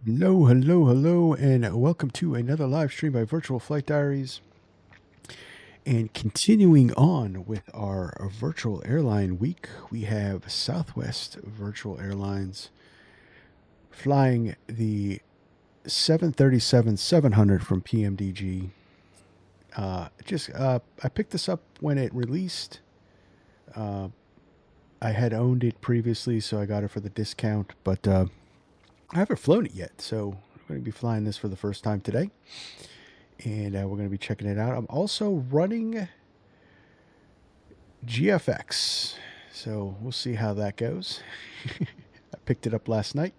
Hello, hello, hello, and welcome to another live stream by Virtual Flight Diaries. And continuing on with our virtual airline week, we have Southwest Virtual Airlines flying the 737-700 from PMDG. I picked this up when it released. I had owned it previously, so I got it for the discount, but I haven't flown it yet, so I'm going to be flying this for the first time today, and we're going to be checking it out. I'm also running GFX, so we'll see how that goes. I picked it up last night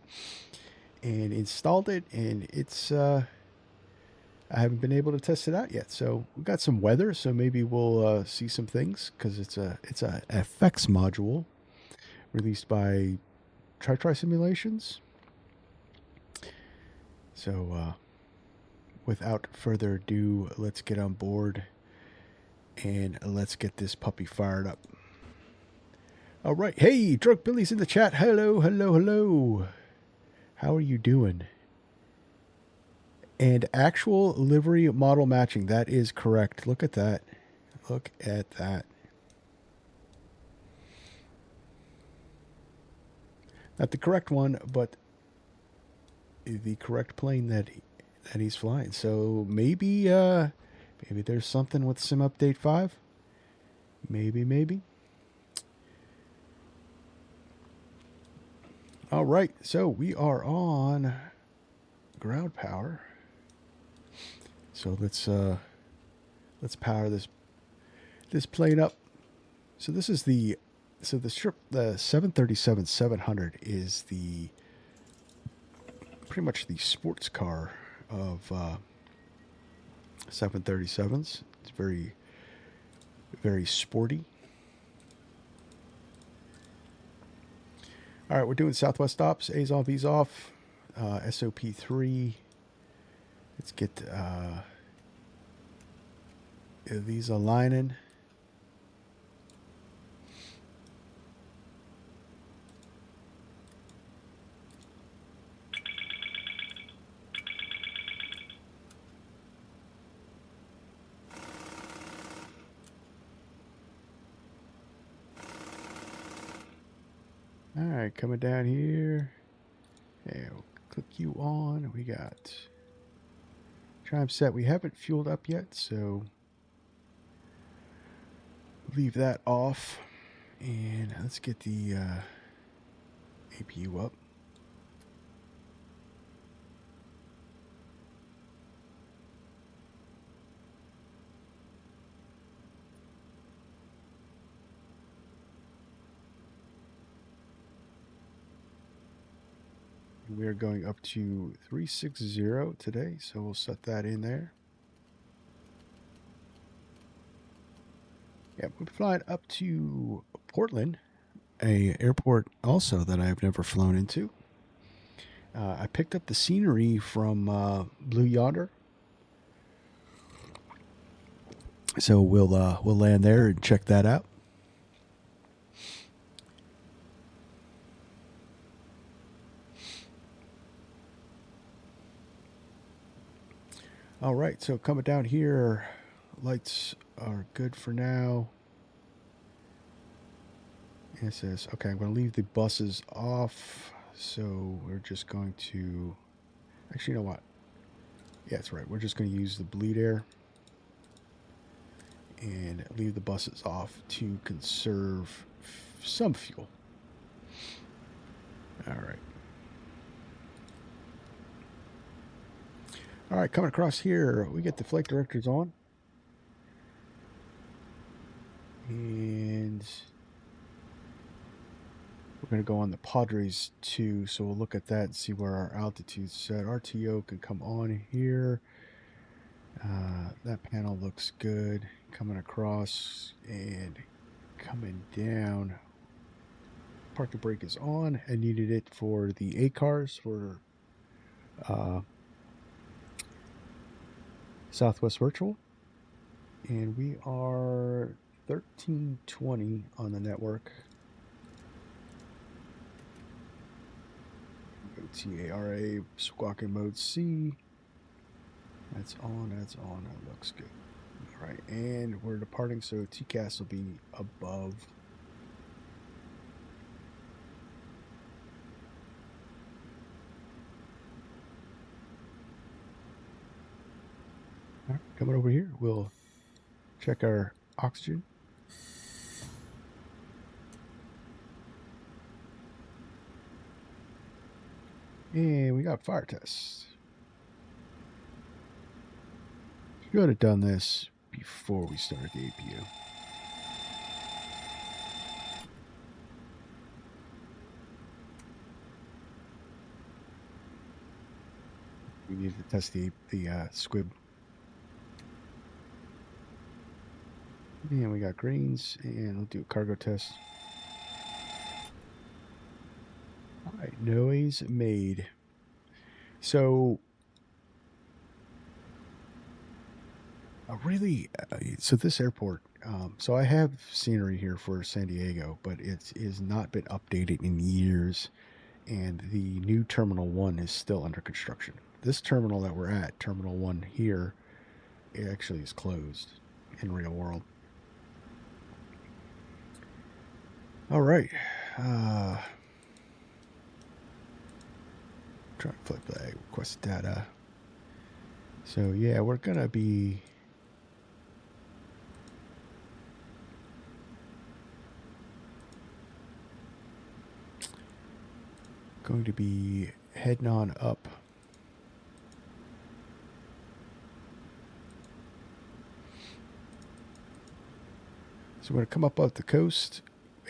and installed it, and it's I haven't been able to test it out yet. So we got some weather, so maybe we'll see some things, because it's a FX module released by Tri Simulations. So without further ado, let's get on board and let's get this puppy fired up. All right. Hey, Drunk Billy's in the chat. Hello, hello, hello. How are you doing? And actual livery model matching. That is correct. Look at that. Look at that. Not the correct one, but the correct plane that he's flying. So maybe maybe there's something with Sim Update 5. Maybe. All right. So we are on ground power. So let's power this plane up. So this is the strip. The 737-700 is the pretty much the sports car of 737s. It's very, very sporty. All right, we're doing Southwest stops. A's on, V's off. SOP 3. Let's get these aligning. All right, coming down here. Yeah, we'll click you on. We got trim set. We haven't fueled up yet, so leave that off. And let's get the APU up. We're going up to 360 today, so we'll set that in there. Yeah, we're flying up to Portland, a airport also that I've never flown into. I picked up the scenery from Blue Yonder, so we'll land there and check that out. All right, so coming down here, lights are good for now. It says, okay, I'm going to leave the buses off, so we're just going to, actually, you know what? Yeah, that's right. We're just going to use the bleed air and leave the buses off to conserve some fuel. All right. All right, coming across here, we get the flight directors on. And we're going to go on the Padres too, so we'll look at that and see where our altitude's set. RTO can come on here. That panel looks good. Coming across and coming down. Parking brake is on. I needed it for the A cars for Southwest Virtual. And we are 1320 on the network. Go TARA, squawking mode C. That's on, that looks good. All right, and we're departing, so TCAS will be above. All right, coming over here, we'll check our oxygen. And we got fire tests. Should have done this before we started the APU. we need to test the squib. And we got greens, and we'll do a cargo test. All right, noise made. So, so this airport, so I have scenery here for San Diego, but it is not been updated in years, and the new Terminal 1 is still under construction. This terminal that we're at, Terminal 1 here, it actually is closed in real world. All right. Try to flip that request data. So yeah, we're gonna be heading on up. So we're gonna come up the coast,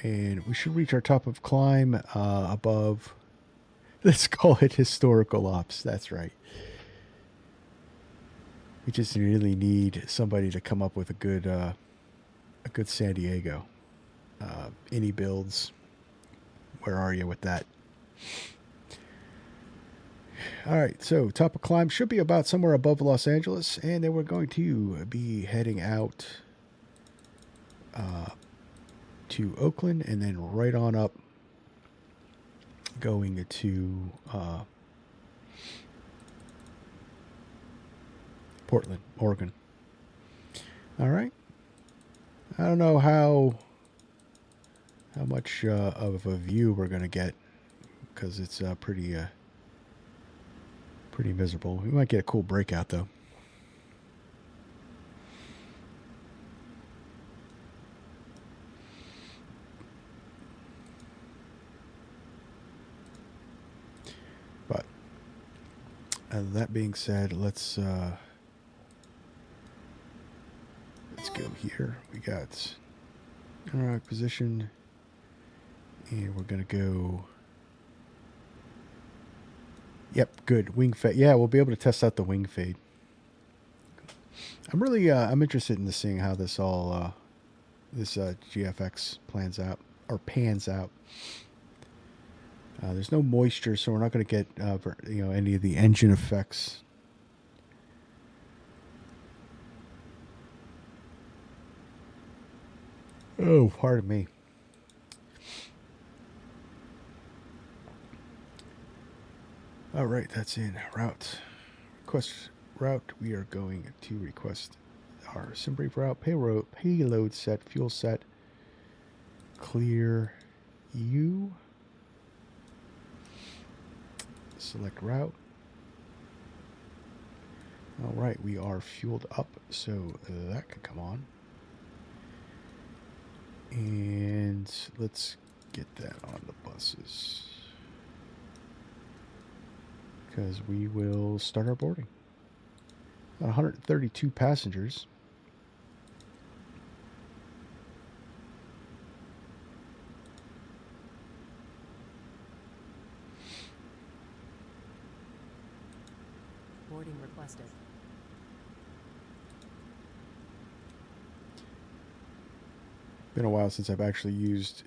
and we should reach our top of climb above. Let's call it historical ops. That's right. We just really need somebody to come up with a good San Diego. Any builds? Where are you with that? All right, so top of climb should be about somewhere above Los Angeles, and then we're going to be heading out to Oakland, and then right on up, going to Portland, Oregon. All right. I don't know how much of a view we're going to get, because it's pretty miserable. We might get a cool breakout, though. But that being said, let's go here. We got our position, and we're going to go. Yep, good. Wing fade. Yeah, we'll be able to test out the wing fade. I'm really I'm interested in seeing how this all this GFX plans out or pans out. There's no moisture, so we're not going to get any of the engine effects. Oh, pardon me. All right, that's in route. Request route. We are going to request our SimBrief route, payload set, fuel set, clear U. Select route. All right, we are fueled up, so that can come on. And let's get that on the buses, because we will start our boarding. 132 passengers. Boarding requested. Been a while since I've actually used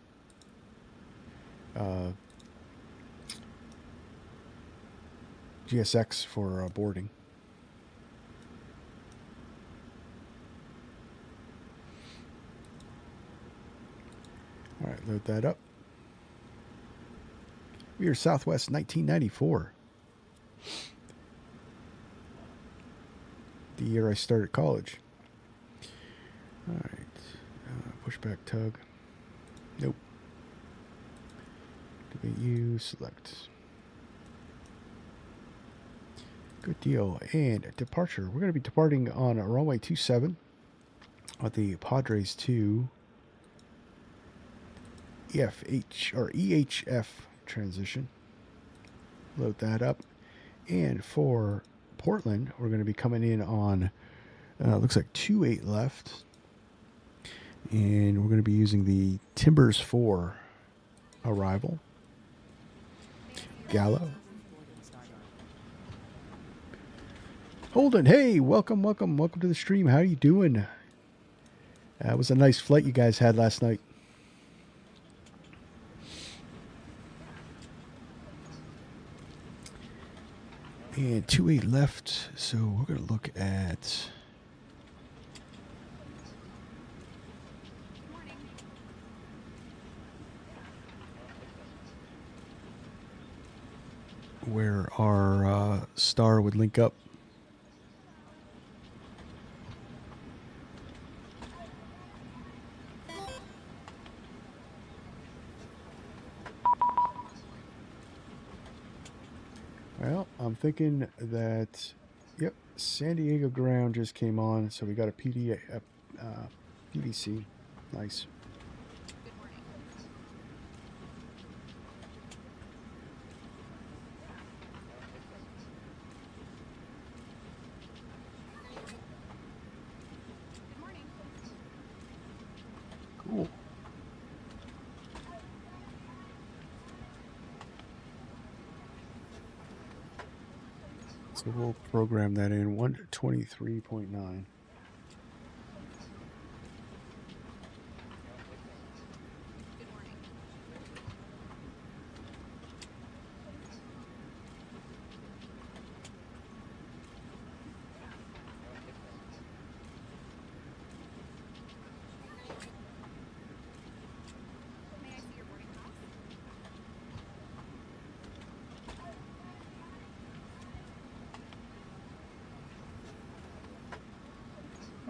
GSX for boarding. All right, load that up. We are Southwest 1994. The year I started college. All right. Pushback tug. Nope. Activate U, select. Good deal. And departure. We're going to be departing on runway 27 with the Padres 2 EHF transition. Load that up. And for Portland, we're going to be coming in on, looks like 28 left. And we're going to be using the Timbers 4 arrival. GALLO. Holden, hey, welcome to the stream. How you doing? That was a nice flight you guys had last night. And 2-8 left, so we're going to look at where our star would link up. Well, I'm thinking that, yep, San Diego ground just came on, so we got a PDC. Nice. Cool. So we'll program that in 123.9.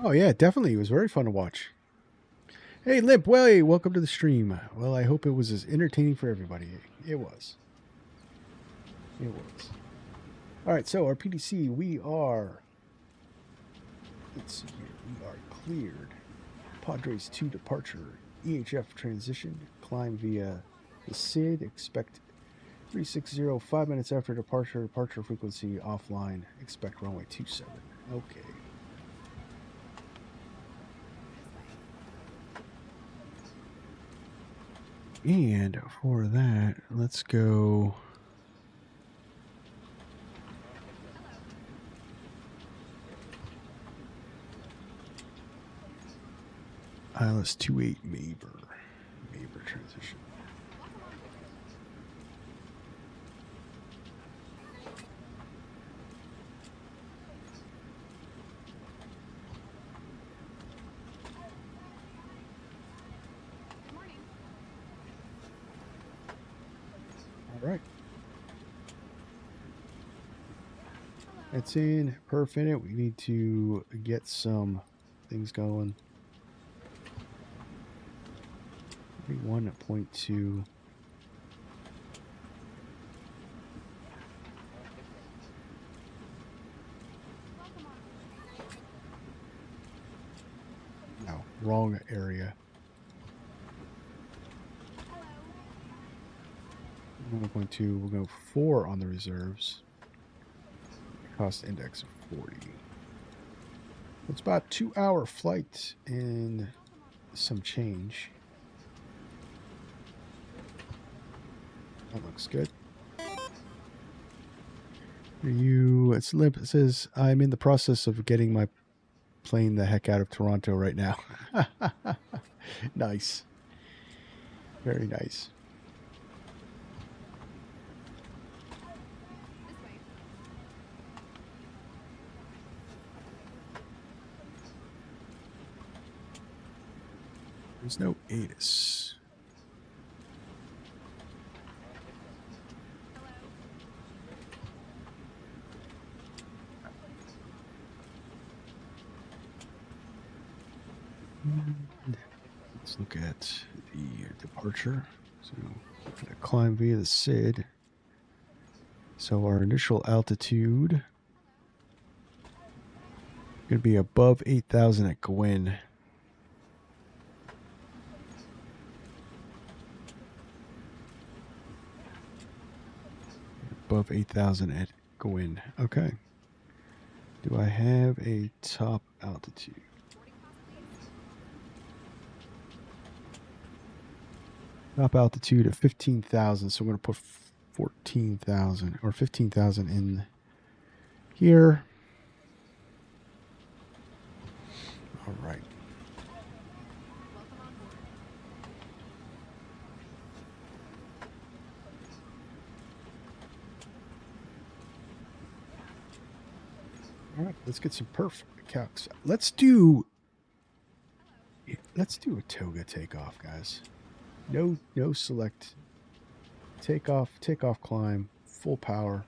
Oh yeah, definitely. It was very fun to watch. Hey, Limp Way, welcome to the stream. Well, I hope it was as entertaining for everybody. It was. It was. All right, so our PDC, we are. Let's see here. We are cleared. Padres 2 departure. EHF transition. Climb via the SID. Expect 360 5 minutes after departure. Departure frequency offline. Expect runway 27. Okay. And for that, let's go. ILS 28 Maber transition. All right. That's in. Perfect. We need to get some things going. 1.2. No, wrong area. 1.2. We'll go 4 on the reserves. Cost index of 40. It's about 2-hour flight and some change. That looks good. It's Limp. It says, I'm in the process of getting my plane the heck out of Toronto right now. Nice. Very nice. There's no ATIS. Let's look at the departure. So we're going to climb via the SID. So our initial altitude going to be above 8,000 at Gwyn. Above 8,000 at Gwyn. Okay. Do I have a top altitude? Top altitude of 15,000. So I'm going to put 14,000 or 15,000 in here. All right. All right, let's get some perf calcs. Let's do a toga takeoff, guys. No select. Takeoff, climb, full power.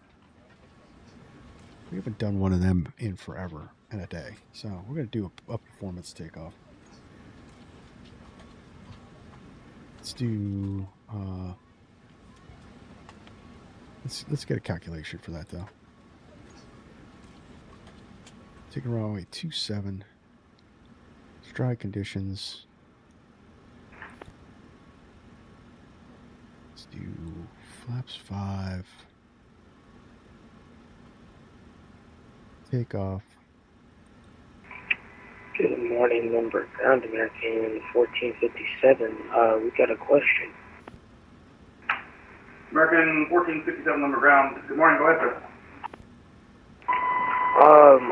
We haven't done one of them in forever and a day, so we're gonna do a performance takeoff. Let's do. Let's get a calculation for that though. Taking runway 27. Stride conditions. Let's do flaps 5. Takeoff. Good morning, number ground American 1457. We got a question. American 1457 number ground. Good morning, go ahead, sir.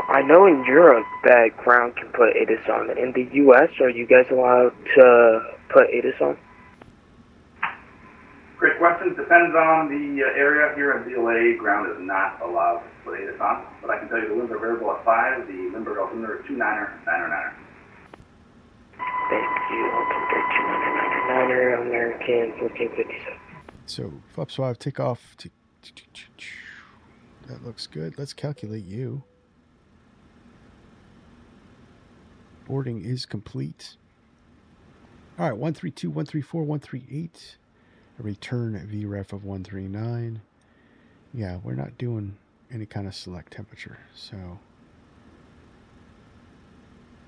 I know in Europe that ground can put ATIS on. In the U.S., are you guys allowed to put ATIS on? Great question. Depends on the area. Here in DLA, ground is not allowed to put ATIS on, but I can tell you the winds are variable at 5. The Limburg altimeter is 29er, 9er. Thank you. Altimeter 29er, American 1457. So flaps 5, takeoff. That looks good. Let's calculate you. Boarding is complete. All right, 132, 134, 138. A return VREF of 139. Yeah, we're not doing any kind of select temperature, so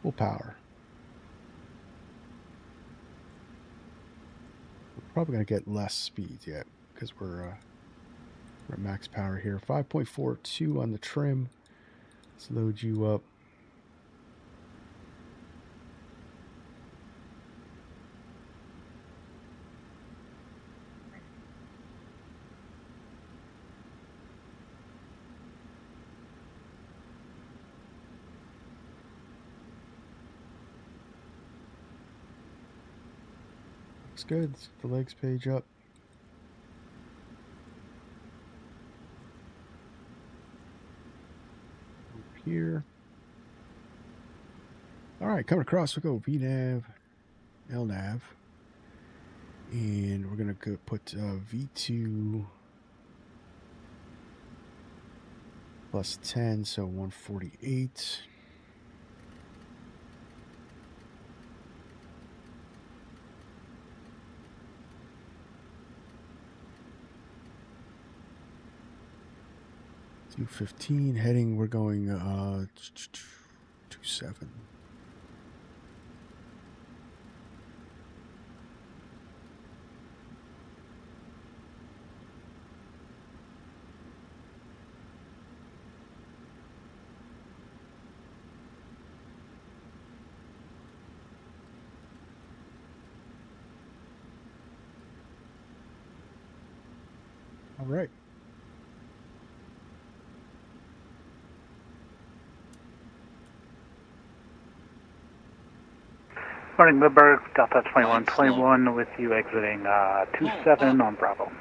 full power. We're probably going to get less speed yet because we're at max power here. 5.42 on the trim. Let's load you up. Looks good. Let's get the legs page up. Up here. All right, coming across, we go VNAV, LNAV, and we're gonna go put V2 plus 10, so 148. $215 heading. We're going 27. All right. Morning, Livery, Delta 2121 with you exiting 27 on Bravo.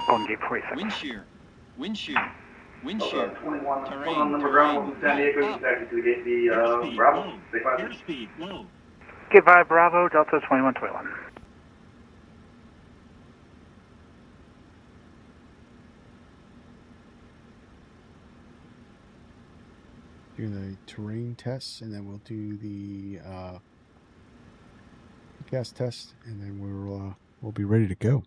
Going gate 46. Wind shear. 21 Terrain. number ground, San Diego, taxi to the gate the Bravo. Airspeed low. Gate 5 Bravo, Delta 2121. Do the terrain tests, and then we'll do the gas test, and then we'll be ready to go.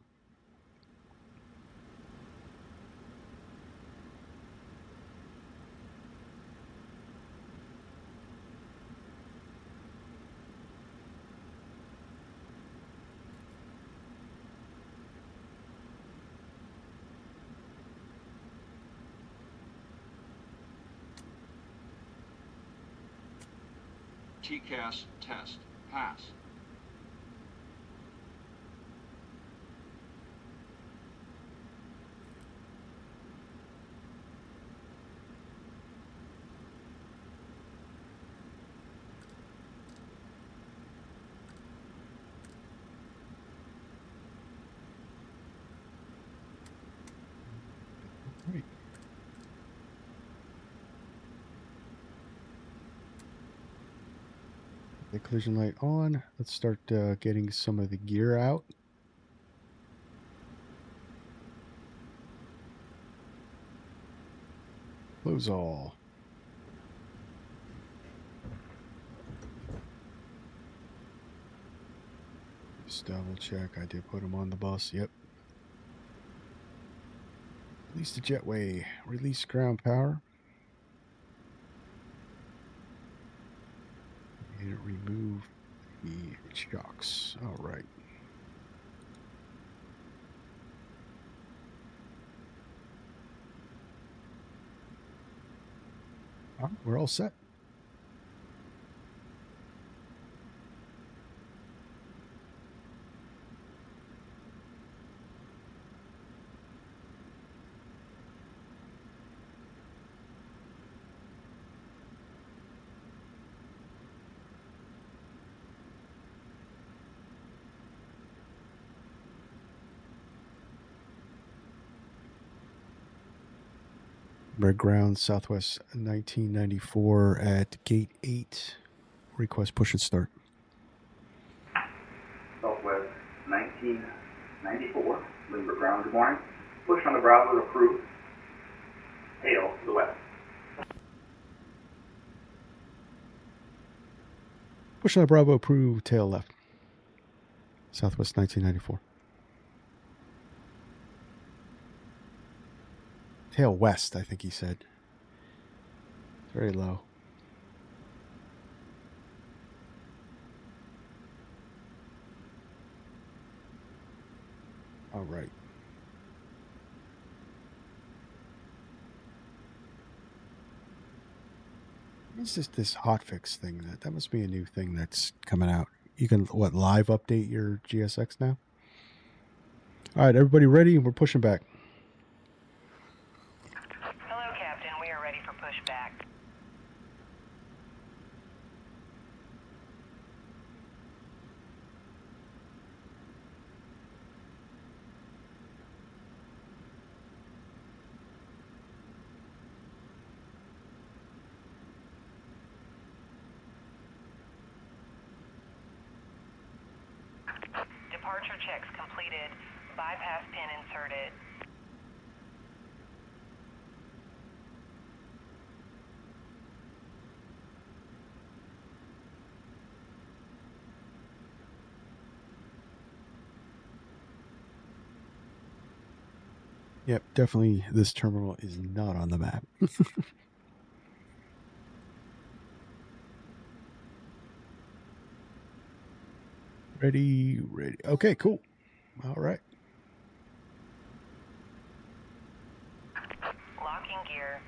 TCAS test. Pass. The collision light on. Let's start getting some of the gear out. Close all. Just double check. I did put them on the bus. Yep. Release the jetway. Release ground power. And remove the shocks. All right. All right, we're all set. Red ground, Southwest 1994 at gate 8. Request push and start. Southwest 1994, Lindbergh ground, good morning. Push on the Bravo approved. Tail to the west. Push on the Bravo approved, tail left. Southwest 1994. Tail west, I think he said. Very low. All right. What's this hotfix thing? That must be a new thing that's coming out. You can, live update your GSX now? All right, everybody ready? We're pushing back. Hello, Captain. We are ready for pushback. Departure checks completed. Bypass pin inserted. Yep, definitely this terminal is not on the map. Ready. Okay, cool. All right. Locking gear.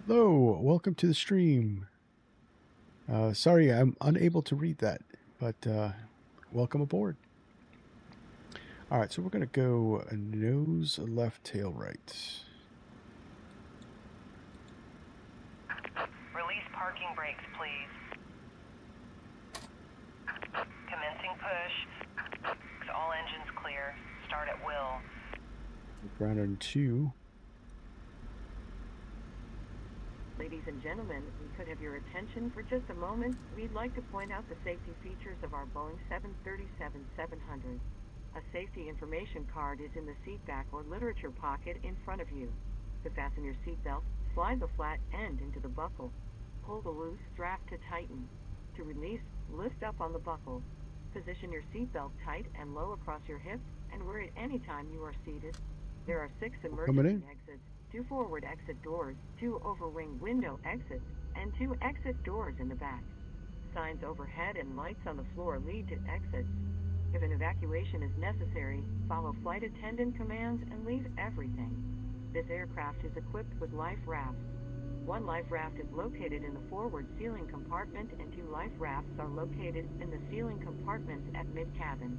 Hello, welcome to the stream. Sorry, I'm unable to read that, but welcome aboard. All right, so we're going to go nose left, tail right. Release parking brakes, please. Commencing push. All engines clear. Start at will. Ground on 2. Ladies and gentlemen, we could have your attention for just a moment. We'd like to point out the safety features of our Boeing 737-700. A safety information card is in the seat back or literature pocket in front of you. To fasten your seatbelt, slide the flat end into the buckle. Pull the loose strap to tighten. To release, lift up on the buckle. Position your seatbelt tight and low across your hips and wear it any time you are seated. There are 6 emergency exits. 2 forward exit doors, 2 over-wing window exits, and 2 exit doors in the back. Signs overhead and lights on the floor lead to exits. If an evacuation is necessary, follow flight attendant commands and leave everything. This aircraft is equipped with life rafts. One life raft is located in the forward ceiling compartment and 2 life rafts are located in the ceiling compartments at mid-cabin.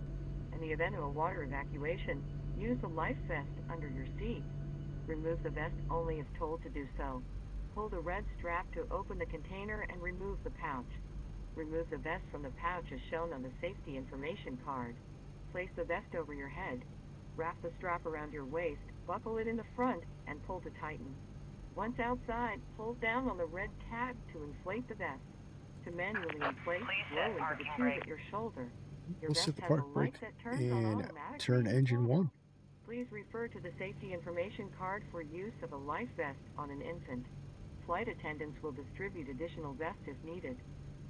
In the event of a water evacuation, use the life vest under your seat. Remove the vest only if told to do so. Pull the red strap to open the container and remove the pouch. Remove the vest from the pouch as shown on the safety information card. Place the vest over your head. Wrap the strap around your waist, buckle it in the front, and pull to tighten. Once outside, pull down on the red tab to inflate the vest. To manually inflate, blow into the tube at your shoulder. Your We'll vest set the has a park light brake that turns on and automatically turn in engine slow-mo. 1. Please refer to the safety information card for use of a life vest on an infant. Flight attendants will distribute additional vests if needed.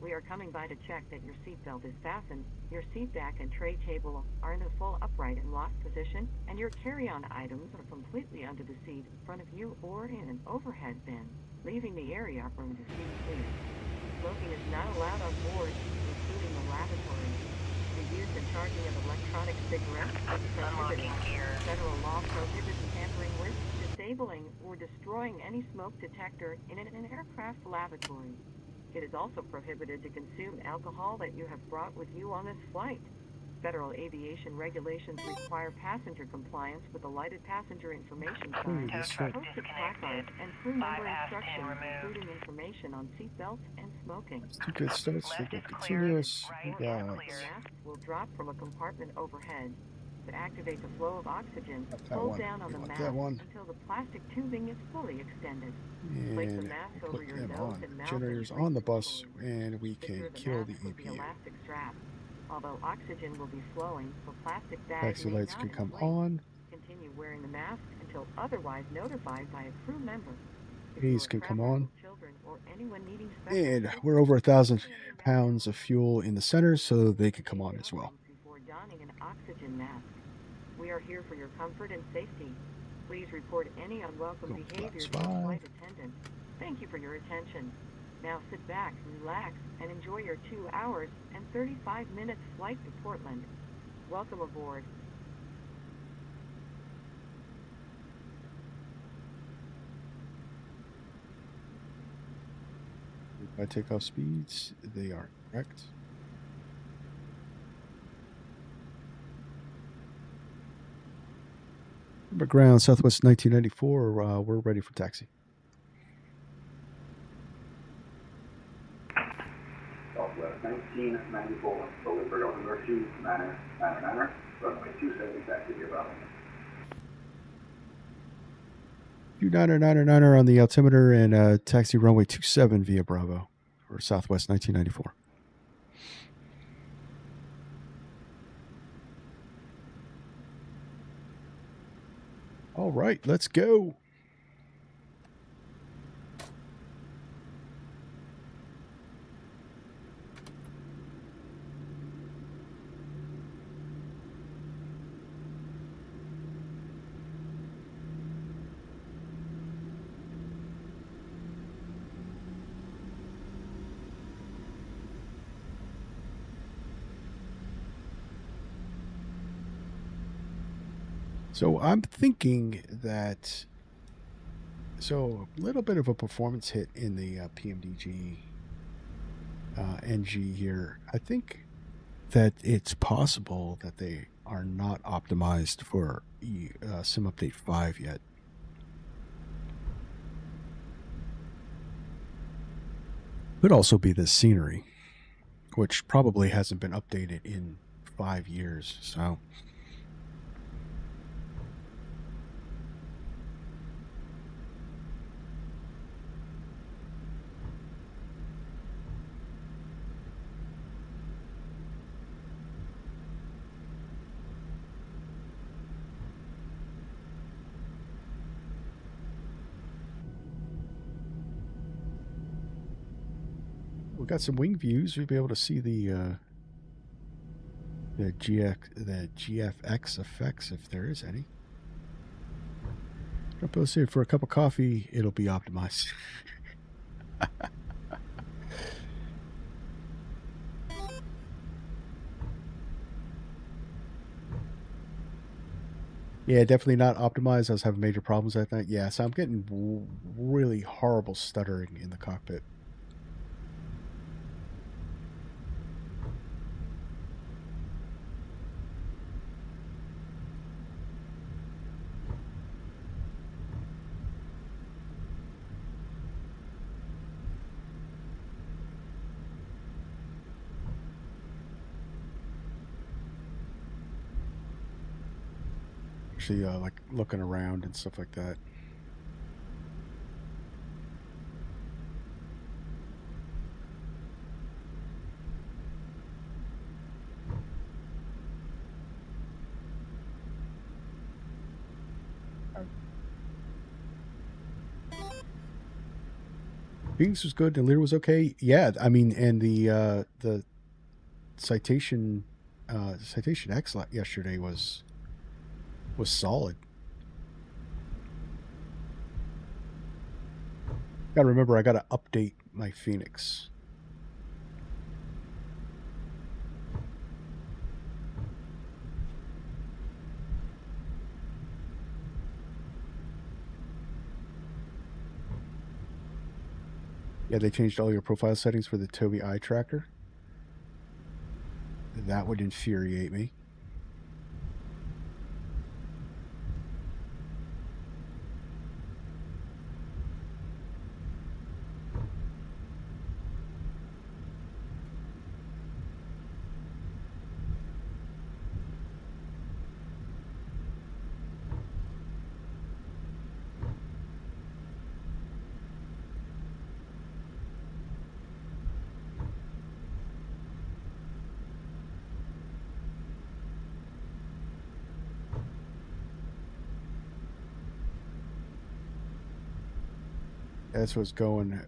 We are coming by to check that your seatbelt is fastened, your seat back and tray table are in a full upright and locked position, and your carry-on items are completely under the seat in front of you or in an overhead bin, leaving the area from the seat clear. Smoking is not allowed on board, including the lavatory. The use and charging of electronic cigarettes is prohibited. Federal law prohibits tampering with, disabling, or destroying any smoke detector in an aircraft lavatory. It is also prohibited to consume alcohol that you have brought with you on this flight. Federal aviation regulations require passenger compliance with the lighted passenger information sign, posted placards, and crew member instructions, including information on seatbelts and smoking. Let's do good starts. We'll go continuous. We got The masks will drop from a compartment overhead. To activate the flow of oxygen, not that pull one. down on We the want mask that one. until the plastic tubing is fully extended. Place the And mask we'll over put your them nose on. and mouth Generators and on breathe the bus, normally. and we Secure can the kill the mask with the EPU. elastic strap. Although oxygen will be flowing, the plastic bag Taxi may lights not can come inflate. on. Continue wearing the mask until otherwise notified by a crew member. If These you are can come traveling on. with children or anyone needing special And assistance, we're over 1,000 pounds of fuel in the center, so they can come on as well. before donning an oxygen mask. We are here for your comfort and safety. Please report any unwelcome Go behavior plus to a 5. flight attendant. Thank you for your attention. Now sit back, relax, and enjoy your 2 hours and 35 minutes flight to Portland. Welcome aboard. My takeoff speeds, they are correct. Ground, Southwest 1994, we're ready for taxi. Southwest 1994, Livery number 2999, runway 27, taxi to Bravo. 2999 on the altimeter and taxi runway 27 via Bravo for Southwest 1994. All right, let's go. So I'm thinking that, so a little bit of a performance hit in the PMDG NG here. I think that it's possible that they are not optimized for Sim Update 5 yet. Could also be the scenery, which probably hasn't been updated in 5 years. So we got some wing views. We'll be able to see the GFX effects if there is any. Let's see, for a cup of coffee, it'll be optimized. Yeah, definitely not optimized. I was having major problems at night. Yeah, so I'm getting really horrible stuttering in the cockpit. Actually, like looking around and stuff like that. Phoenix was good. The Lear was okay. Yeah, I mean, and the citation X yesterday was solid. Gotta remember, I gotta update my Phoenix. Yeah, they changed all your profile settings for the Tobii eye tracker. That would infuriate me. That's what's going.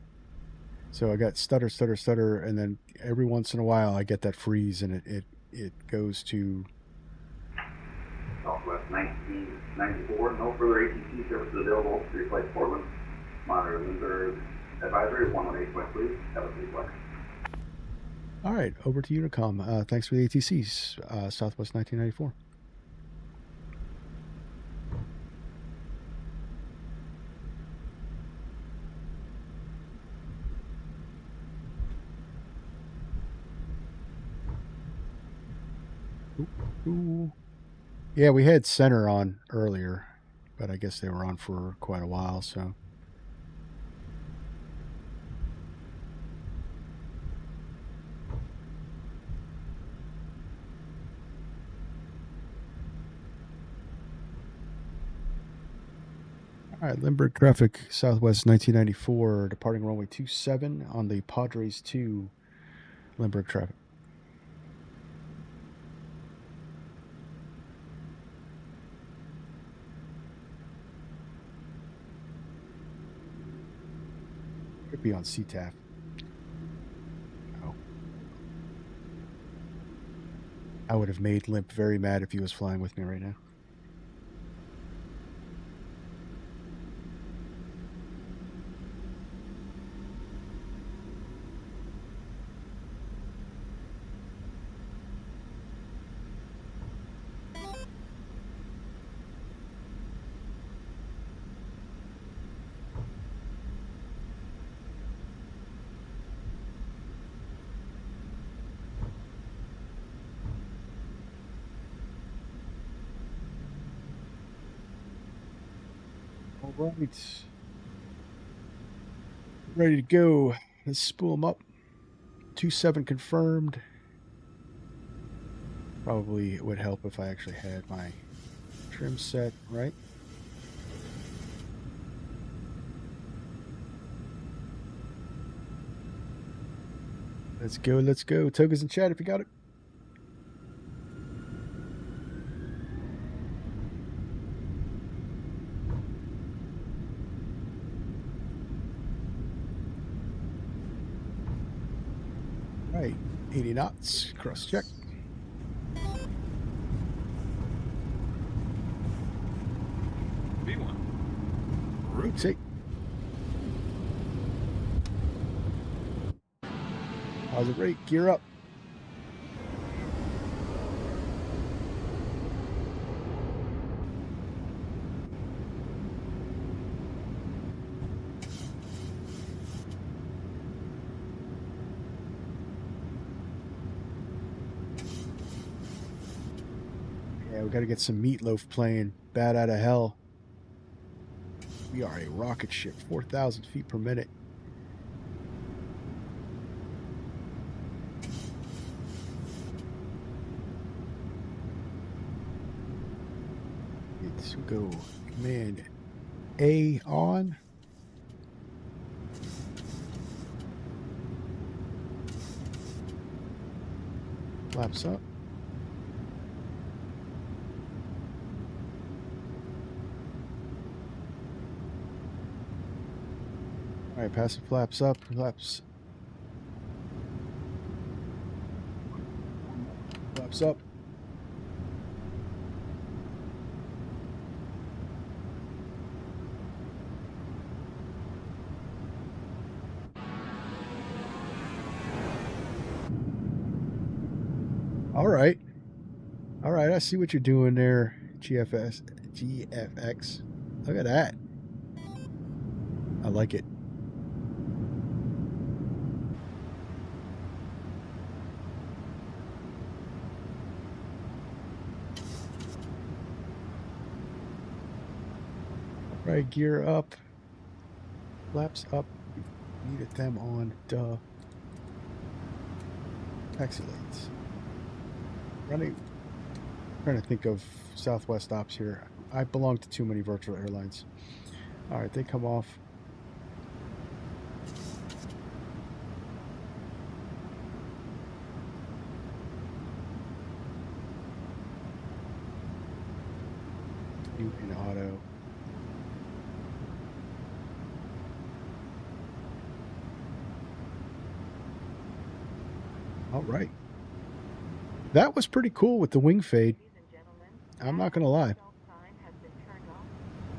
So I got stutter, stutter, stutter, and then every once in a while I get that freeze, and it goes to Southwest 1994. No further ATC services available to replace Portland. Monitor Lindbergh advisory 118, please. Have a safe flight. All right, over to Unicom. Thanks for the ATCs, Southwest 1994. Ooh. Yeah, we had Center on earlier, but I guess they were on for quite a while, so. All right, Lindbergh traffic, Southwest 1994, departing runway 27 on the Padres 2 Lindbergh traffic. Could be on CTAF. Oh. I would have made Limp very mad if he was flying with me right now. All right. Ready to go. Let's spool them up. 27 confirmed. Probably it would help if I actually had my trim set right. Let's go, let's go. Toga's in chat if you got it. Right, 80 knots, cross check. B1. Rotate. How's it rate? Gear up. we got to get some Meatloaf playing. Bad Out of Hell. We are a rocket ship, 4,000 feet per minute. Let's go. Command A on. Flaps up. All right, passive flaps up, flaps up. All right. All right, I see what you're doing there, GFX. Look at that. I like it. Right, gear up. Flaps up. Needed them on. Duh. Taxi lanes. Running. Trying to think of Southwest ops here. I belong to too many virtual airlines. All right, they come off. Newton Auto. All right. That was pretty cool with the wing fade. I'm not going to lie.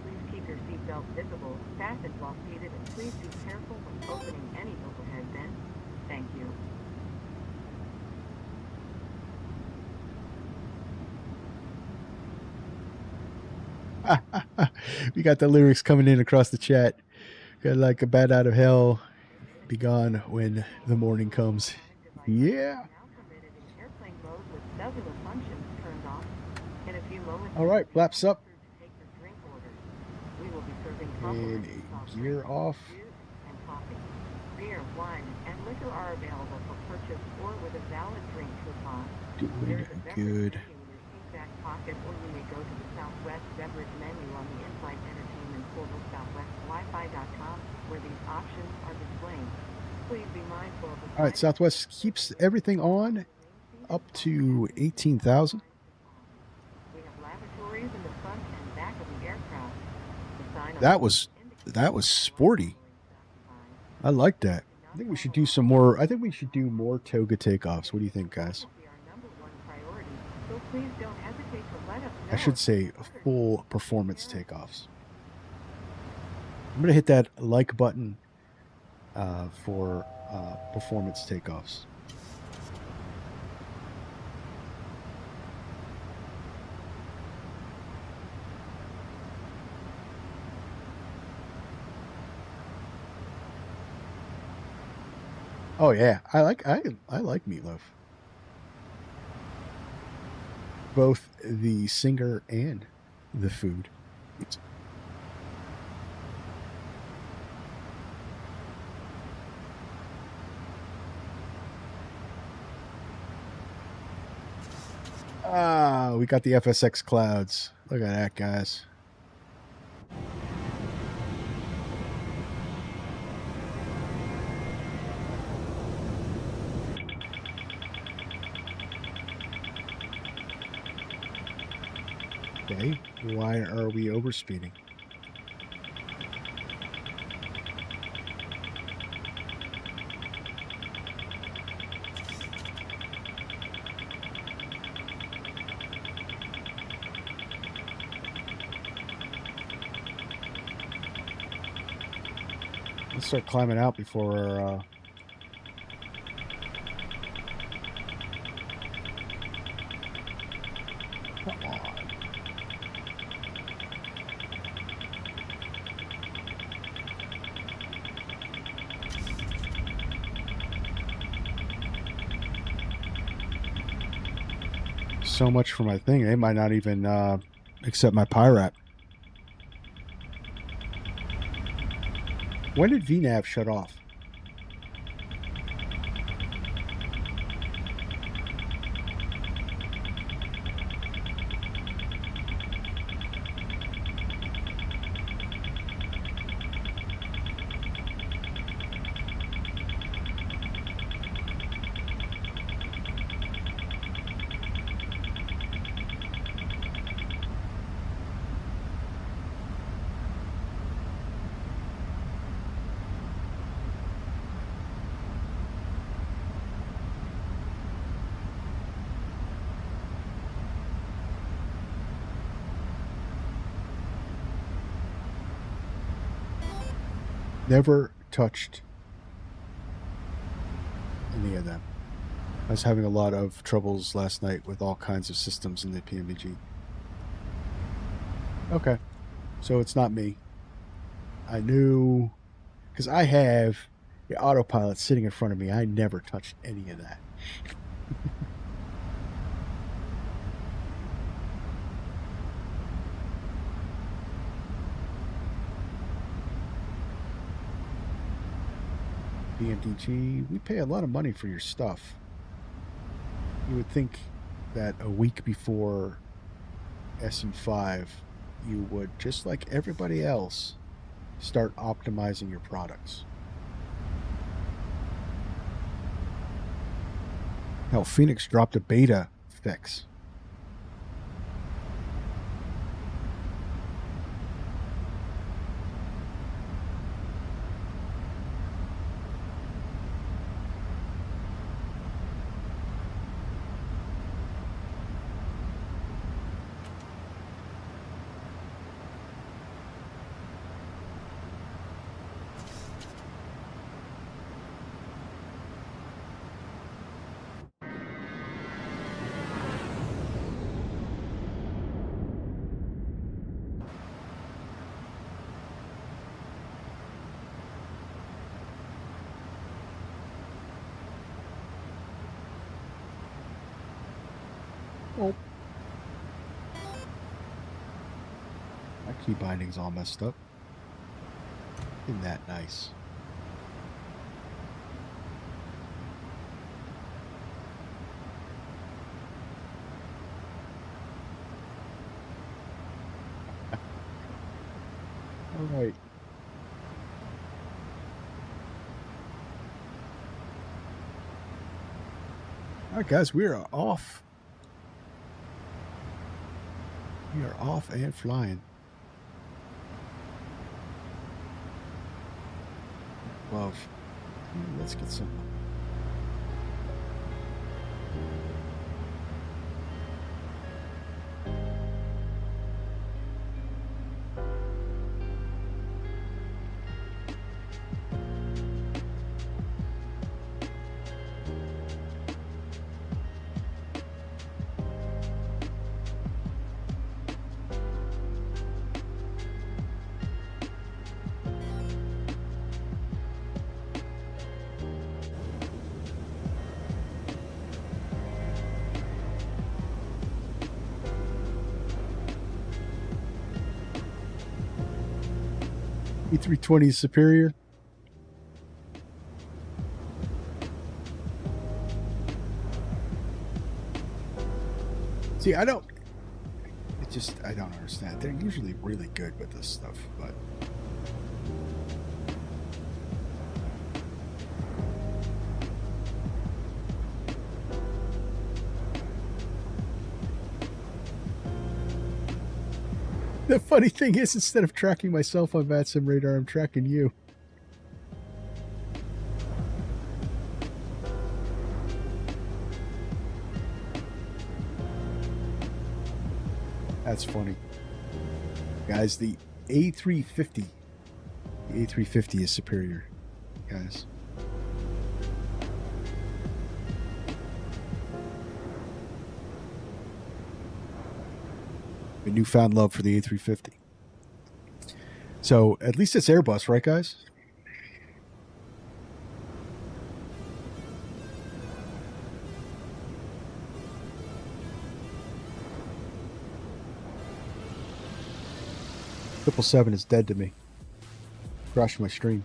Please keep your seatbelt visible, fasten while seated, and please be careful when opening any overhead vent. Thank you. We got the lyrics coming in across the chat. Got like a bat out of hell, be gone when the morning comes. Yeah. All right, flaps up. And gear off. Beer, wine, and liquor are available for purchase or with a valid drink coupon. Good. Pocket, or you may go to the Southwest beverage menu on the in-flight entertainment portal southwestwifi.com, where these options are displayed. Please be mindful of the... All right, Southwest keeps everything on up to 18,000. We have lavatories in the front and back of the aircraft. That was sporty. I like that. I think we should do some more. I think we should do more toga takeoffs. What do you think, guys? I should say full performance takeoffs. I'm going to hit that like button for performance takeoffs. Oh yeah, I like Meatloaf. Both the singer and the food. Ah, we got the FSX clouds. Look at that, guys. Okay, why are we overspeeding? Let's start climbing out before our, come on. so much for my thing. They might not even accept my PIRAP. When did VNAV shut off? Never touched any of them. I was having a lot of troubles last night with all kinds of systems in the PMDG. Okay. So it's not me. I knew, because I have the autopilot sitting in front of me. I never touched any of that. PMDG, we pay a lot of money for your stuff. You would think that a week before SU5, you would, just like everybody else, start optimizing your products. Hell, Phoenix dropped a beta fix. Oh. My key binding's all messed up. Isn't that nice? All right. All right, guys, we are off. We are off and flying. Love. Let's get some. E320 is superior. See, I don't understand. They're usually really good with this stuff, but the funny thing is, instead of tracking myself on VATSIM radar, I'm tracking you. That's funny. Guys, the A350. The A350 is superior, guys. A newfound love for the A350. So at least it's Airbus, right, guys? 777 is dead to me. Crushed my stream.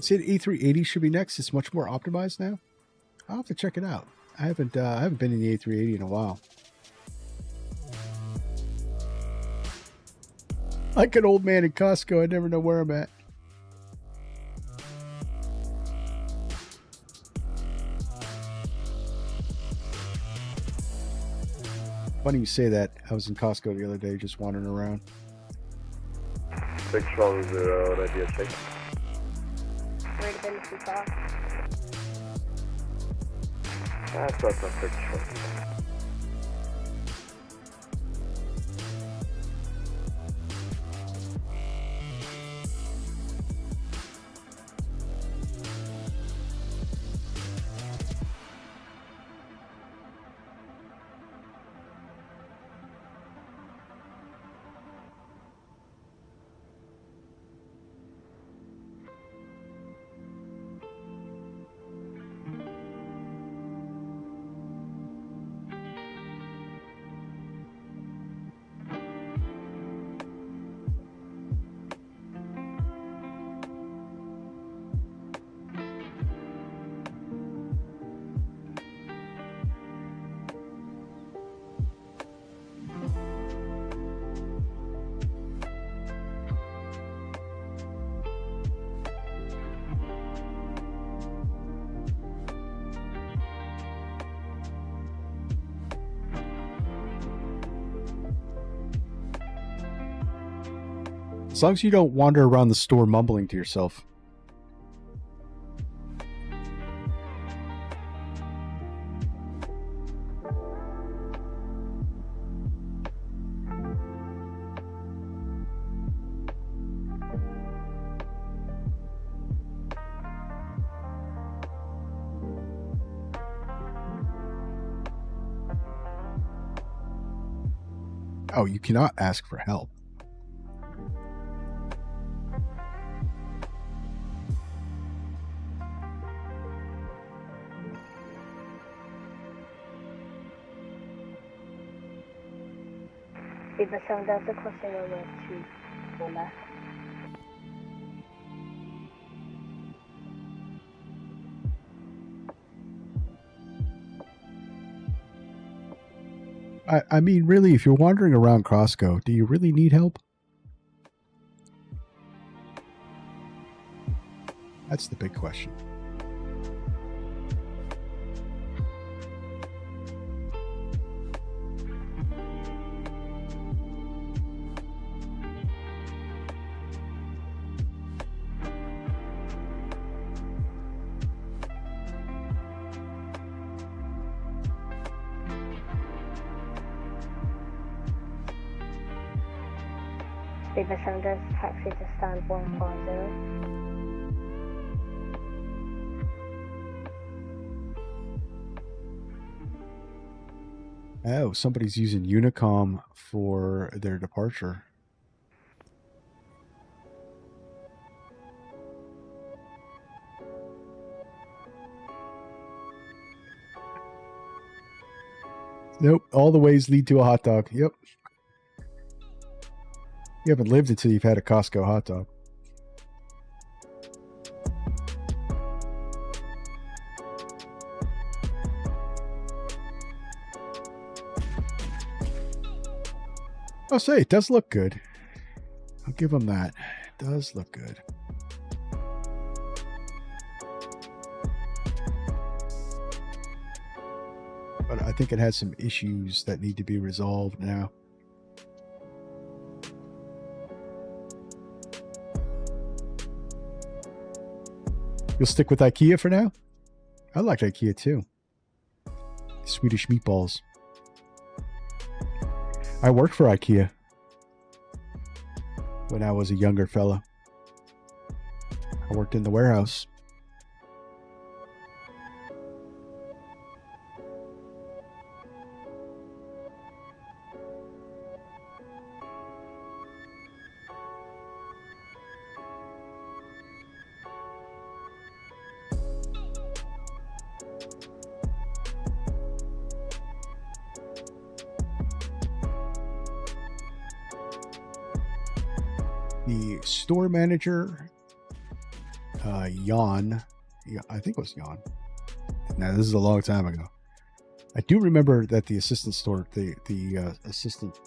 See, the A380 should be next. It's much more optimized now. I'll have to check it out. I haven't been in the A380 in a while. Like an old man in Costco, I never know where I'm at. Funny you say that. I was in Costco the other day, just wandering around. 610, radio check. That's not 610. As long as you don't wander around the store mumbling to yourself. Oh, you cannot ask for help. Viva Sound Delta crossing over to the left. I mean, really, if you're wandering around Costco, do you really need help? That's the big question. Viva Sound Delta taxi to stand 150. Oh, somebody's using Unicom for their departure. Nope, all the ways lead to a hot dog. Yep. You haven't lived until you've had a Costco hot dog. I'll say it does look good. I'll give them that. It does look good. But I think it has some issues that need to be resolved now. You'll stick with IKEA for now? I like IKEA too. Swedish meatballs. I worked for IKEA when I was a younger fella. I worked in the warehouse. The store manager, Jan, I think it was Jan. Now, this is a long time ago. I do remember that the assistant store, the assistant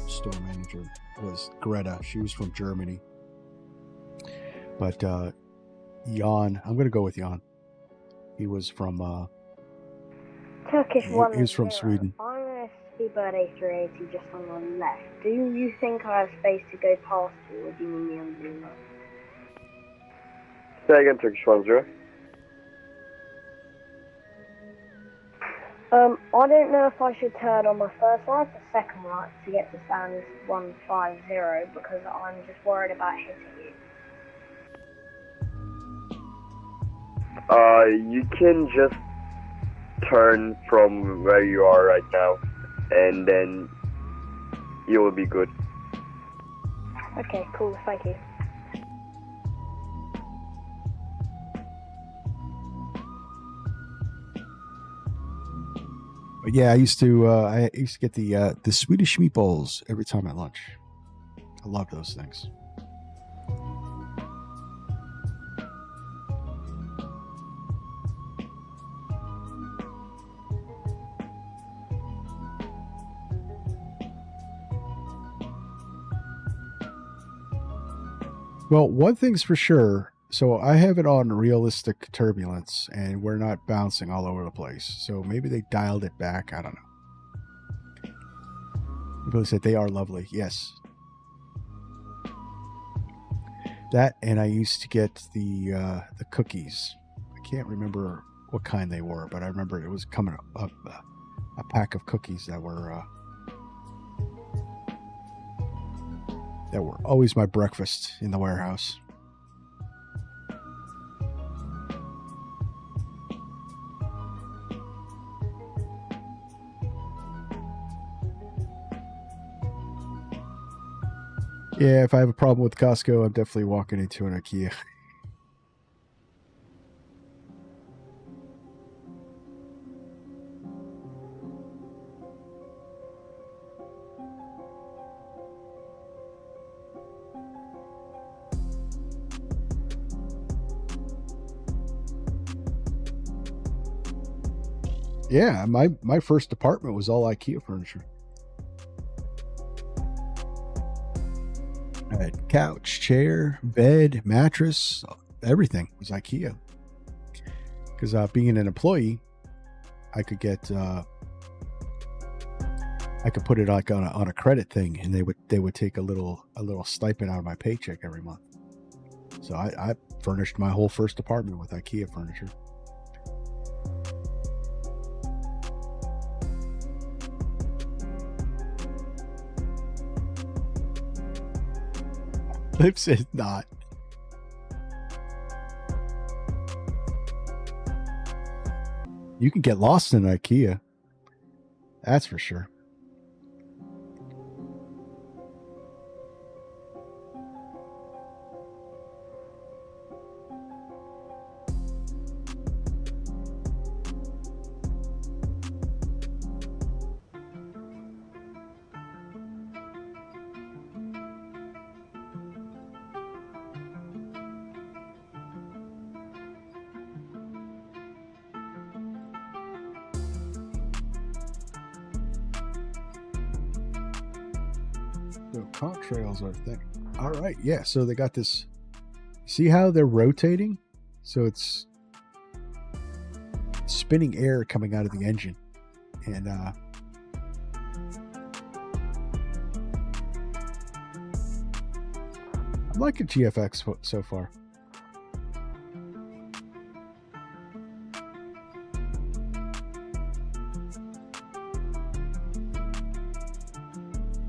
store manager was Greta. She was from Germany. But Jan, I'm going to go with Jan. He was from Turkish he 1 was from Sweden. I'm a Seabird A380 just on the left. Do you think I have space to go past you, or do you need me on the left? Say again, Turkish 10. I don't know if I should turn on my first light or second light to get to stand 150 because I'm just worried about hitting you. You can just turn from where you are right now, and then you will be good. Okay, cool, thank you. But yeah, I used to get the Swedish meatballs every time at lunch. I love those things. Well, one thing's for sure. So I have it on realistic turbulence, and we're not bouncing all over the place. So maybe they dialed it back. I don't know. People said they are lovely. Yes. That, and I used to get the cookies. I can't remember what kind they were, but I remember it was coming up a pack of cookies that were always my breakfast in the warehouse. Yeah, if I have a problem with Costco, I'm definitely walking into an IKEA. Yeah, my first apartment was all IKEA furniture. I had couch, chair, bed, mattress, everything was IKEA. Because being an employee, I could get I could put it like on a credit thing, and they would take a little stipend out of my paycheck every month. So I furnished my whole first apartment with IKEA furniture. Lips is not. You can get lost in IKEA. That's for sure. So contrails are a thing. All right, yeah. So they got this. See how they're rotating? So it's spinning air coming out of the engine, and I like a GFX so far.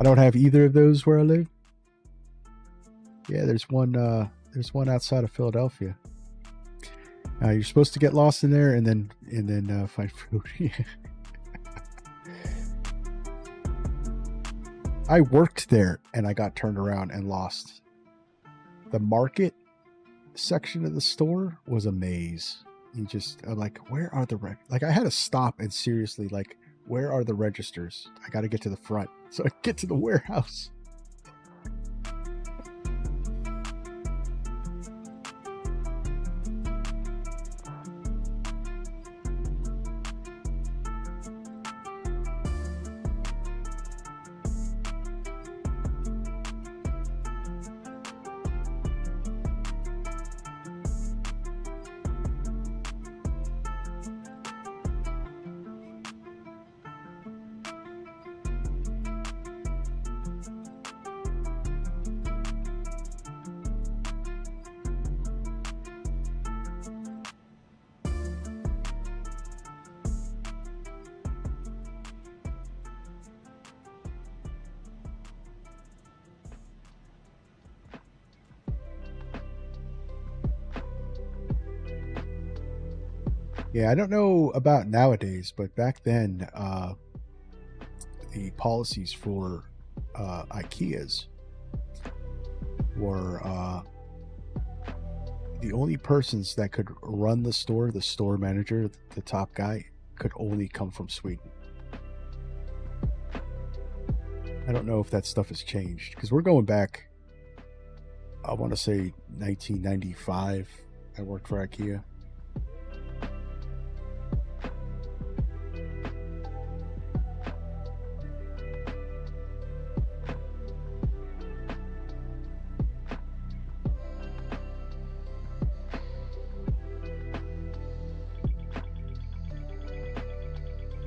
I don't have either of those where I live. Yeah, there's one outside of Philadelphia. You're supposed to get lost in there and then find food. I worked there and I got turned around and lost. The market section of the store was a maze. I'm like, where are the like I had to stop and seriously like, where are the registers? I got to get to the front so I can get to the warehouse. Yeah, I don't know about nowadays, but back then, the policies for IKEAs were the only persons that could run the store manager, the top guy, could only come from Sweden. I don't know if that stuff has changed because we're going back, I want to say 1995. I worked for IKEA.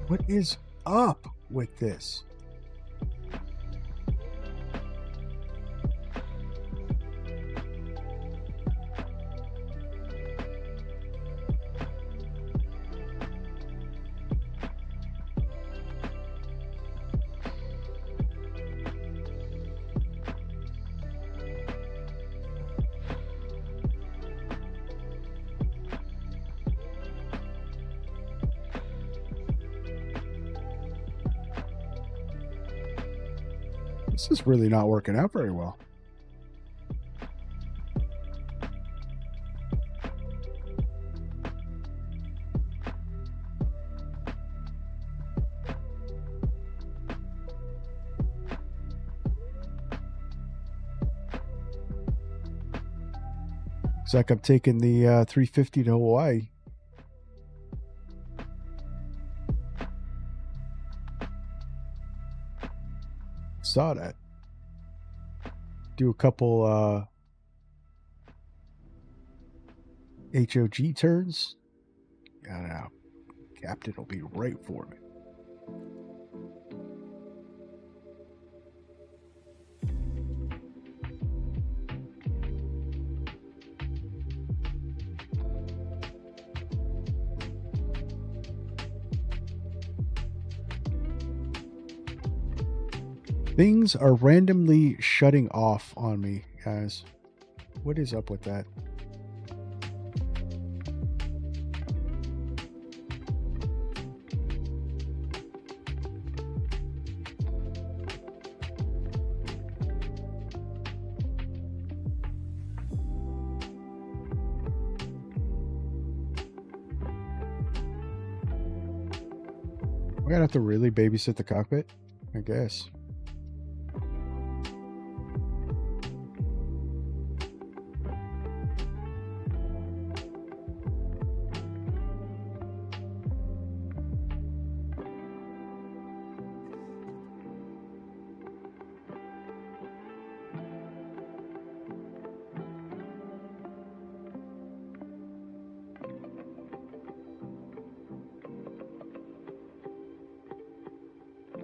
What is up with this? This is really not working out very well. Looks like I'm taking the 350 to Hawaii. Saw that. Do a couple HOG turns. I don't know. Captain will be right for me. Things are randomly shutting off on me, guys. What is up with that? We're gonna have to really babysit the cockpit, I guess.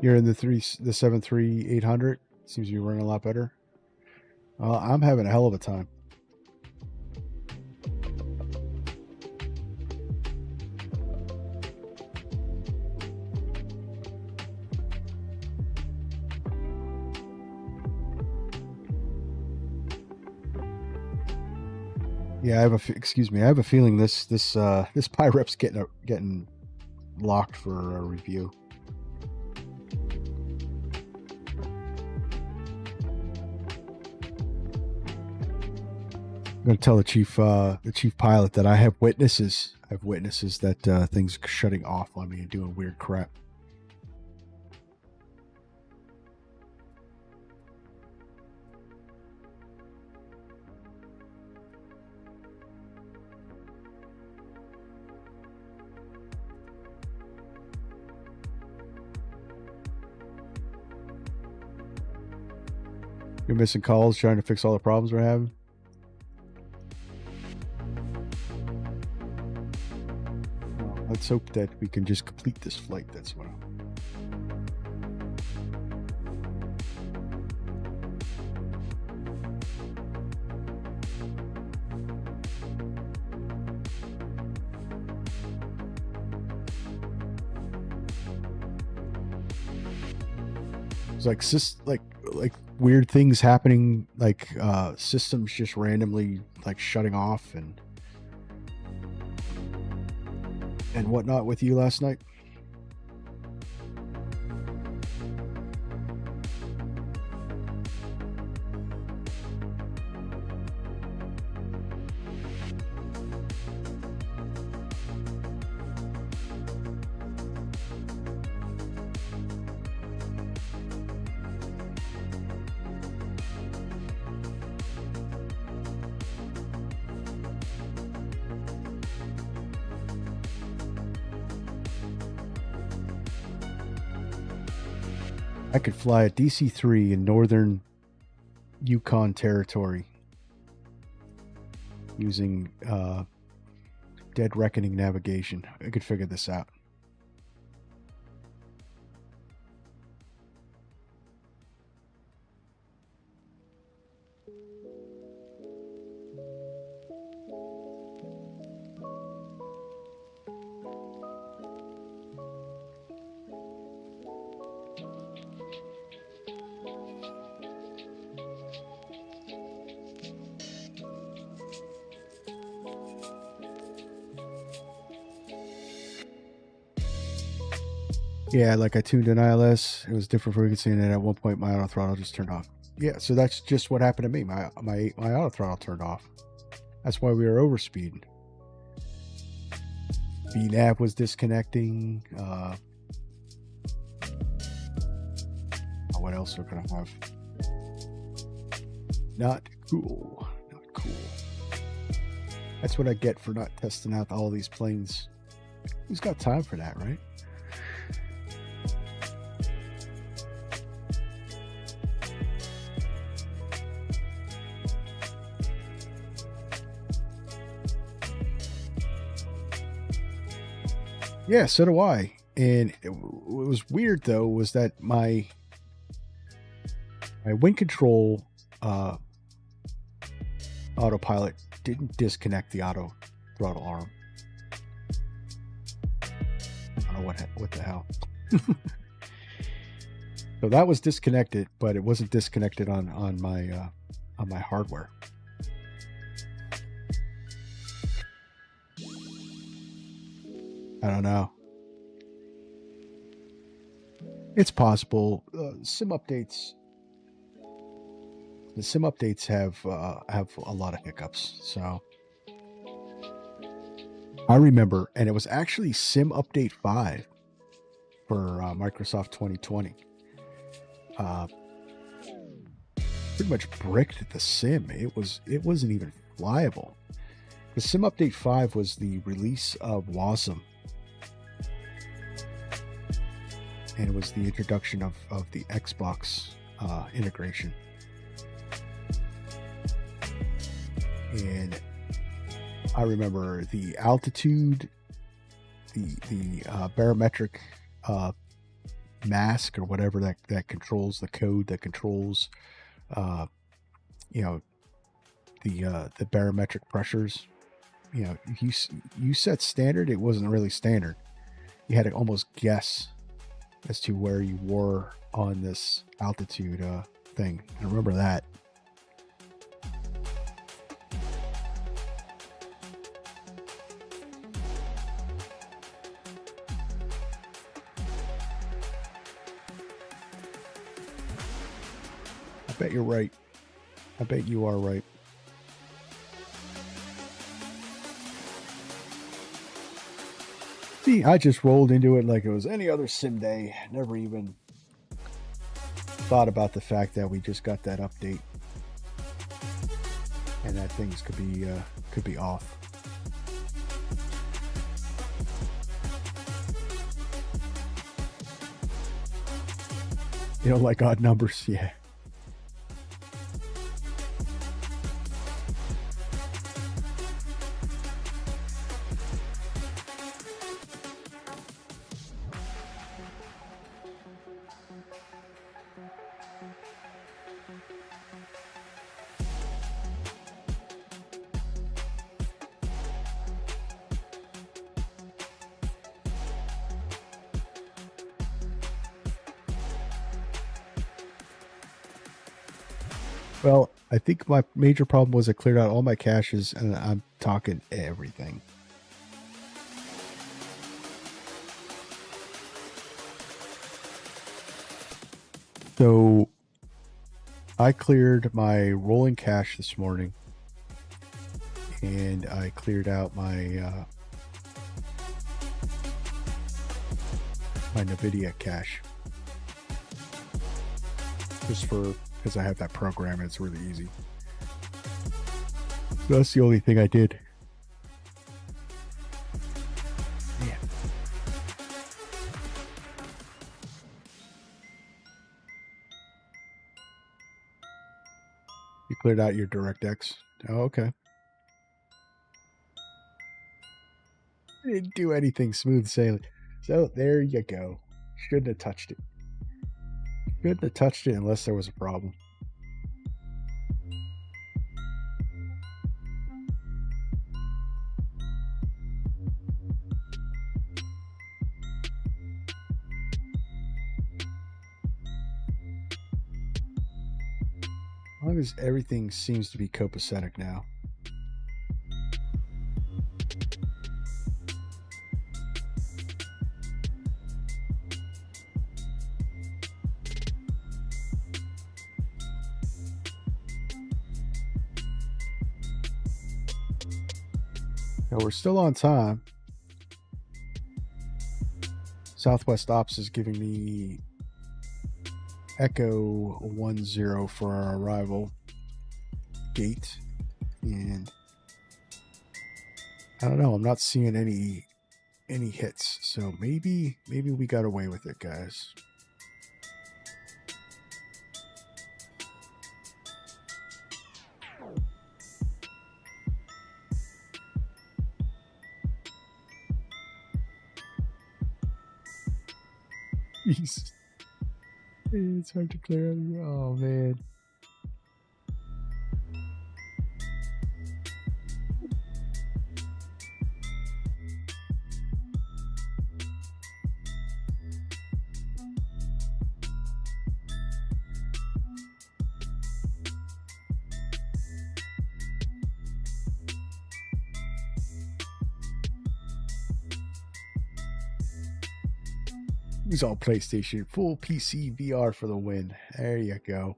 You're in the 73800. Seems to be running a lot better. I'm having a hell of a time. Yeah, excuse me. I have a feeling this PIREP's getting locked for a review. I'm gonna tell the chief pilot that I have witnesses. I have witnesses that things are shutting off on me and doing weird crap. You're missing calls, trying to fix all the problems we're having. Well, let's hope that we can just complete this flight. That's what it's like weird things happening, like systems just randomly like shutting off and whatnot with you last night. I could fly a DC-3 in northern Yukon territory using Dead Reckoning navigation. I could figure this out. Yeah, like I tuned in ILS. It was different frequency, and then at one point my auto throttle just turned off. Yeah, so that's just what happened to me. My auto throttle turned off. That's why we were overspeeding. VNAV was disconnecting. What else we're gonna have? Not cool. Not cool. That's what I get for not testing out all these planes. Who's got time for that, right? Yeah, so do I. And what was weird though was that my wind control autopilot didn't disconnect the auto throttle arm. I don't know what the hell. So that was disconnected, but it wasn't disconnected on my hardware. I don't know. It's possible. SIM updates. The SIM updates have a lot of hiccups. So I remember, and it was actually SIM update 5 for Microsoft 2020. Pretty much bricked the SIM. It wasn't even flyable. The SIM update 5 was the release of VATSIM. And it was the introduction of the Xbox integration. And I remember the altitude, the barometric mask or whatever that controls the code that controls, the barometric pressures. If you set standard, it wasn't really standard. You had to almost guess as to where you were on this altitude thing. I remember that. bet you're right. I bet you are right. See, I just rolled into it like it was any other sim day. Never even thought about the fact that we just got that update and that things could be off. You know, like odd numbers, yeah. Well, I think my major problem was I cleared out all my caches, and I'm talking everything. So I cleared my rolling cache this morning, and I cleared out my my NVIDIA cache just because I have that program. It's really easy. So that's the only thing I did. Yeah. You cleared out your DirectX. Oh, okay. I didn't do anything smooth sailing. So there you go. Shouldn't have touched it. Shouldn't have touched it unless there was a problem. As long as everything seems to be copacetic now. Now we're still on time. Southwest Ops is giving me Echo 10 for our arrival gate, and I don't know, I'm not seeing any hits, so maybe we got away with it, guys. Jesus. It's hard to clear out. Oh man. Who's on PlayStation? Full PC VR for the win. There you go.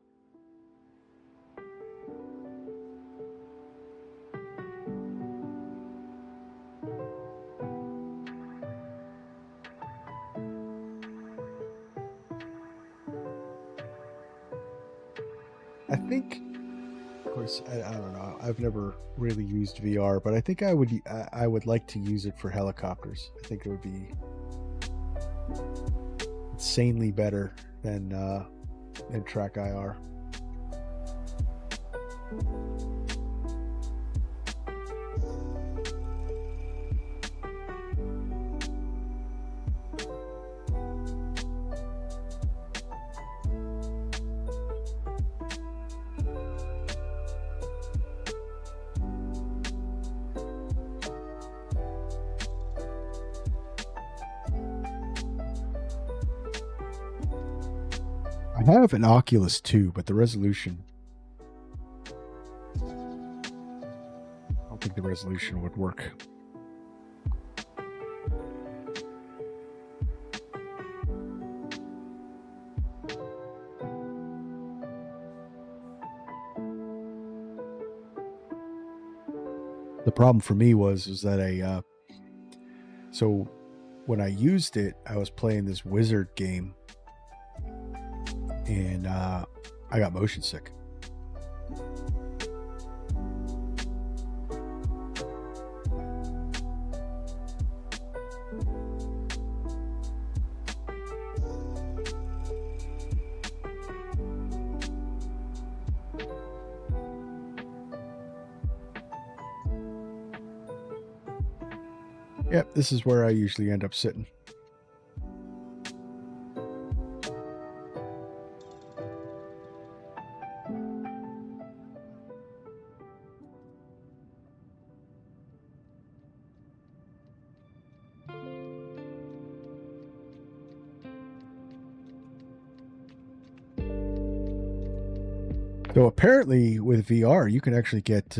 I think, of course, I don't know. I've never really used VR, but I think I would like to use it for helicopters. I think it would be insanely better than Track IR. I have an Oculus 2, but the resolution, I don't think the resolution would work. The problem for me was that so when I used it, I was playing this wizard game, and I got motion sick. Yep, this is where I usually end up sitting. So apparently with VR, you can actually get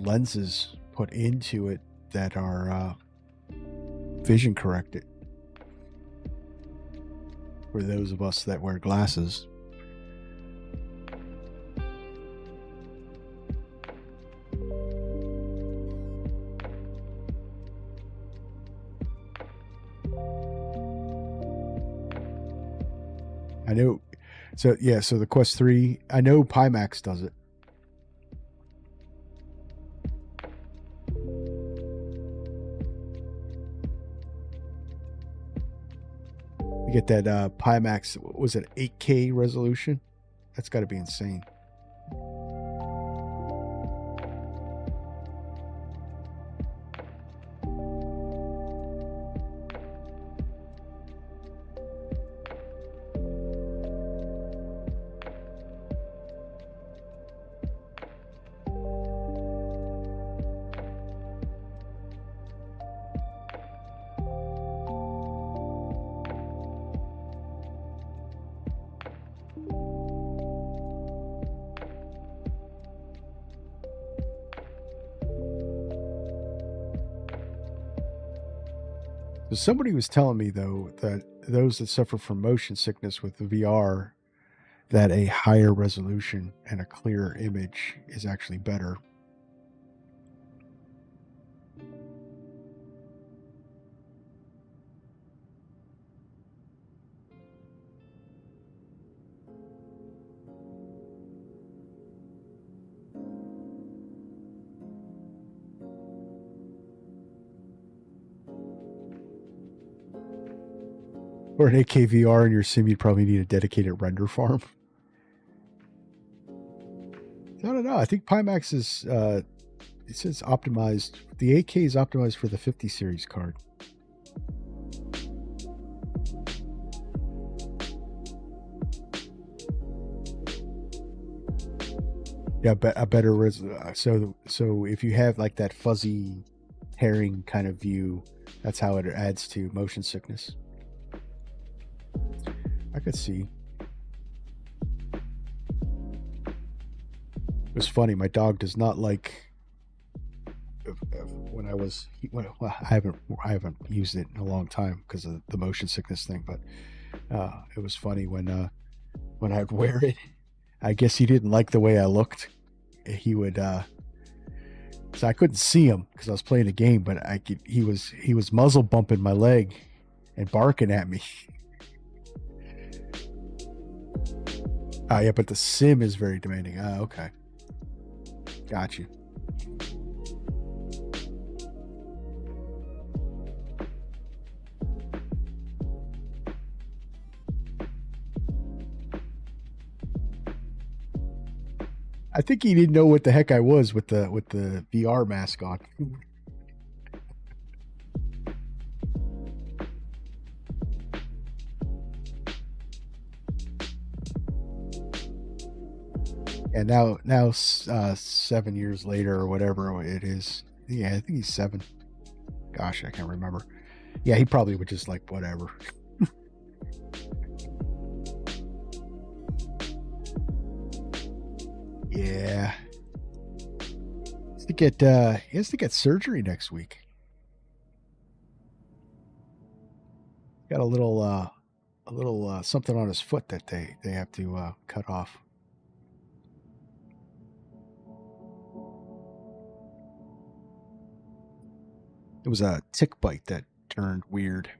lenses put into it that are vision corrected for those of us that wear glasses. I know. So yeah, so the Quest 3, I know Pimax does it. You get that Pimax, was it 8K resolution? That's got to be insane. So somebody was telling me, though, that those that suffer from motion sickness with the VR, that a higher resolution and a clearer image is actually better. Or an 8K VR in your sim, you'd probably need a dedicated render farm. I don't know. I think Pimax is, it says optimized. The 8K is optimized for the 50 series card. Yeah, a better so if you have like that fuzzy herring kind of view, that's how it adds to motion sickness. I could see. It was funny. My dog does not like when I was. Well, I haven't used it in a long time because of the motion sickness thing. But it was funny when I'd wear it. I guess he didn't like the way I looked. He would. So I couldn't see him because I was playing a game, but I could. He was muzzle bumping my leg and barking at me. Yeah, but the sim is very demanding. Okay. Got you. I think he didn't know what the heck I was with the VR mask on. And now 7 years later or whatever it is. Yeah, I think he's 7. Gosh, I can't remember. Yeah, he probably would just like whatever. Yeah. He has to get surgery next week. Got a little something on his foot that they have to cut off. It was a tick bite that turned weird.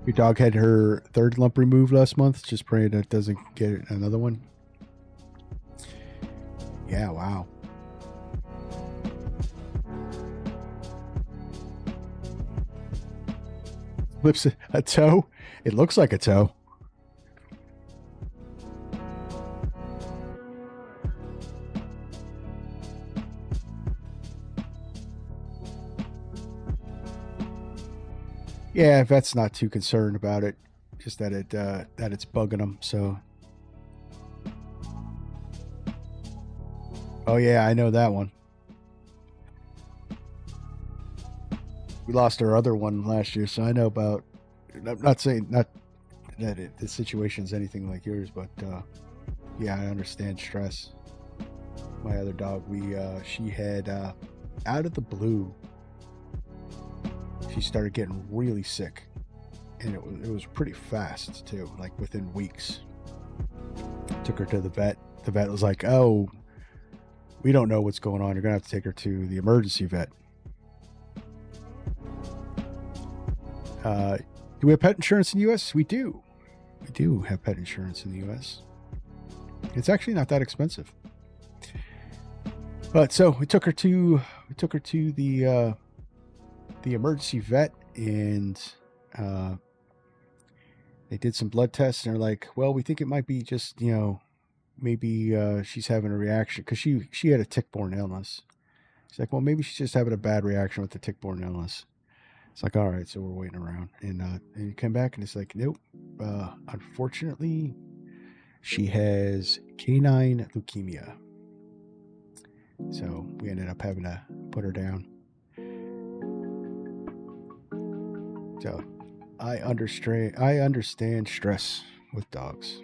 Your dog had her third lump removed last month. Just pray that it doesn't get another one. Yeah, wow. Flips a toe. It looks like a toe. Yeah, vet's not too concerned about it. Just that it's bugging them. So. Oh yeah, I know that one. We lost our other one last year, so I know about. I'm not saying not that the situation's anything like yours, but yeah, I understand stress. My other dog, she had out of the blue. She started getting really sick, and it was pretty fast too, like within weeks. Took her to the vet. The vet was like, "Oh, we don't know what's going on. You're gonna have to take her to the emergency vet." Do we have pet insurance in the U.S.? We do. We do have pet insurance in the U.S. It's actually not that expensive. But so we took her to the emergency vet, and they did some blood tests, and they're like, well, we think it might be just, maybe she's having a reaction, because she had a tick-borne illness. She's like, well, maybe she's just having a bad reaction with the tick-borne illness. It's like, all right, so we're waiting around. And you come back, and it's like, nope, unfortunately, she has canine leukemia. So we ended up having to put her down. So I understand stress with dogs.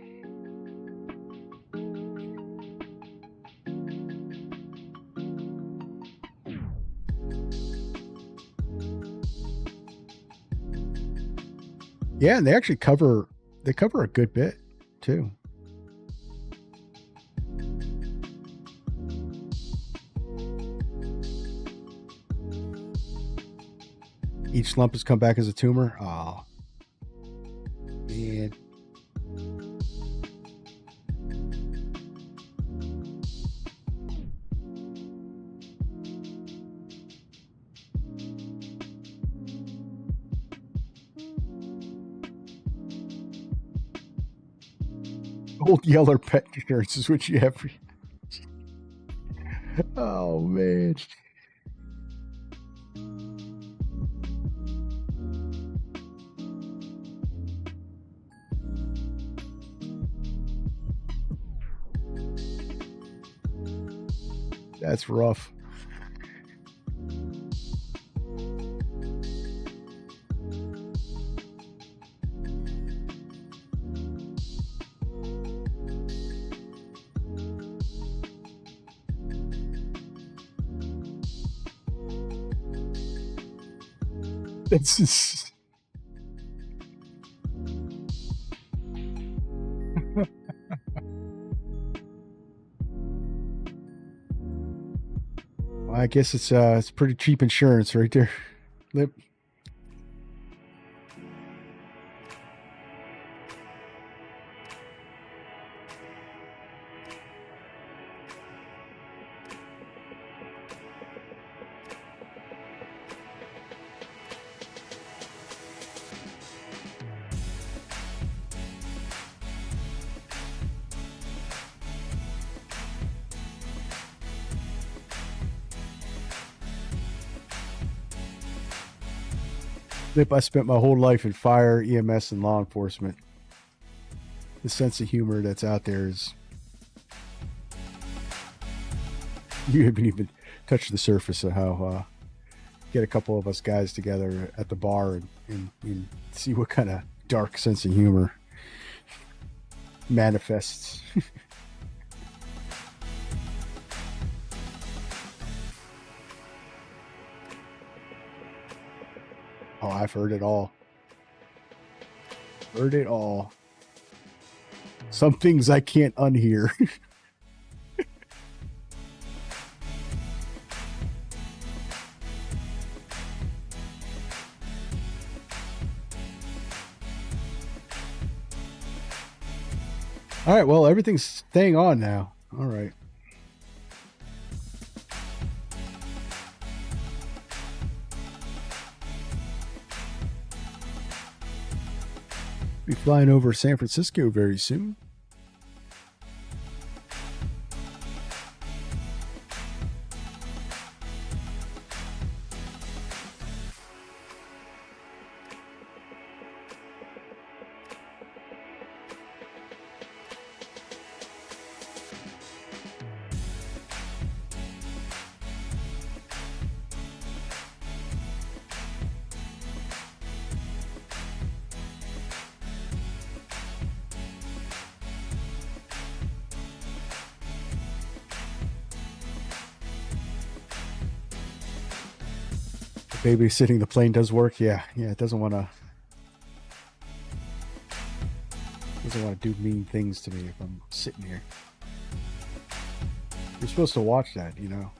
Yeah, and they actually cover a good bit too. Each lump has come back as a tumor. Oh, man. Old Yeller pet insurance is what you have for. Oh, man. That's rough. That's just... Well, I guess it's pretty cheap insurance right there. Lip. I spent my whole life in fire, EMS, and law enforcement. The sense of humor that's out there is... You haven't even touched the surface of how get a couple of us guys together at the bar and see what kind of dark sense of humor manifests. Oh, I've heard it all. Heard it all. Some things I can't unhear. All right, well, everything's staying on now. All right. Be flying over San Francisco very soon. Babysitting the plane does work. Yeah, it doesn't want to do mean things to me if I'm sitting here. You're supposed to watch that, you know.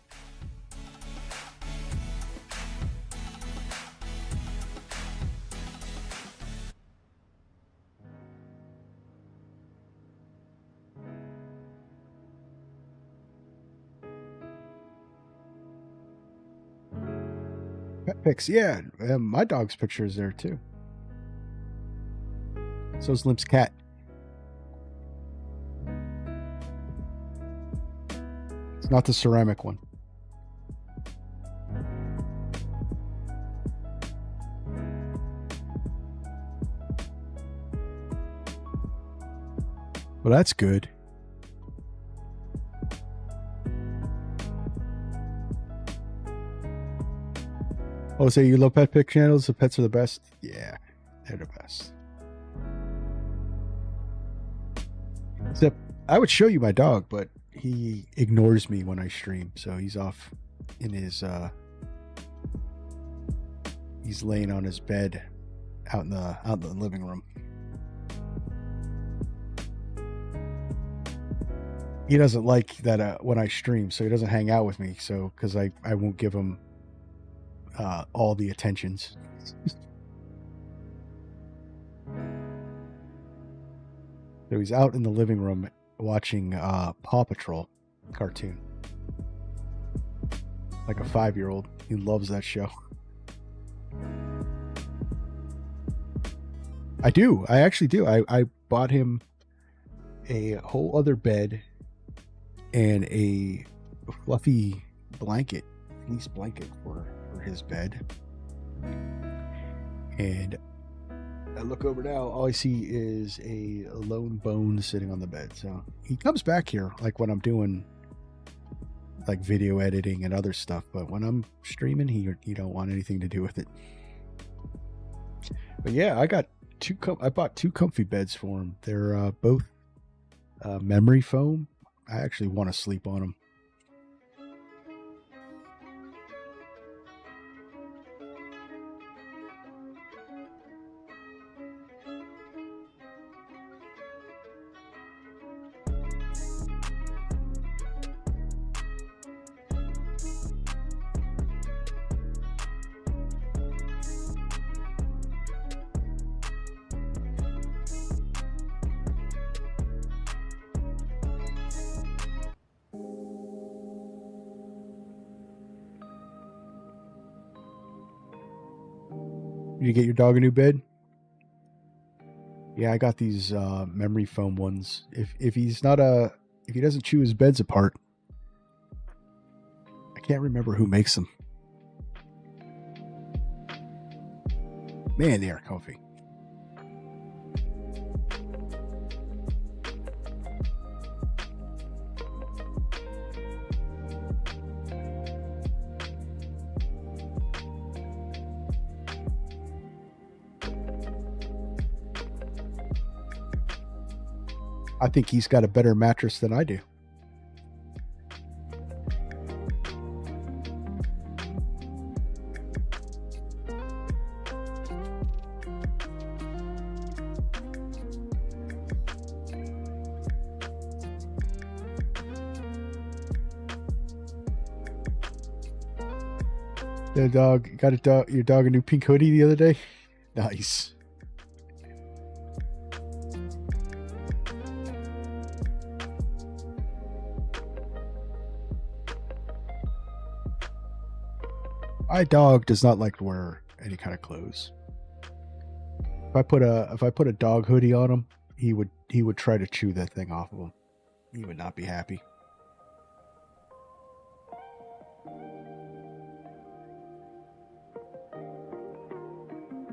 Pet pics, yeah. My dog's picture is there too. So's Limp's cat. It's not the ceramic one. Well, that's good. Oh, so you love pet pic channels? The pets are the best? Yeah, they're the best. Except, I would show you my dog, but he ignores me when I stream, so he's off in his, he's laying on his bed out in the living room. He doesn't like that when I stream, so he doesn't hang out with me, so, because I won't give him all the attentions. So he's out in the living room watching Paw Patrol cartoon. Like a 5-year-old. He loves that show. I do. I actually do. I bought him a whole other bed and a fluffy blanket, fleece blanket for his bed. And I look over now, all I see is a lone bone sitting on the bed. So he comes back here like when I'm doing like video editing and other stuff, but when I'm streaming, he don't want anything to do with it. But yeah, I bought two comfy beds for him. They're both memory foam. I actually want to sleep on them. You get your dog a new bed? Yeah, I got these memory foam ones. If he doesn't chew his beds apart, I can't remember who makes them. Man, they are comfy. I think he's got a better mattress than I do. The dog got your dog a new pink hoodie the other day. Nice. My dog does not like to wear any kind of clothes. If I put a dog hoodie on him, he would try to chew that thing off of him. He would not be happy.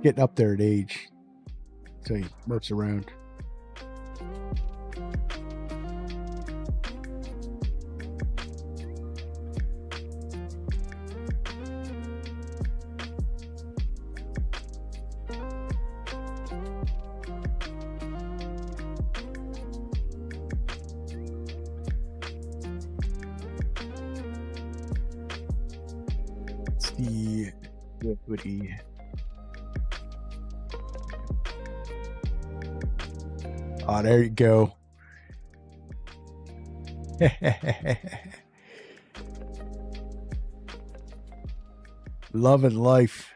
Getting up there in age, so he mopes around. It's the Livery. Oh, there you go. Love and life.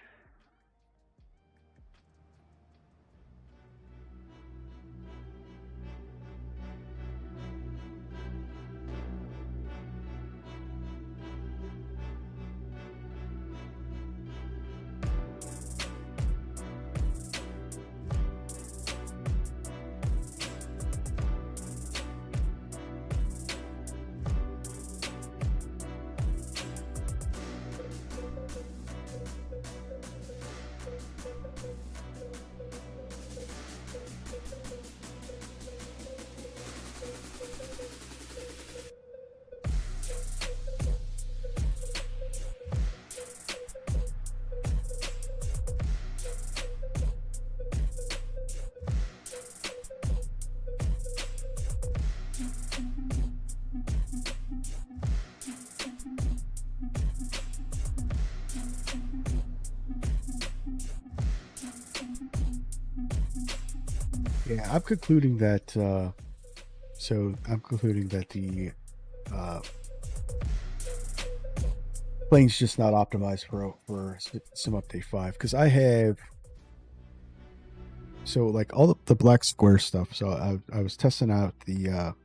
Yeah, I'm concluding that. I'm concluding that the plane's just not optimized for Sim Update 5 because I have. So like all the black square stuff. So I was testing out the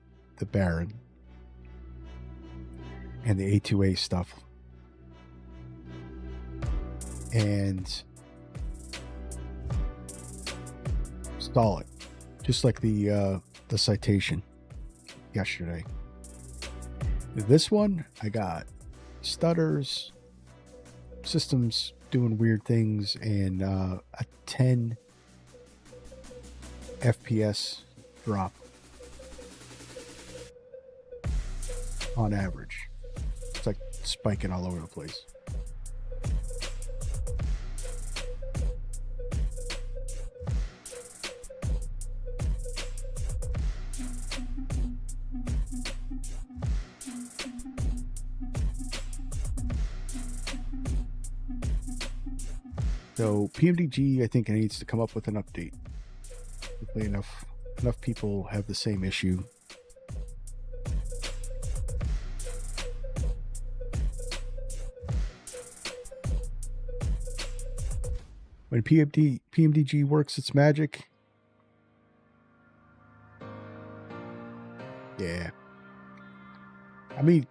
Baron and the A2A stuff, and install it. Just like the citation yesterday. This one, I got stutters, systems doing weird things, and a 10 FPS drop on average. It's like spiking all over the place. So PMDG, I think it needs to come up with an update. Hopefully enough people have the same issue. When PMDG works its magic, yeah. I mean,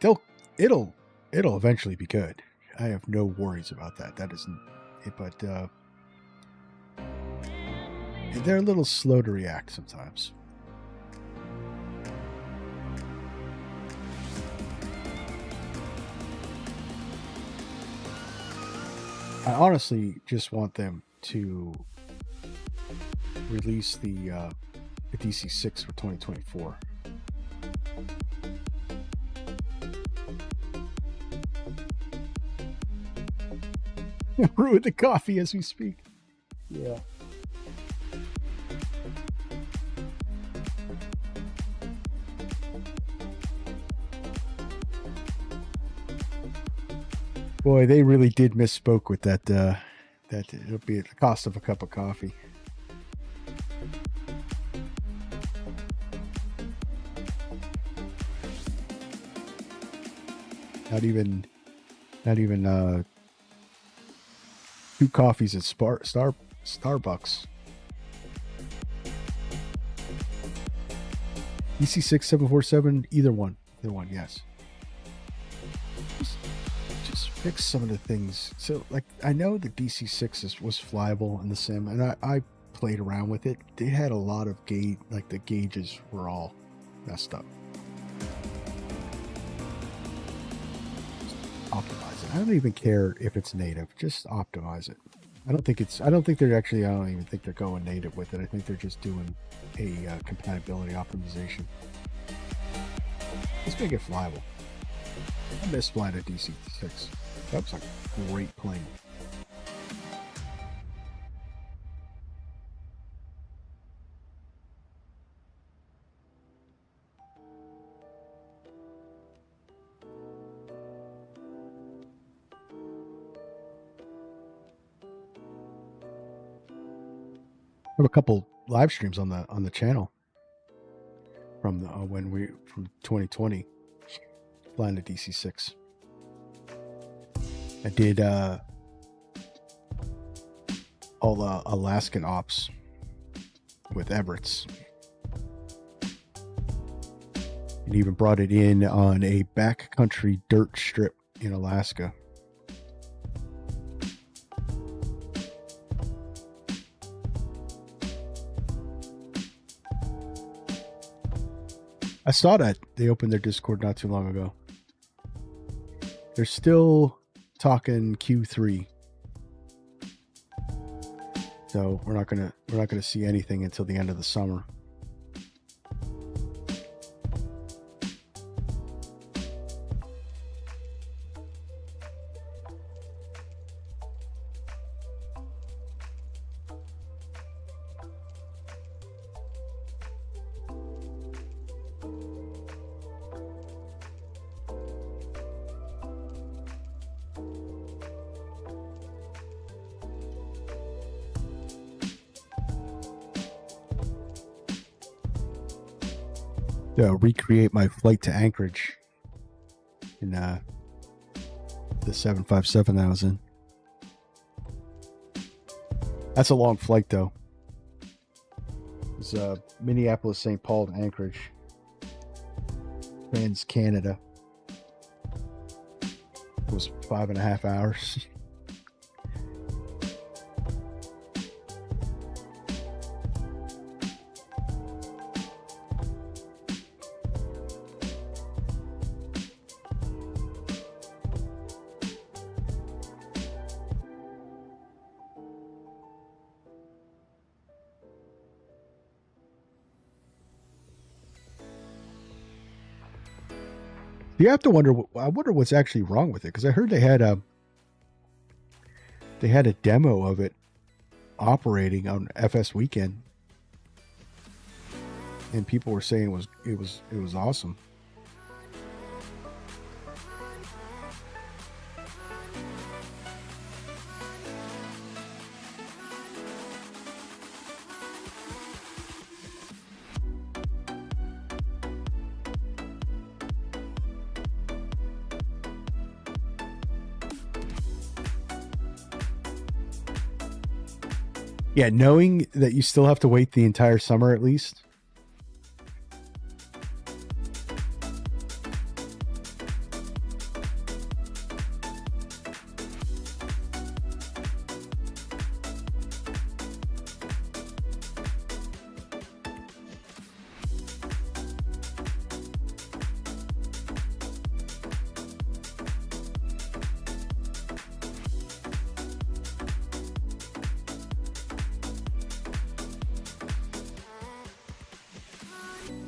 it'll eventually be good. I have no worries about that. That isn't it, but they're a little slow to react sometimes. I honestly just want them to release the DC6 for 2024. Ruin the coffee as we speak. Yeah. Boy, they really did misspoke with that. That it'll be at the cost of a cup of coffee. Not even 2 coffees at Starbucks. DC6 747, either one, yes. Just fix some of the things. So, like, I know the DC6 was flyable in the sim, and I played around with it. They had a lot of gauge, like the gauges were all messed up. Optimize it. I don't even care if it's native. Just optimize it. I don't think they're going native with it. I think they're just doing a compatibility optimization. Let's make it flyable. I miss flying a DC6. That was a great plane. I have a couple live streams on the channel from from 2020 flying the DC6. I did all Alaskan ops with Everett's, and even brought it in on a backcountry dirt strip in Alaska. I saw that they opened their Discord not too long ago. They're still talking Q3, so we're not gonna see anything until the end of the summer. Recreate my flight to Anchorage in the 757 that I was in. That's a long flight though. It's Minneapolis, St. Paul to Anchorage. Trans Canada. It was 5.5 hours. You have to wonder. I wonder what's actually wrong with it, because I heard they had a demo of it operating on FS Weekend, and people were saying it was awesome. Yeah, knowing that you still have to wait the entire summer at least.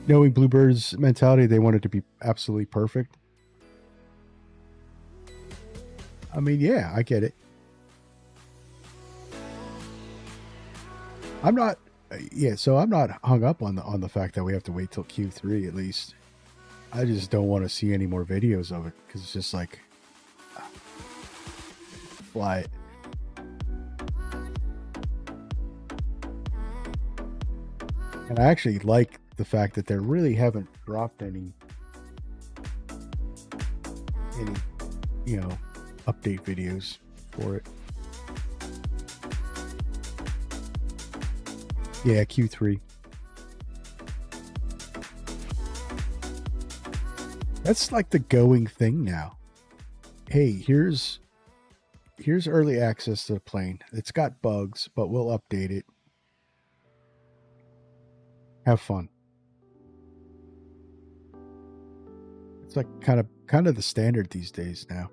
Knowing Bluebird's mentality, they want it to be absolutely perfect. I mean, yeah, I get it. I'm not hung up on the fact that we have to wait till Q3 at least. I just don't want to see any more videos of it, because it's just like, fly it. And I actually like the fact that they really haven't dropped any update videos for it. Yeah, Q3. That's like the going thing now. Hey, here's early access to the plane. It's got bugs, but we'll update it. Have fun. It's like kind of the standard these days now.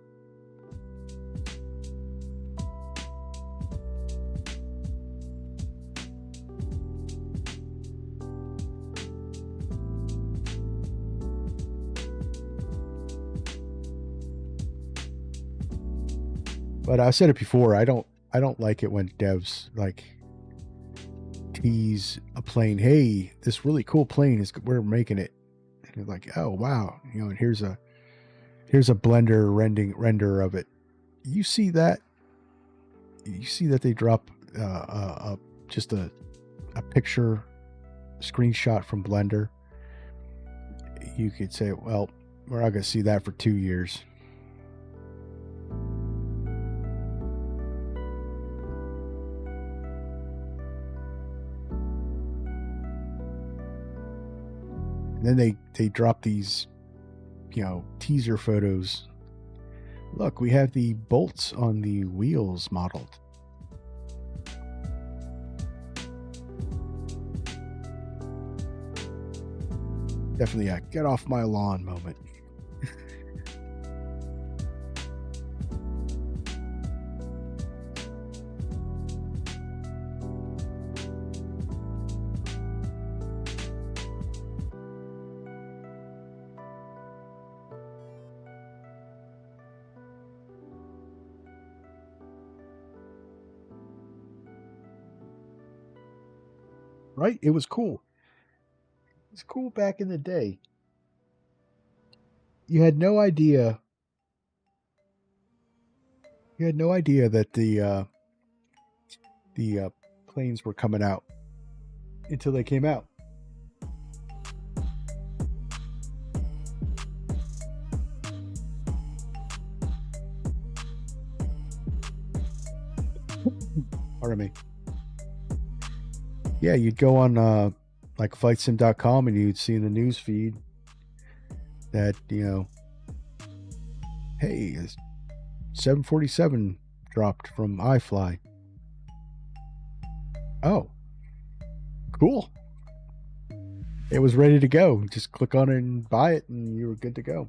But I said it before, I don't like it when devs like tease a plane. Hey, this really cool plane we're making it. And you're like, oh wow, and here's a Blender render of it. You see that they drop just a picture screenshot from Blender. You could say, well, we're not going to see that for 2 years. And then they drop these, teaser photos. Look, we have the bolts on the wheels modeled. Definitely a get off my lawn moment. Right? It was cool. It was cool back in the day. You had no idea. You had no idea that the planes were coming out until they came out. Pardon me. Yeah, you'd go on like flightsim.com and you'd see in the news feed that, hey, 747 dropped from iFly. Oh, cool. It was ready to go. Just click on it and buy it and you were good to go.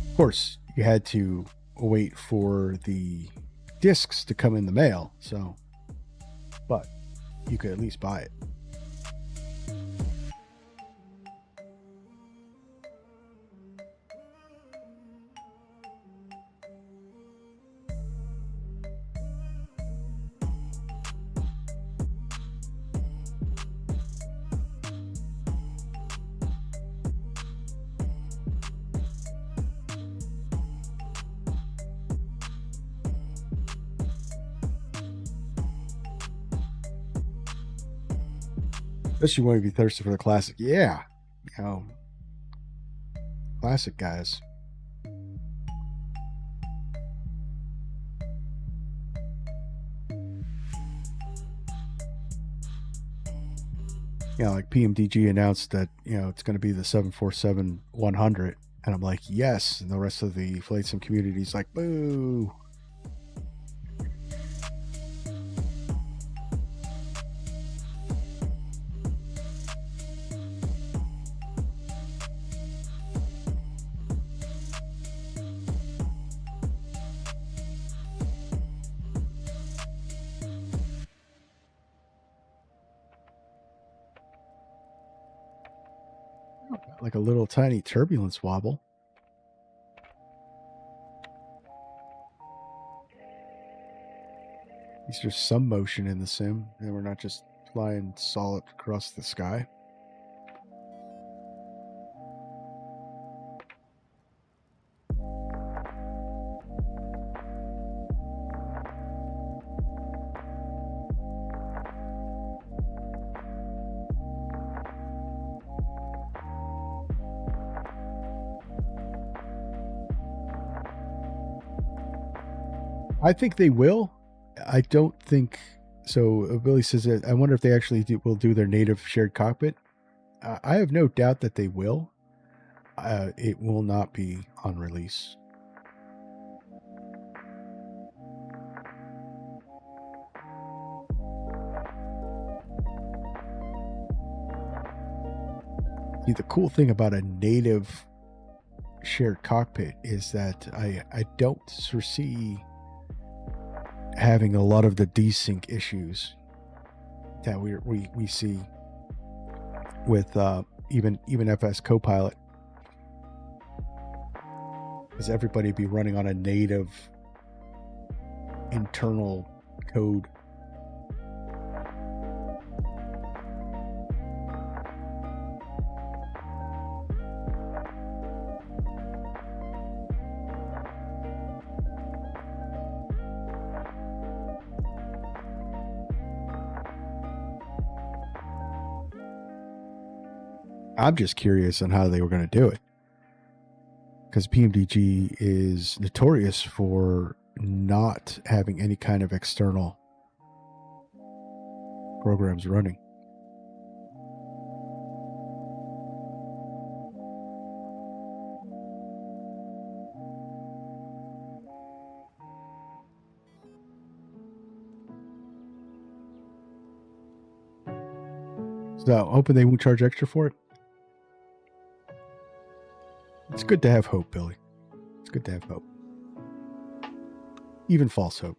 Of course, you had to wait for the discs to come in the mail, but you could at least buy it. Especially when you be thirsty for the classic. Yeah. Classic guys. Like PMDG announced that, it's going to be the 747-100. And I'm like, yes. And the rest of the flight sim community is like, boo. Like a little tiny turbulence wobble. least there's some motion in the sim, and we're not just flying solid across the sky. I think they will. I don't think so. Billy says that I wonder if they actually will do their native shared cockpit. I have no doubt that they will. It will not be on release. See, the cool thing about a native shared cockpit is that I don't foresee having a lot of the desync issues that we see with even FS Copilot, because everybody be running on a native internal code. I'm just curious on how they were going to do it, because PMDG is notorious for not having any kind of external programs running. So, hoping they won't charge extra for it. It's good to have hope, Billy. It's good to have hope. Even false hope.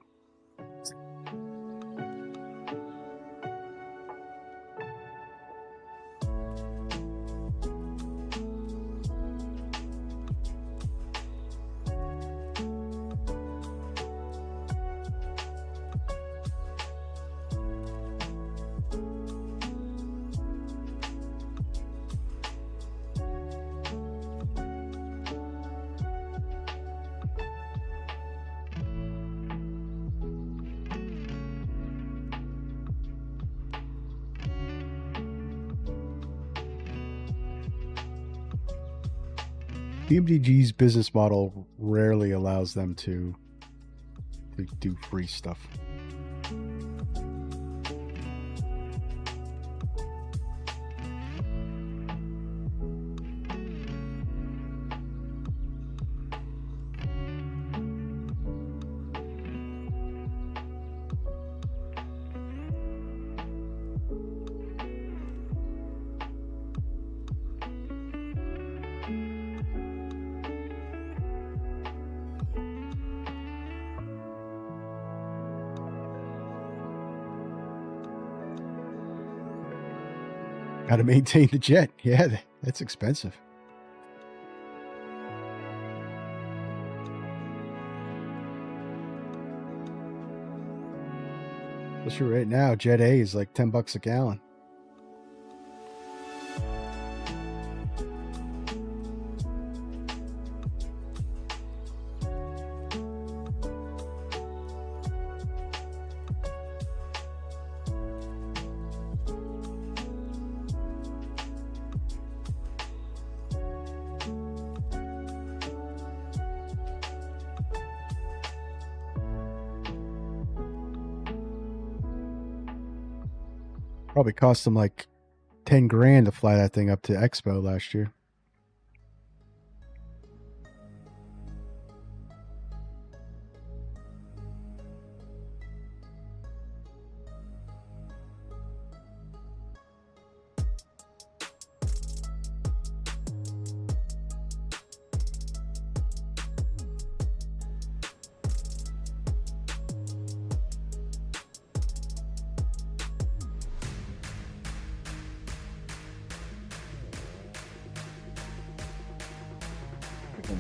PMDG's business model rarely allows them to do free stuff. Got to maintain the jet. Yeah, that's expensive. Especially right now, Jet A is like $10 a gallon. Probably cost them like 10 grand to fly that thing up to Expo last year.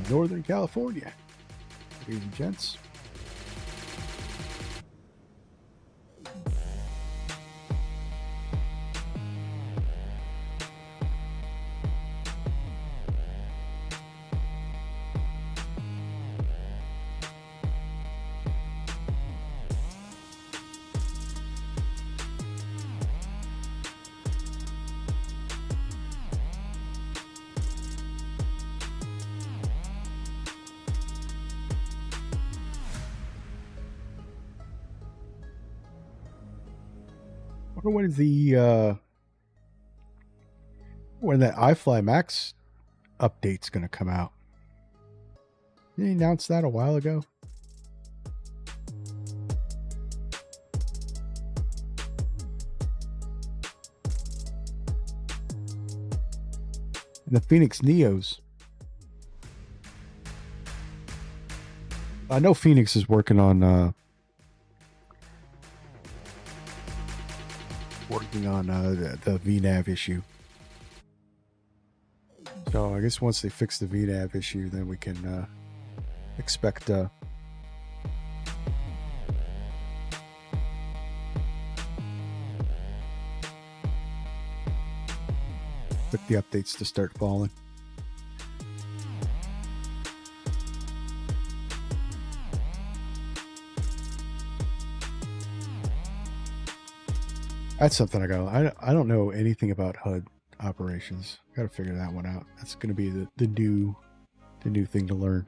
Northern California, ladies and gents. wonder when that iFly Max update's going to come out. Didn't he announce that a while ago? And the Phoenix Neos. I know Phoenix is working on the VNAV issue. So I guess once they fix the VNAV issue, then we can expect the updates to start falling. That's something I don't know anything about HUD operations. Got to figure that one out. That's going to be the new thing to learn.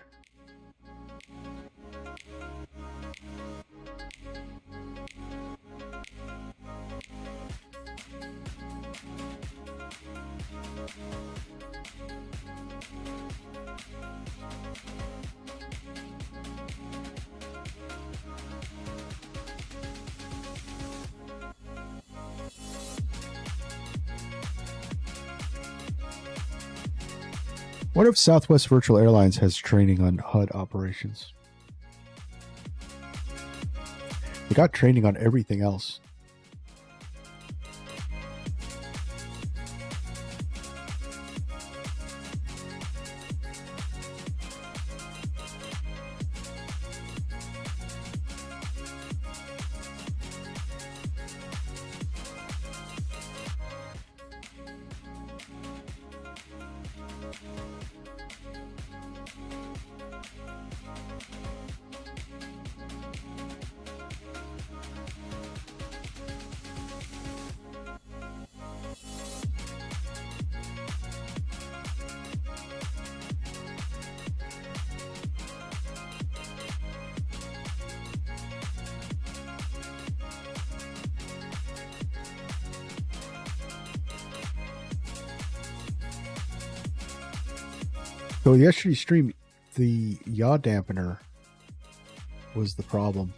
What if Southwest Virtual Airlines has training on HUD operations? They got training on everything else. So yesterday's stream, the yaw dampener was the problem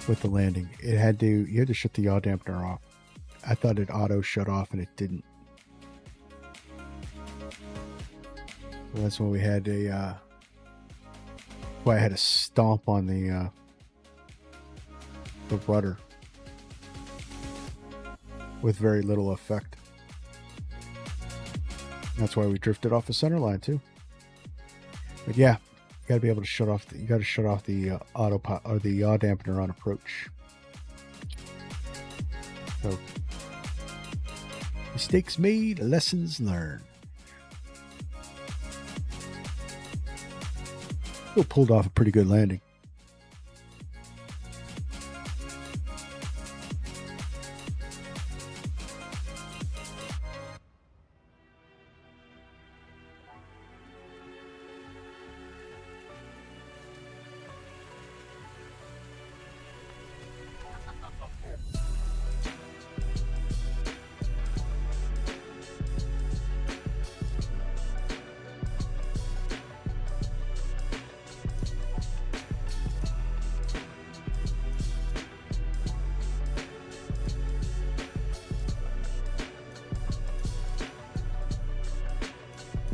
with the landing. You had to shut the yaw dampener off. I thought it auto shut off and it didn't. Well, that's when we had I had to stomp on the rudder with very little effect. That's why we drifted off the center line too. But yeah, you got to be able to shut off. You got to shut off the autopilot or the yaw dampener on approach. So mistakes made, lessons learned. Still pulled off a pretty good landing.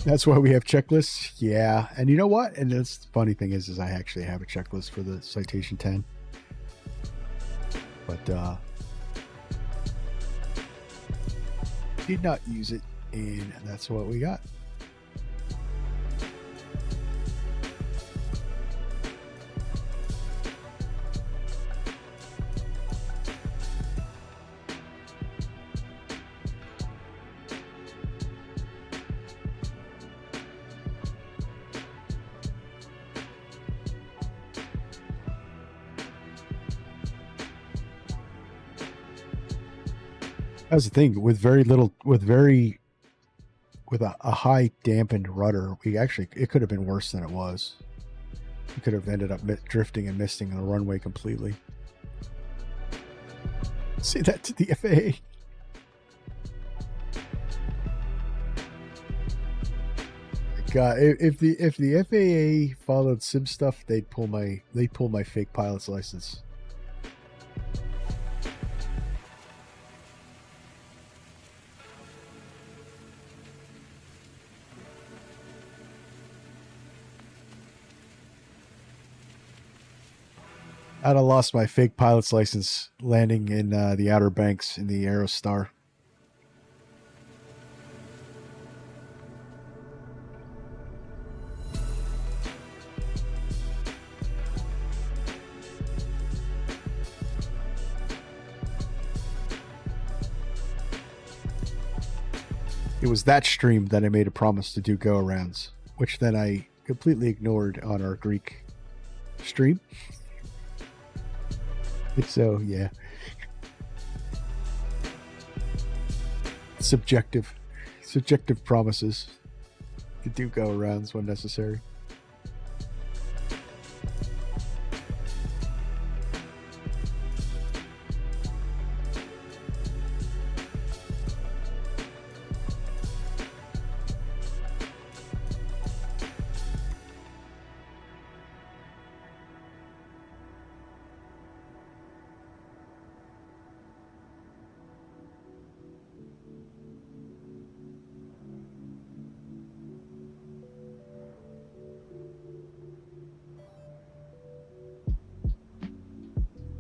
That's why we have checklists. Yeah. And you know what? And the funny thing is I actually have a checklist for the Citation 10. But did not use it, and that's what we got. That's the thing with a high dampened rudder. It could have been worse than it was. We could have ended up drifting and missing the runway completely. Say that to the FAA. God, if the FAA followed sim stuff, they'd pull my fake pilot's license. I'd have lost my fake pilot's license landing in the Outer Banks in the Aerostar. It was that stream that I made a promise to do go-arounds, which then I completely ignored on our Greek stream. So, yeah. Subjective promises to do go-arounds when necessary.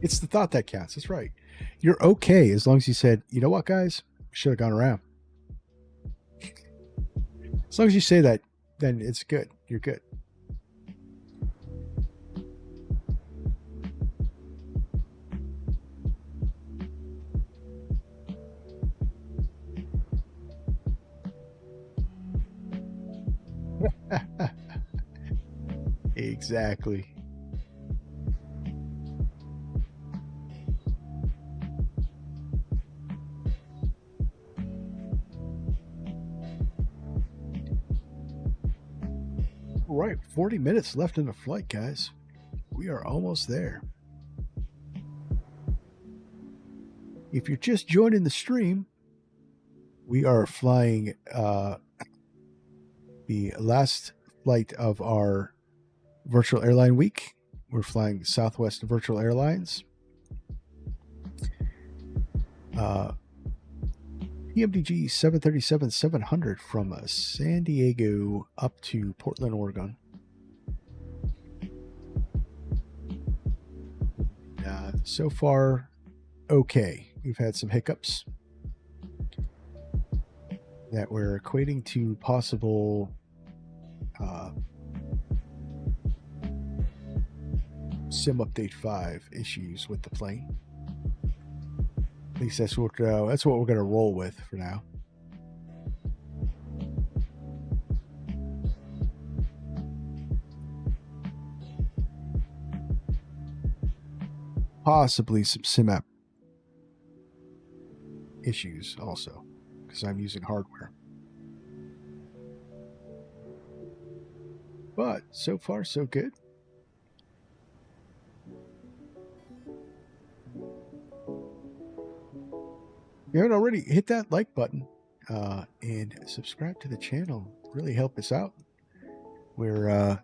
It's the thought that counts. That's right. You're okay as long as you said, you know what, guys? Should have gone around. As long as you say that, then it's good. You're good. Exactly. All right, 40 minutes left in the flight, guys. We are almost there. If you're just joining the stream, we are flying the last flight of our virtual airline week. We're flying Southwest Virtual Airlines. PMDG 737-700 from San Diego up to Portland, Oregon. So far, okay. We've had some hiccups that we're equating to possible Sim Update 5 issues with the plane. At least that's what we're going to roll with for now. Possibly some sim app issues also, because I'm using hardware. But so far, so good. If you haven't already, hit that like button and subscribe to the channel. Really help us out. We're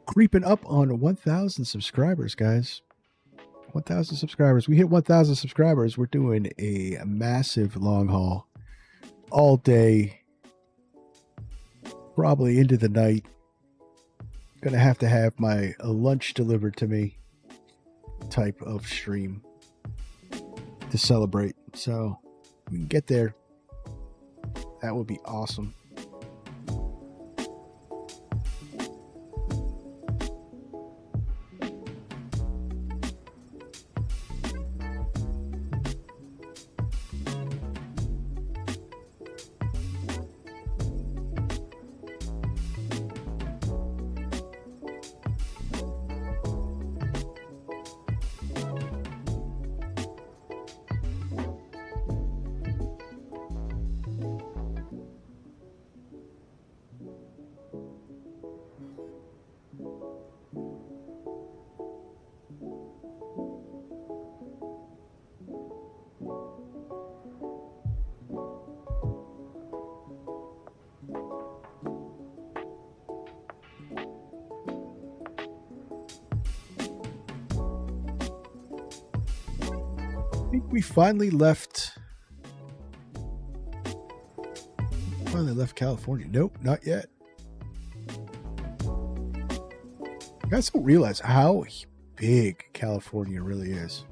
creeping up on 1,000 subscribers, guys. 1,000 subscribers. We hit 1,000 subscribers. We're doing a massive long haul all day, probably into the night. Gonna have to have my lunch delivered to me type of stream to celebrate. So we can get there. That would be awesome. I think we finally left California. Nope, not yet. You guys don't realize how big California really is.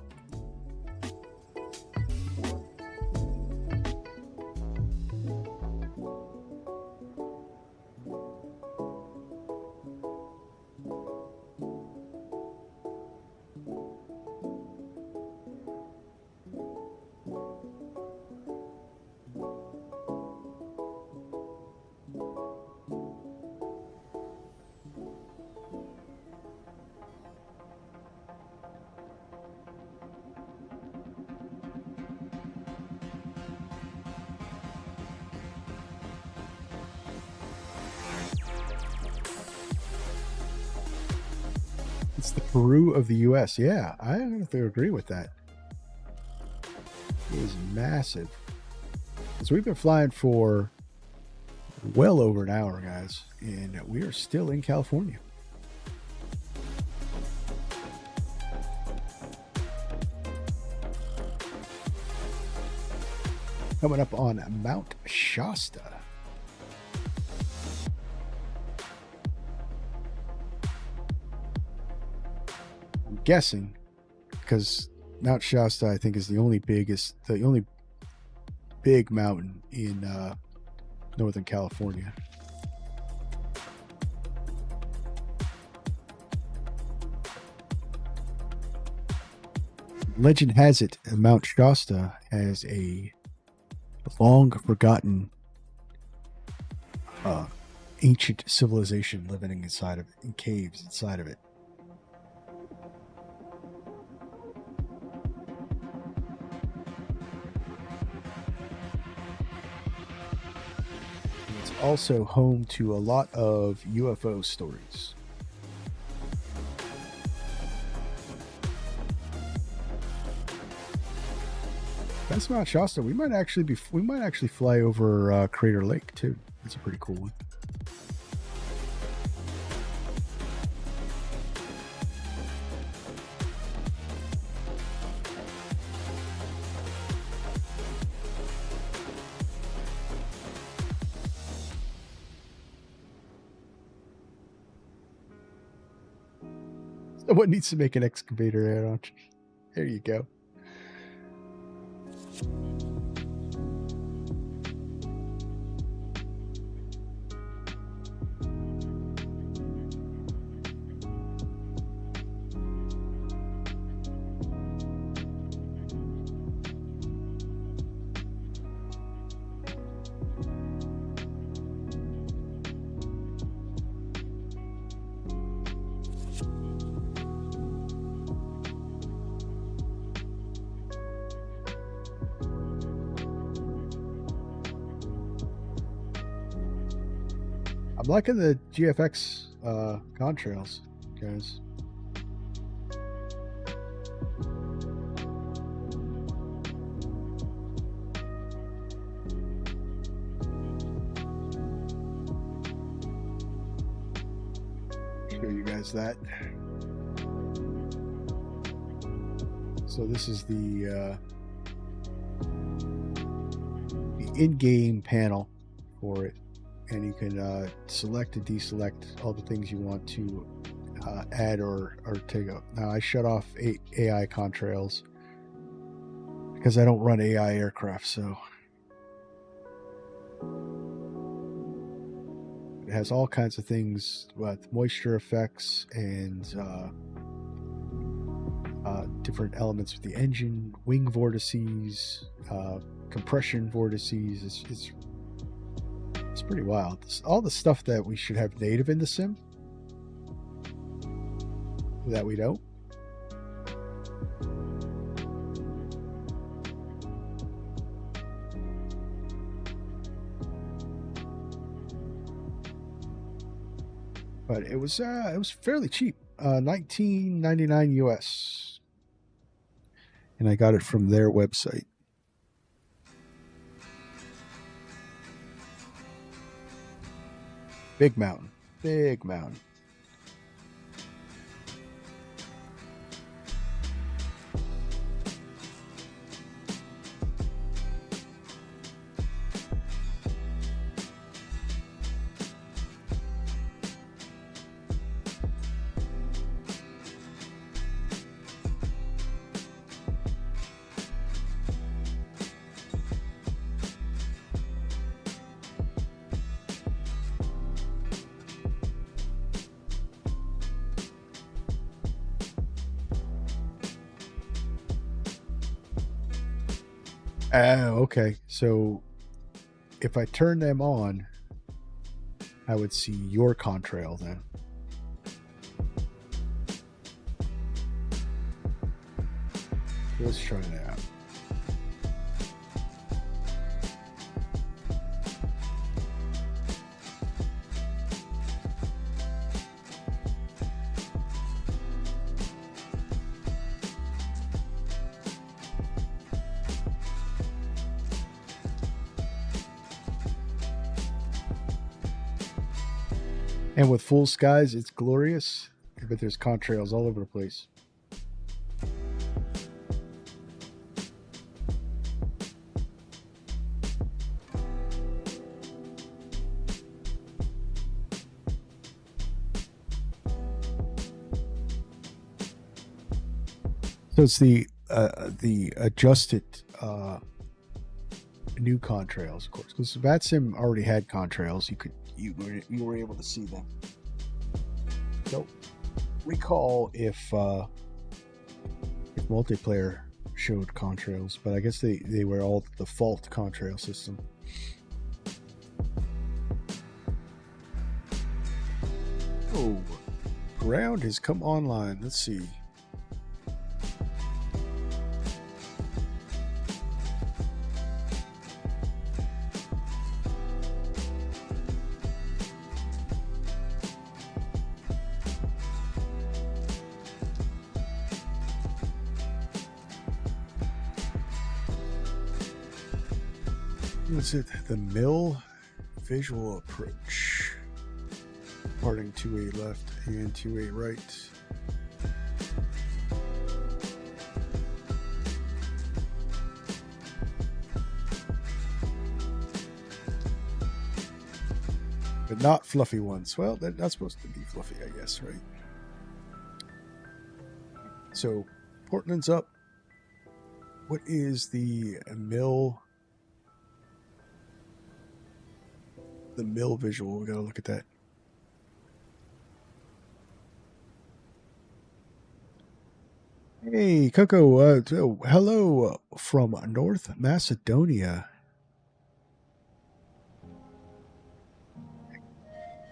It's the Peru of the U.S. Yeah, I have to agree with that. It is massive. So we've been flying for well over an hour, guys, and we are still in California. Coming up on Mount Shasta. I'm guessing because Mount Shasta, I think, is the only big mountain in Northern California. Legend has it Mount Shasta has a long forgotten ancient civilization living inside of it, in caves inside of it. It's also home to a lot of UFO stories. That's Mount Shasta. We might actually fly over Crater Lake too. That's a pretty cool one. Someone needs to make an excavator there, don't you? There you go. I'm liking the GFX contrails, guys. Show you guys that. So this is the in-game panel for it. And you can select and deselect all the things you want to add or take out. Now I shut off AI contrails because I don't run AI aircraft, so it has all kinds of things with moisture effects and different elements with the engine, wing vortices, compression vortices. It's pretty wild. All the stuff that we should have native in the sim that we don't. But it was fairly cheap, $19.99 US, and I got it from their website. Big mountain, big mountain. Okay. So if I turn them on, I would see your contrail then. Let's try that out. And with full skies, it's glorious, but there's contrails all over the place. So it's the adjusted new contrails, of course, because VATSIM already had contrails. You were able to see them. So recall if multiplayer showed contrails, but I guess they were all the default contrail system. Oh, ground has come online. Let's see. What's it? The mill visual approach. Parting 2-8 left and 2-8 right. But not fluffy ones. Well, they're not supposed to be fluffy, I guess, right? So, Portland's up. What is the mill? The mill visual. We gotta look at that. Hey, Coco. Hello from North Macedonia.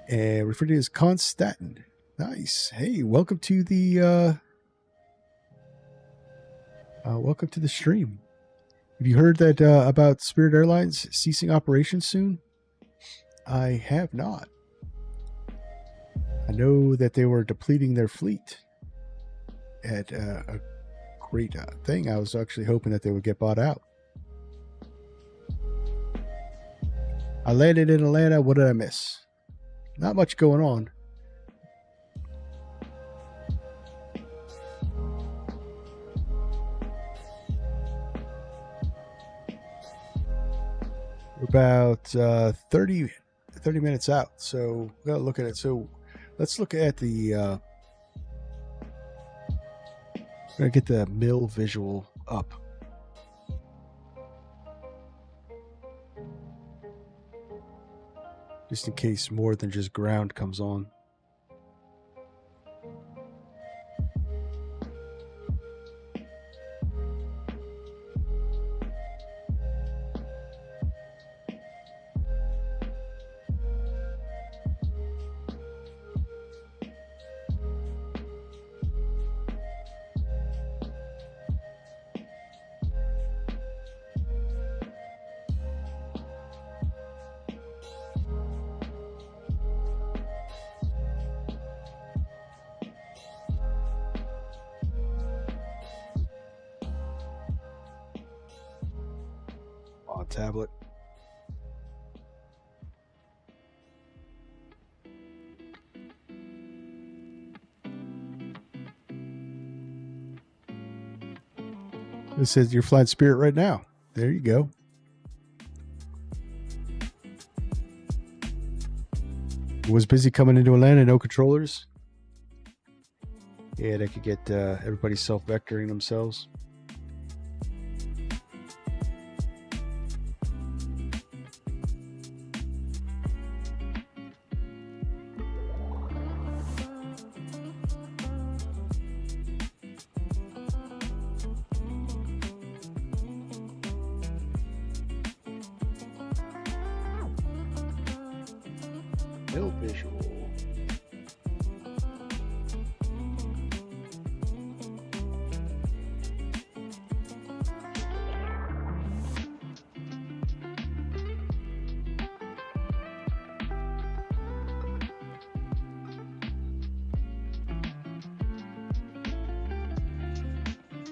And referred to as Constantin. Nice. Hey, welcome to the stream. Have you heard that about Spirit Airlines ceasing operations soon? I have not. I know that they were depleting their fleet at a great thing. I was actually hoping that they would get bought out. I landed in Atlanta. What did I miss? Not much going on. We're about 30 minutes out, so we gotta look at it. So let's look at the we're gonna get the mill visual up. Just in case more than just ground comes on. On tablet. It says you're flying Spirit right now. There you go. Was busy coming into Atlanta, no controllers. Yeah, they could get everybody self-vectoring themselves. No visual.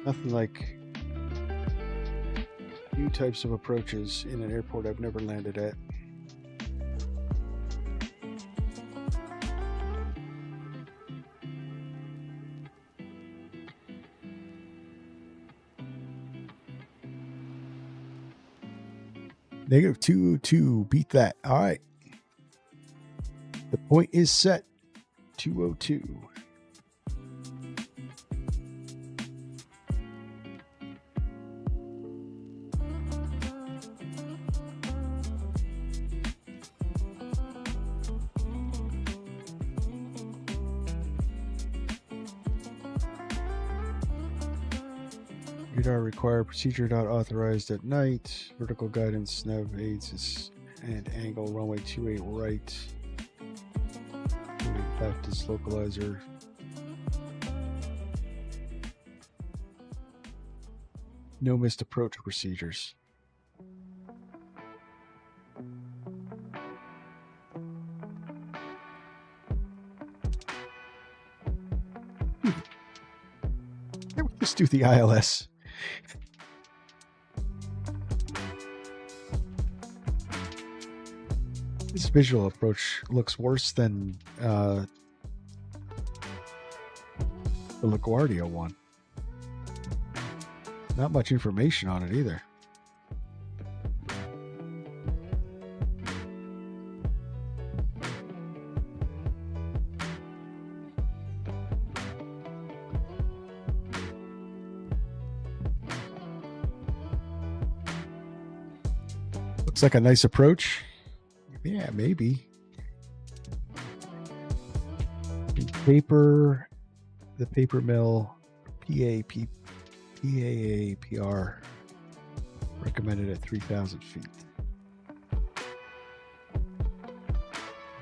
Nothing like new types of approaches in an airport I've never landed at. Negative 202. Beat that. All right. The point is set. 202. Radar required, procedure not authorized at night. Vertical guidance, nav aids and angle, runway 28 right. 28 left is localizer. No missed approach procedures. Let's do the ILS. This visual approach looks worse than the LaGuardia one. Not much information on it either. Looks like a nice approach. Yeah, maybe. Paper, the paper mill, PAAPR recommended at 3,000 feet.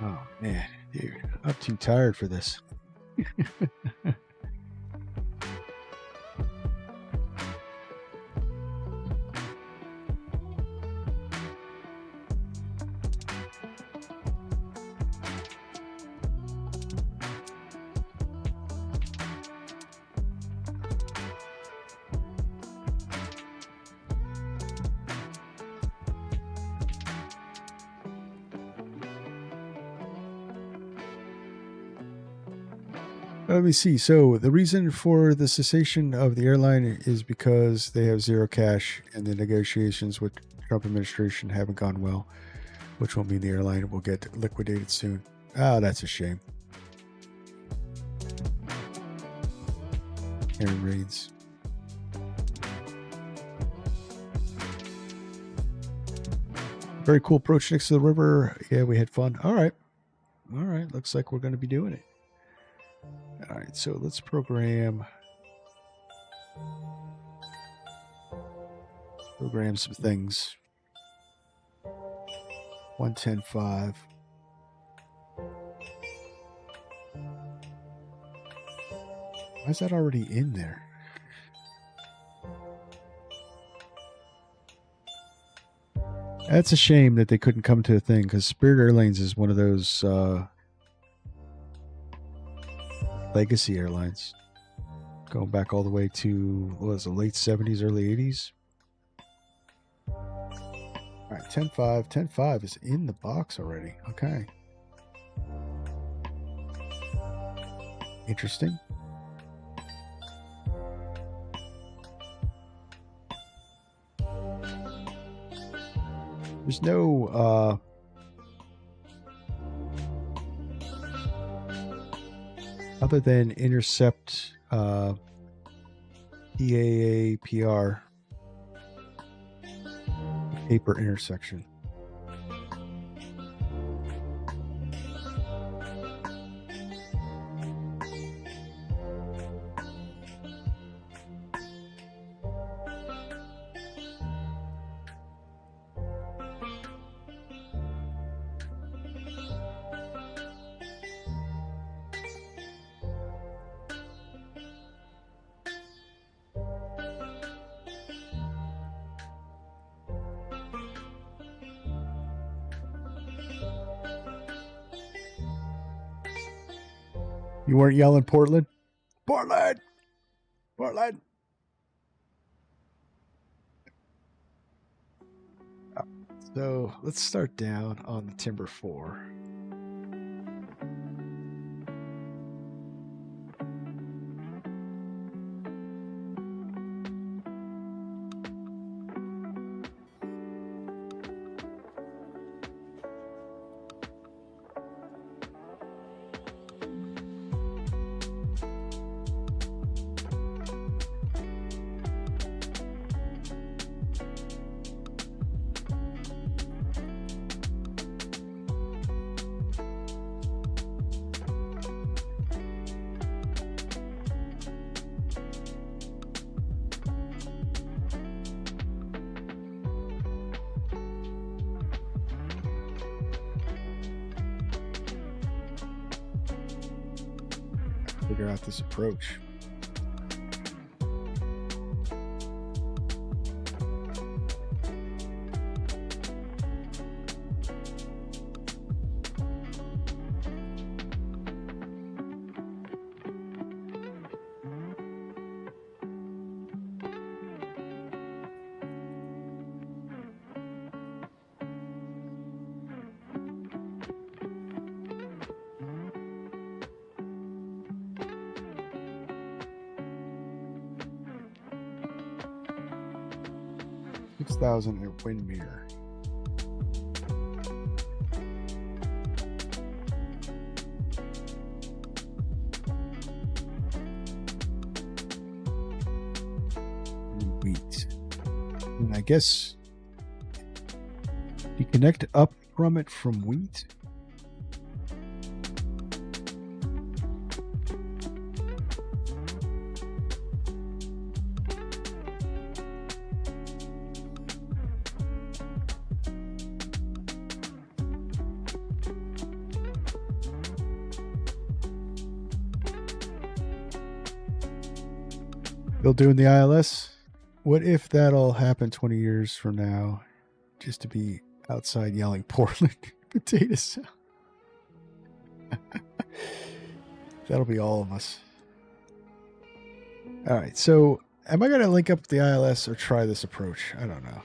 Oh man, dude, I'm too tired for this. Let me see. So the reason for the cessation of the airline is because they have zero cash and the negotiations with Trump administration haven't gone well, which will mean the airline will get liquidated soon. Ah, that's a shame. Aaron Reigns. Very cool approach next to the river. Yeah, we had fun. All right. All right. Looks like we're going to be doing it. All right, so let's program some things. 110.5. Why is that already in there? That's a shame that they couldn't come to a thing, because Spirit Airlines is one of those legacy airlines, going back all the way to, what was it, late 70s, early 80s. All right, 10.5. 10.5 is in the box already. Okay. Interesting. There's no other than intercept PAAPR paper intersection. You weren't yelling Portland? Portland! Portland! So let's start down on the Timber 4. Figure out this approach. $6,000 at Windmere. Wheat. And I guess you connect up from it from wheat. Still doing the ILS? What if that all happened 20 years from now, just to be outside yelling Portland potatoes? That'll be all of us. All right, so am I going to link up the ILS or try this approach? I don't know.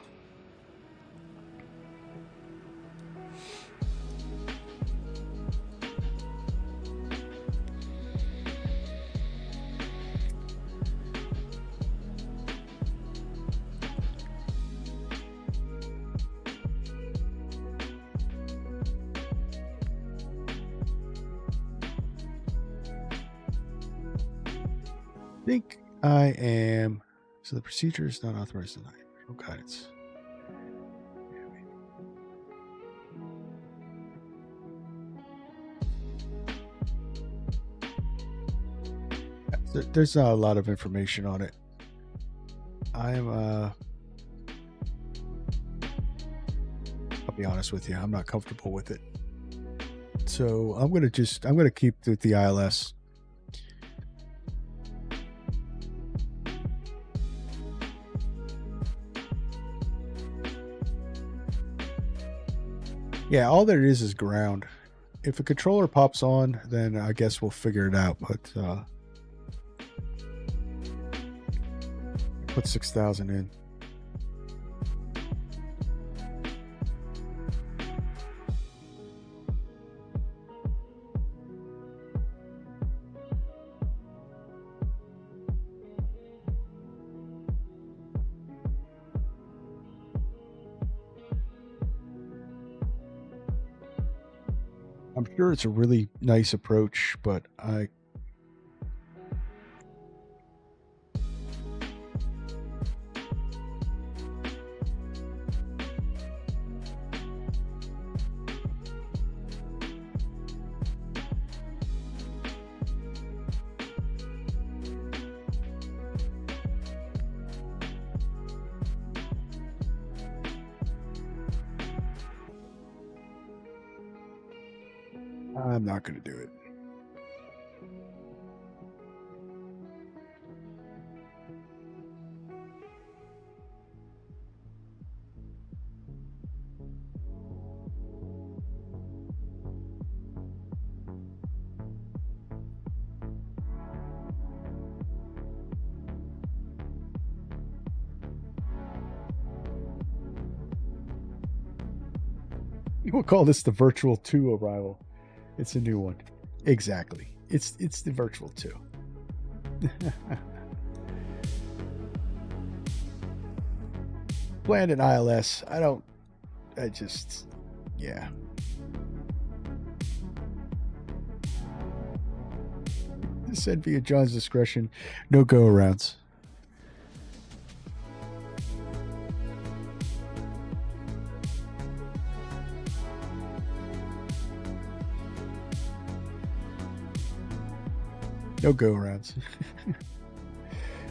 I think I am. So the procedure is not authorized tonight. No guidance. There's not a lot of information on it. I'm I'll be honest with you, I'm not comfortable with it. So I'm gonna keep with the ILS. Yeah, all there is ground. If a controller pops on, then I guess we'll figure it out. But put 6,000 in. I'm sure it's a really nice approach, but I'm not going to do it. We'll call this the Virtual 2 arrival. It's a new one. Exactly. It's the Virtual 2. Planned in ILS. Yeah. Said via John's discretion. No go-arounds. No go-arounds.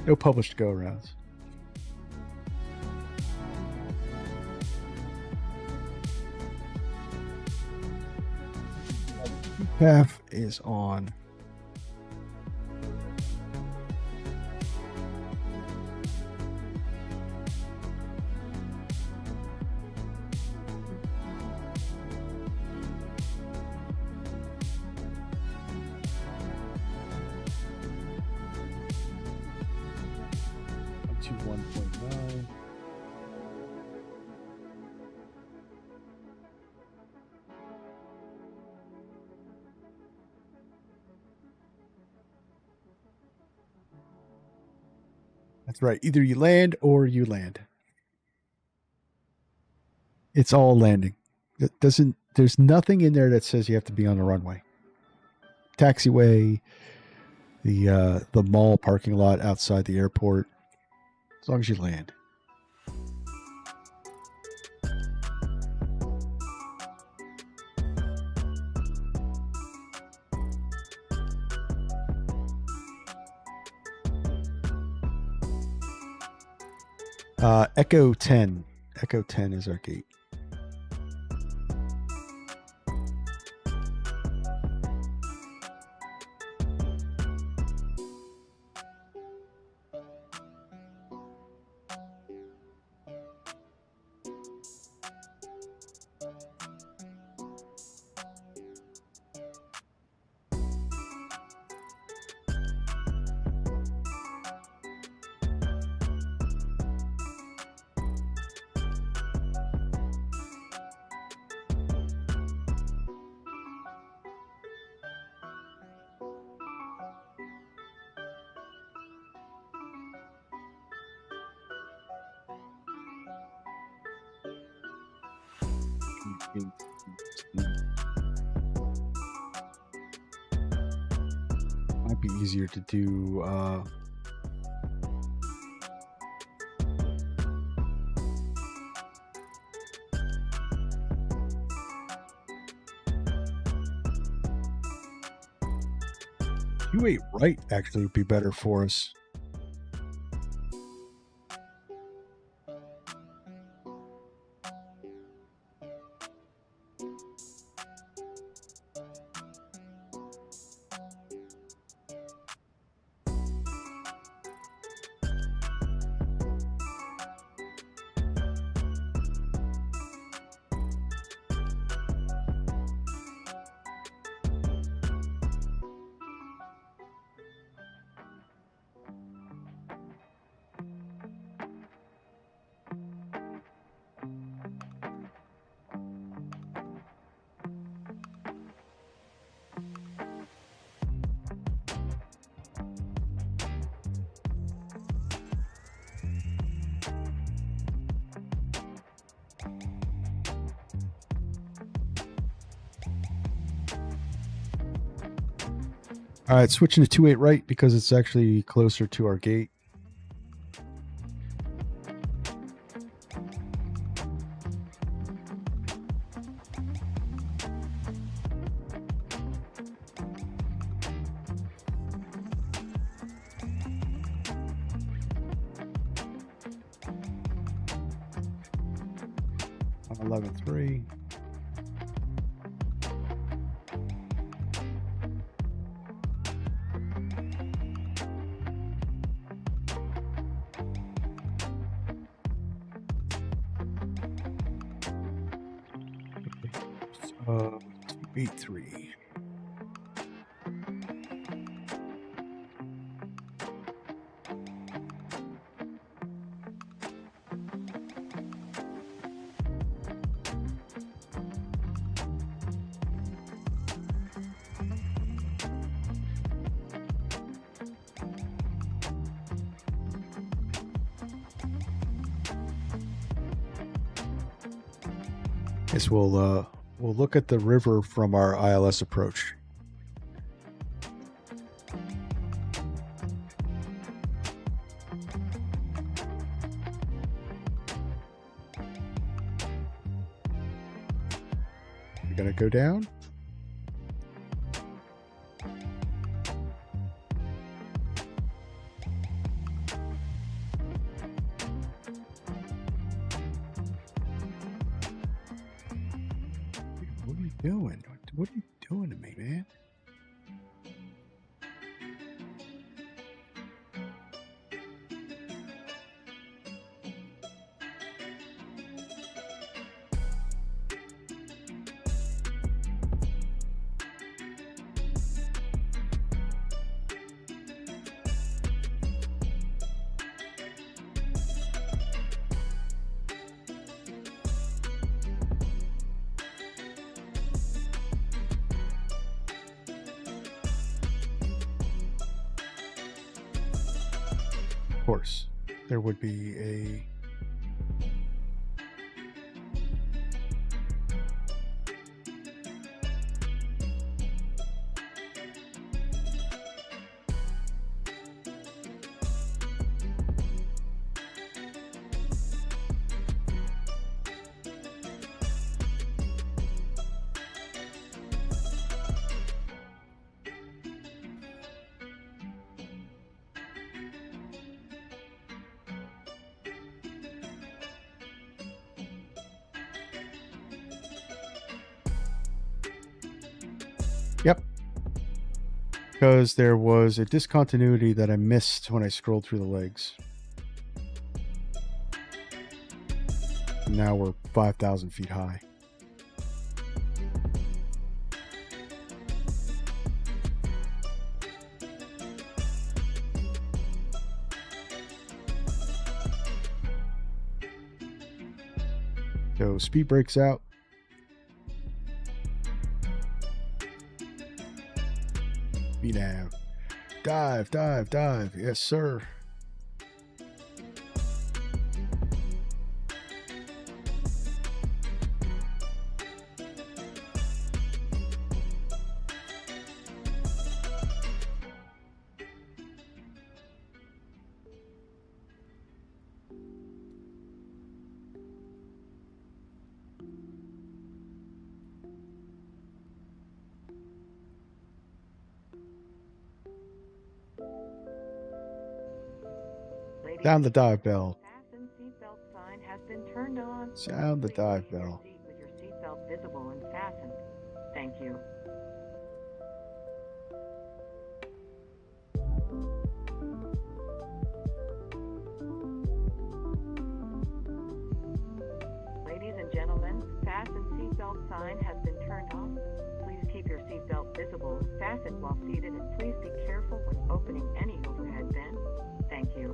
No published go-arounds. Path is on. To 1.9. That's right. Either you land or you land. It's all landing. There's nothing in there that says you have to be on the runway. Taxiway, the mall parking lot outside the airport. As long as you land. Echo 10. Echo 10 is our gate. Might be easier to do Q8 right actually would be better for us. All right, switching to 2.8 right because it's actually closer to our gate. On 11.3. Uh, 2.83. Guess we'll look at the river from our ILS approach. We're gonna go down. What are you doing? What are you doing to me, man? Of course, there would be a because there was a discontinuity that I missed when I scrolled through the legs. Now we're 5,000 feet high. So speed brakes out. Nav. Dive, dive, dive. Yes, sir. Down the dive bell. Fasten seatbelt sign has been turned on. Sound the Please dive leave your bell. seat with your seatbelt visible and fastened. Thank you. Ladies and gentlemen, fasten seatbelt sign has been turned on. Please keep your seatbelt visible and fastened while seated, and please be careful when opening any overhead bin. Thank you.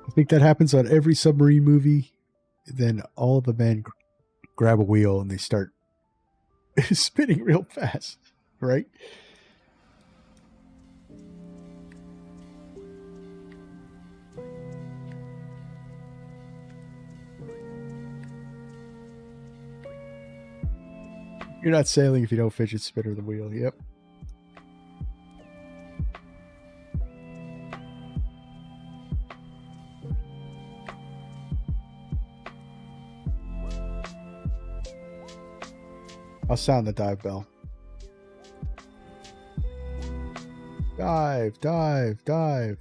I think that happens on every submarine movie. Then all of the men grab a wheel and they start spinning real fast, right? You're not sailing if you don't fidget spinner the wheel. Yep. I'll sound the dive bell. Dive, dive, dive.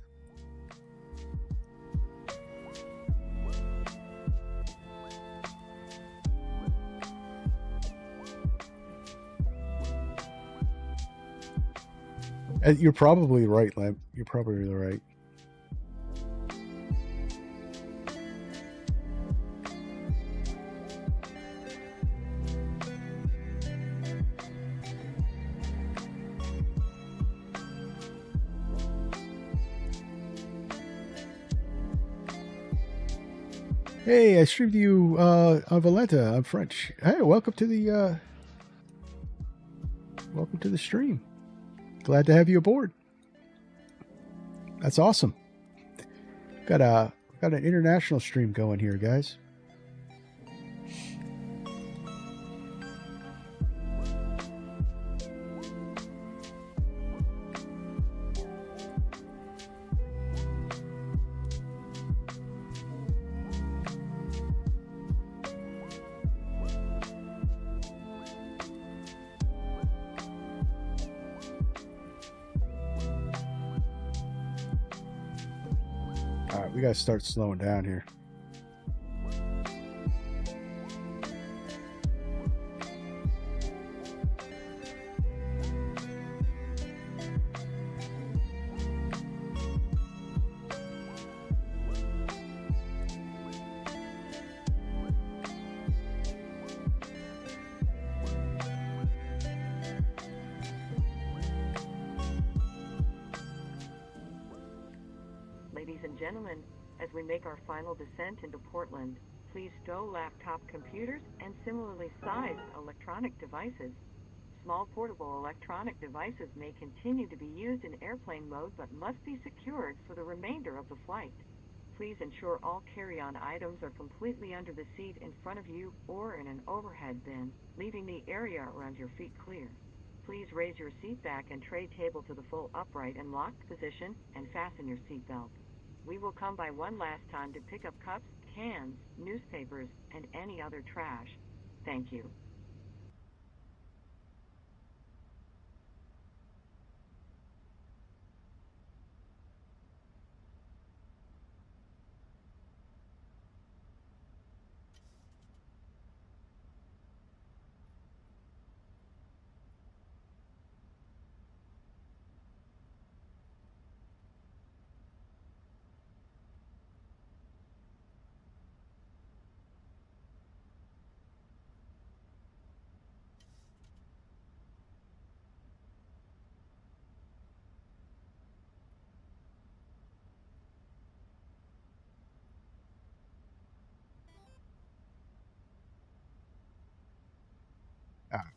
You're probably right, Lamp. You're probably right. Hey, I streamed you on Valenta. I'm French. Hey, welcome to the stream. Glad to have you aboard. That's awesome. Got an international stream going here, guys. We gotta start slowing down here. Ladies and gentlemen, as we make our final descent into Portland, please stow laptop computers and similarly sized electronic devices. Small portable electronic devices may continue to be used in airplane mode but must be secured for the remainder of the flight. Please ensure all carry-on items are completely under the seat in front of you or in an overhead bin, leaving the area around your feet clear. Please raise your seat back and tray table to the full upright and locked position and fasten your seatbelt. We will come by one last time to pick up cups, cans, newspapers, and any other trash. Thank you.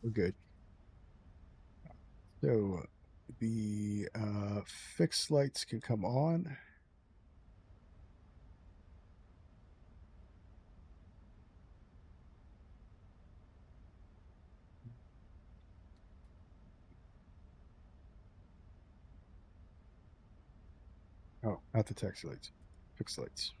We're good. So the fixed lights can come on. Oh, not the taxi lights. Fixed lights.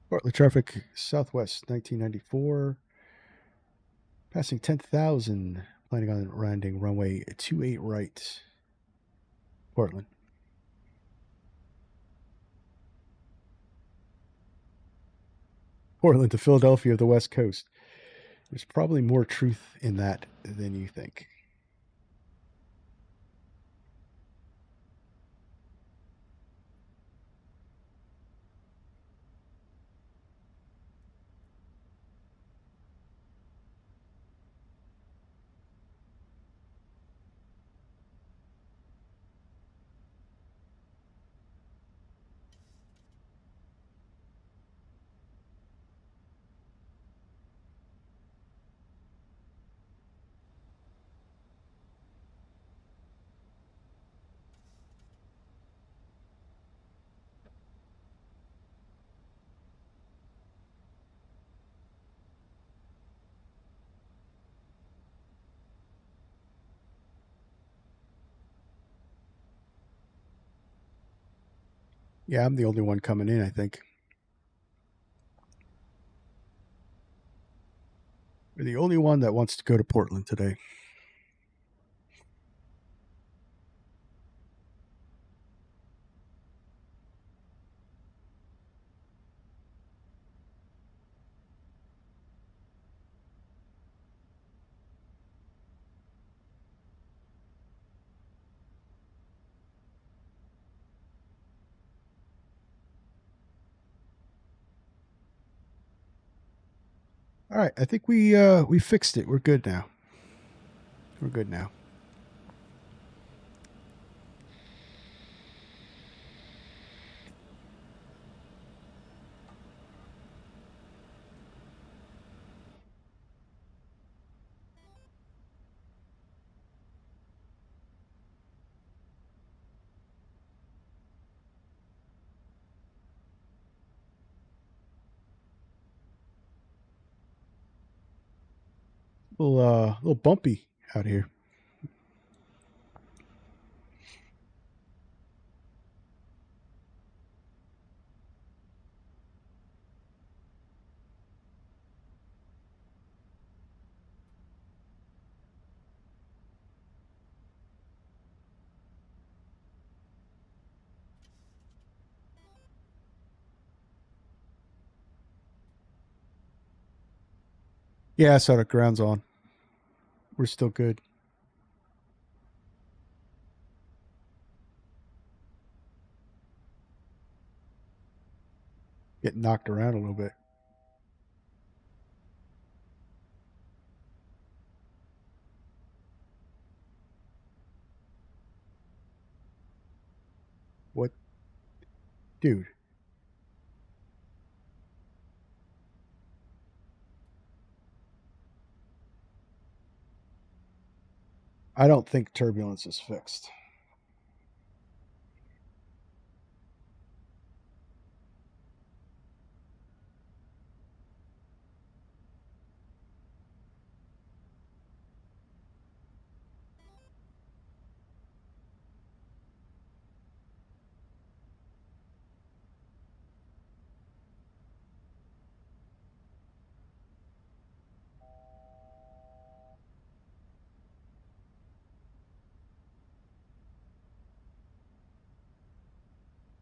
Portland traffic southwest 1994. Passing 10,000. Planning on landing runway 28 right. Portland. Portland to Philadelphia of the West Coast. There's probably more truth in that than you think. Yeah, I'm the only one coming in, I think. We're the only one that wants to go to Portland today. All right, I think we fixed it. We're good now. We're good now. Little bumpy out here. Yeah, I saw the ground's on. We're still good. Getting knocked around a little bit. What? Dude. I don't think turbulence is fixed.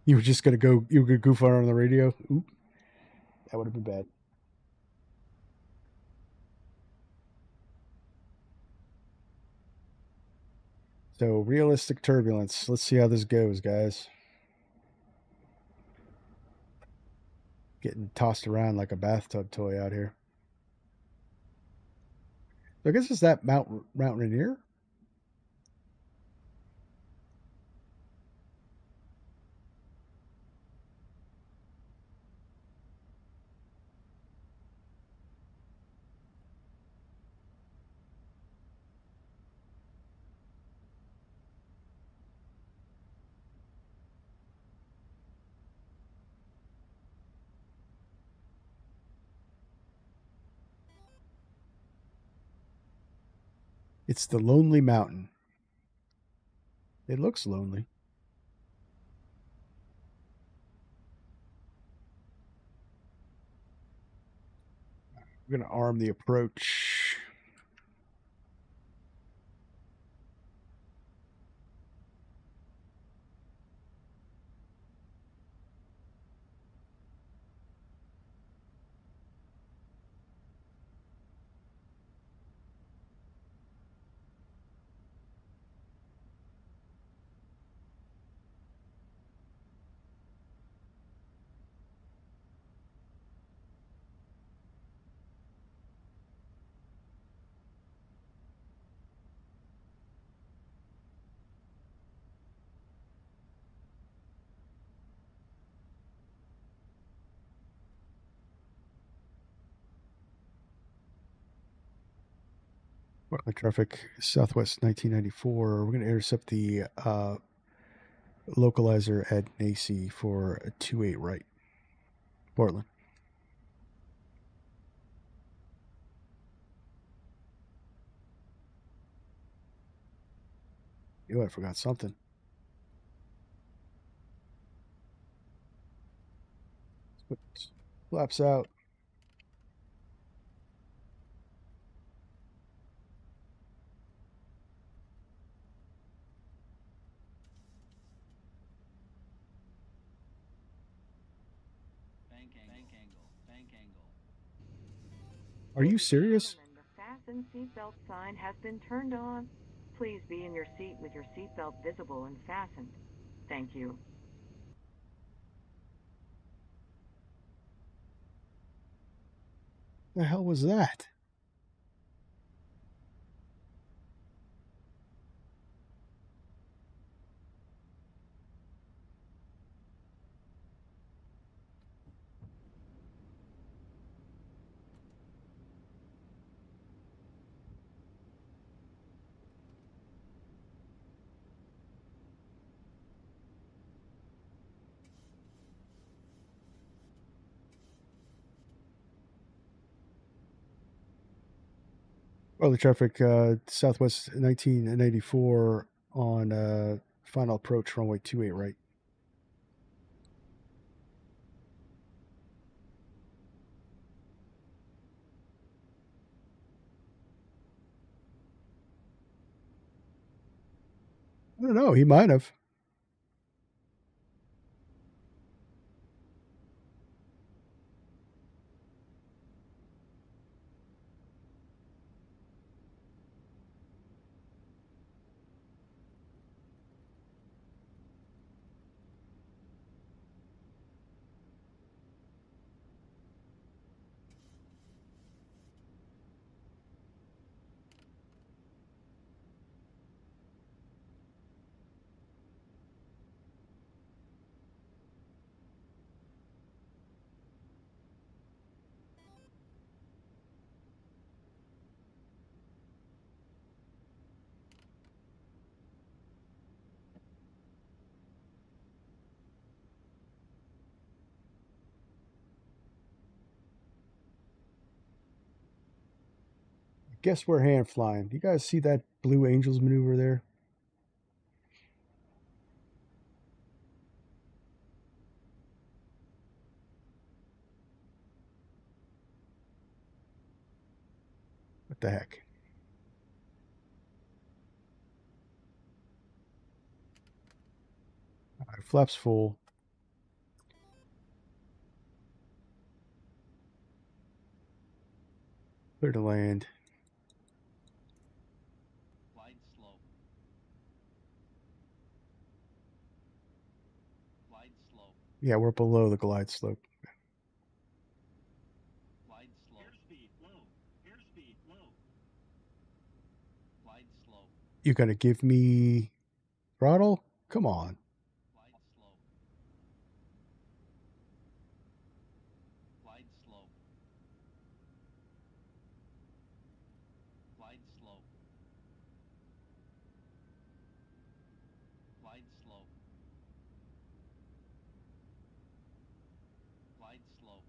You were just gonna go. You were gonna goof on the radio. Oop, that would have been bad. So realistic turbulence. Let's see how this goes, guys. Getting tossed around like a bathtub toy out here. So I guess it's that Mount Rainier. It's the Lonely Mountain. It looks lonely. We're gonna arm the approach. Portland traffic, Southwest 1994. We're going to intercept the localizer at Nacy for a 28 right. Portland. Oh, I forgot something. Put flaps out. Bank angle. Are you Ladies and serious? gentlemen, the fasten seatbelt sign has been turned on. Please be in your seat with your seatbelt visible and fastened. Thank you. The hell was that? Well, the traffic, Southwest 1994 on final approach, runway 28 right. I don't know. He might have. Guess we're hand flying. You guys see that Blue Angels maneuver there? What the heck? All right, flaps full. Clear to land. Glide slope. Glide slope. Yeah, we're below the glide slope. Glide slope. Airspeed low. Airspeed low. Glide slope. You're going to give me throttle? Come on. Glide slope. Glide slope. Glide slope. Glide slope. Glide slope.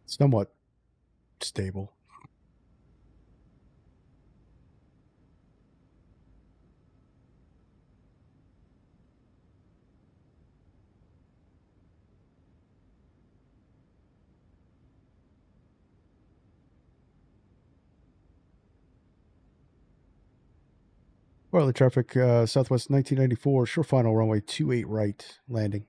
Somewhat stable. Well, the traffic, Southwest 1994, short final runway 28 right, landing.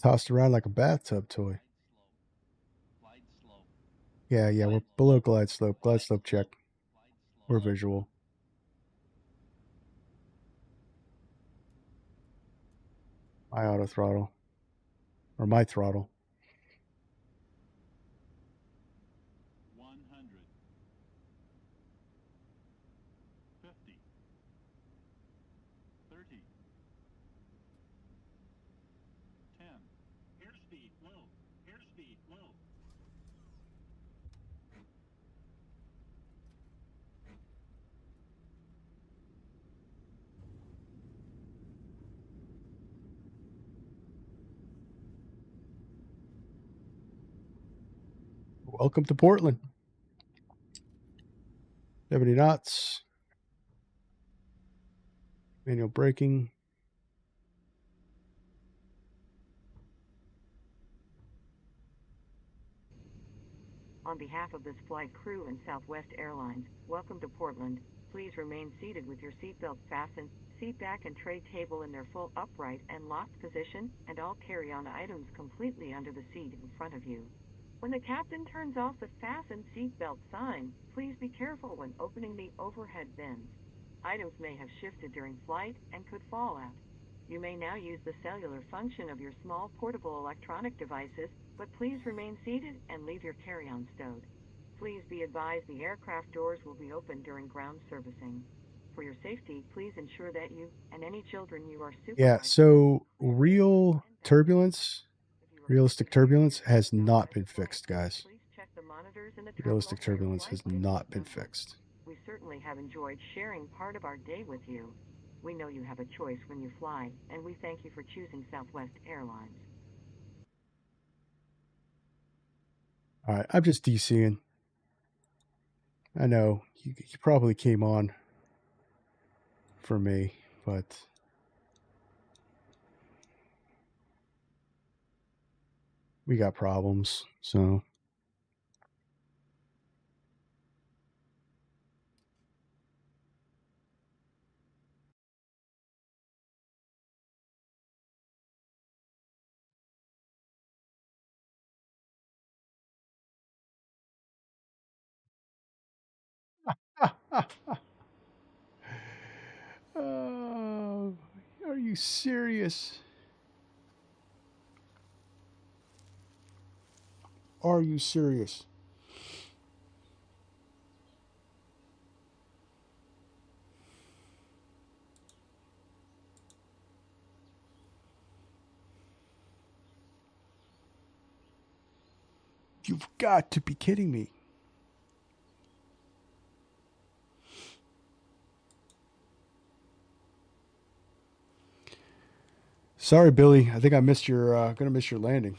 tossed around like a bathtub toy. Yeah, we're below glide slope. Glide slope check. We're visual. My auto throttle. Or my throttle. 100. 50. 30. 10. Airspeed low. Airspeed low. Welcome to Portland. 70 knots. Manual braking. On behalf of this flight crew and Southwest Airlines, welcome to Portland. Please remain seated with your seatbelt fastened, seat back and tray table in their full upright and locked position, and all carry-on items completely under the seat in front of you. When the captain turns off the fasten seatbelt sign, please be careful when opening the overhead bins. Items may have shifted during flight and could fall out. You may now use the cellular function of your small portable electronic devices, but please remain seated and leave your carry-on stowed. Please be advised the aircraft doors will be open during ground servicing. For your safety, please ensure that you and any children you are supervising. Yeah, so real turbulence, realistic turbulence has not been fixed, guys. Please check the monitors in the Realistic terminal for your turbulence has flight not been safety notebook. fixed. We certainly have enjoyed sharing part of our day with you. We know you have a choice when you fly, and we thank you for choosing Southwest Airlines. All right, I'm just DCing. I know you probably came on for me, but we got problems, so. Are you serious? Are you serious? You've got to be kidding me. Sorry, Billy. I think I missed your gonna miss your landing.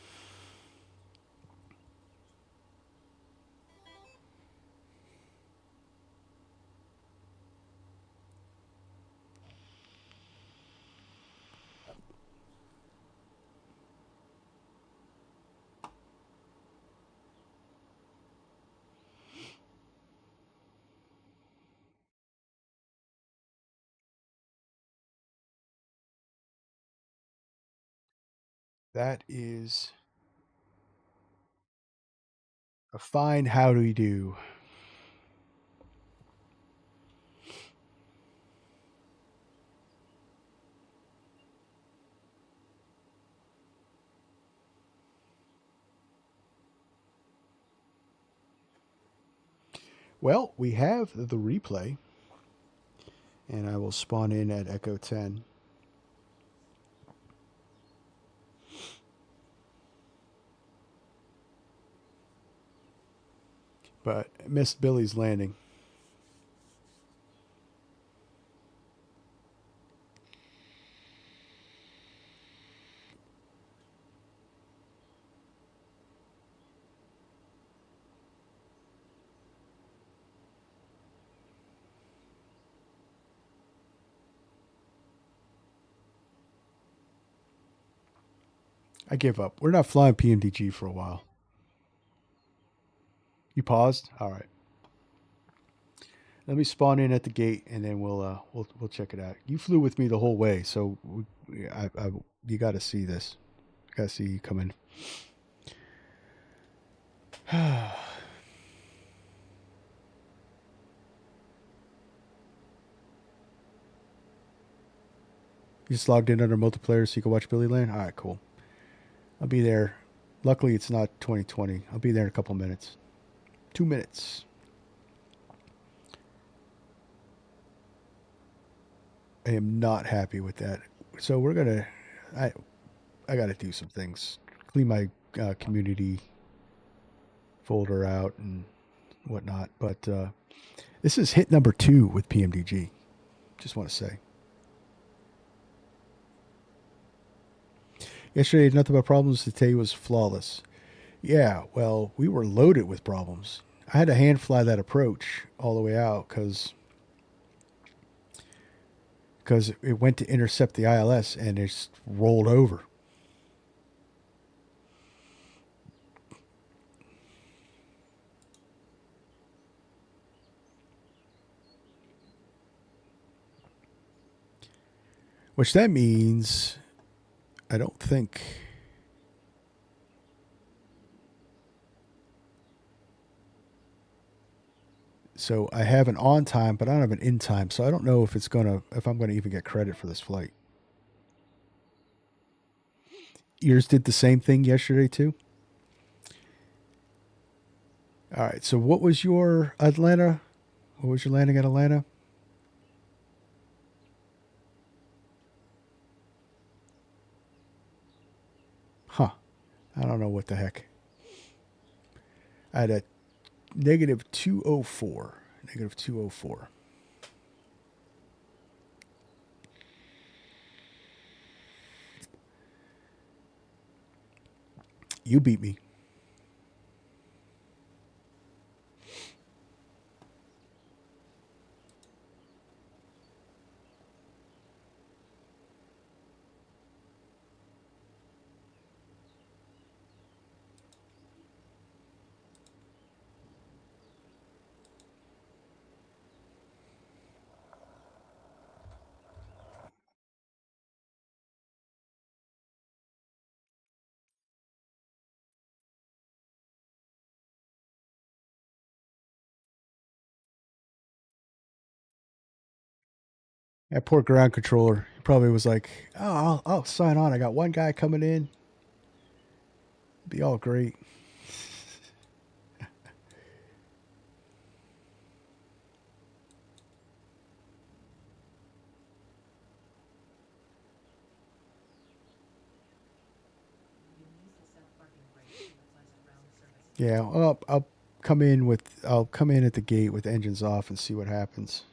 That is a fine how do you do. Well, we have the replay, and I will spawn in at Echo 10. But missed Billy's landing. I give up. We're not flying PMDG for a while. You paused? All right. Let me spawn in at the gate, and then we'll check it out. You flew with me the whole way, so you got to see this. Gotta see you come in. You just logged in under multiplayer so you can watch Billy Land? All right, cool. I'll be there. Luckily, it's not 2020. I'll be there in a couple minutes. 2 minutes. I am not happy with that. So we're going to... I got to do some things. Clean my community folder out and whatnot. But this is hit number 2 with PMDG. Just want to say. Yesterday, nothing but problems. Today was flawless. Yeah, well, we were loaded with problems. I had to hand fly that approach all the way out because it went to intercept the ILS and it's rolled over. Which that means I don't think... So I have an on time, but I don't have an in time. So I don't know if I'm gonna even get credit for this flight. Yours did the same thing yesterday too? All right. So what was your Atlanta? What was your landing at Atlanta? Huh. I don't know what the heck. I had a negative 204. Negative 204. You beat me. That poor ground controller. He probably was like, "Oh, I'll sign on. I got one guy coming in. Be all great." Yeah, I'll come in at the gate with engines off and see what happens.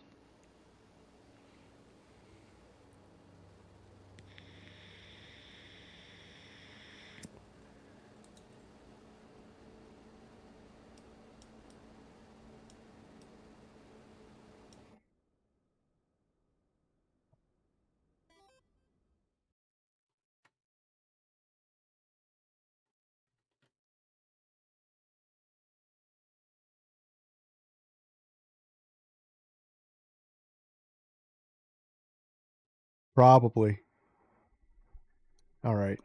Probably. All right.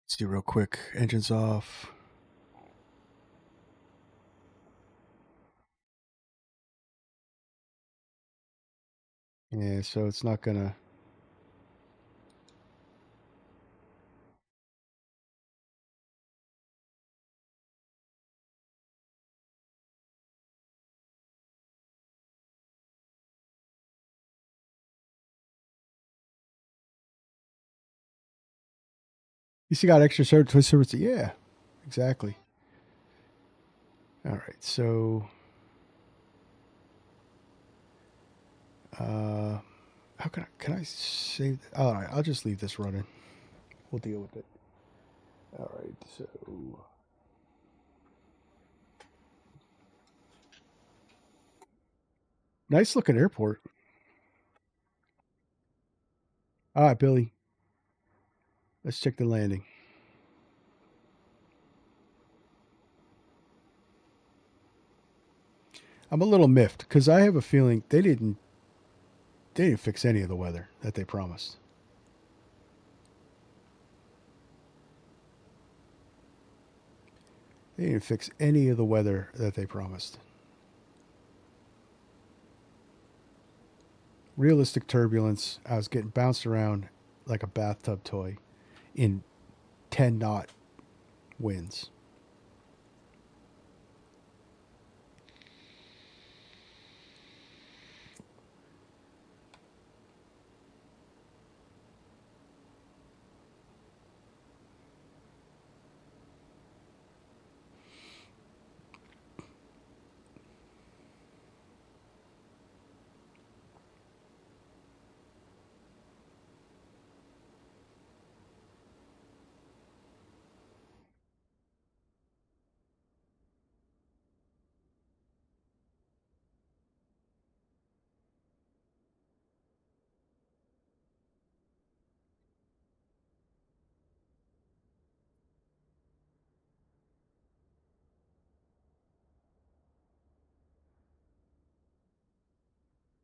Let's do real quick. Engines off. Yeah, so it's not gonna... You still got extra service? Yeah, exactly. All right, so... how can I save... All right, I'll just leave this running. We'll deal with it. All right, so... Nice looking airport. All right, Billy. Let's check the landing. I'm a little miffed because I have a feeling they They didn't fix any of the weather that they promised. They didn't fix any of the weather that they promised. Realistic turbulence. I was getting bounced around like a bathtub toy in 10 knot winds.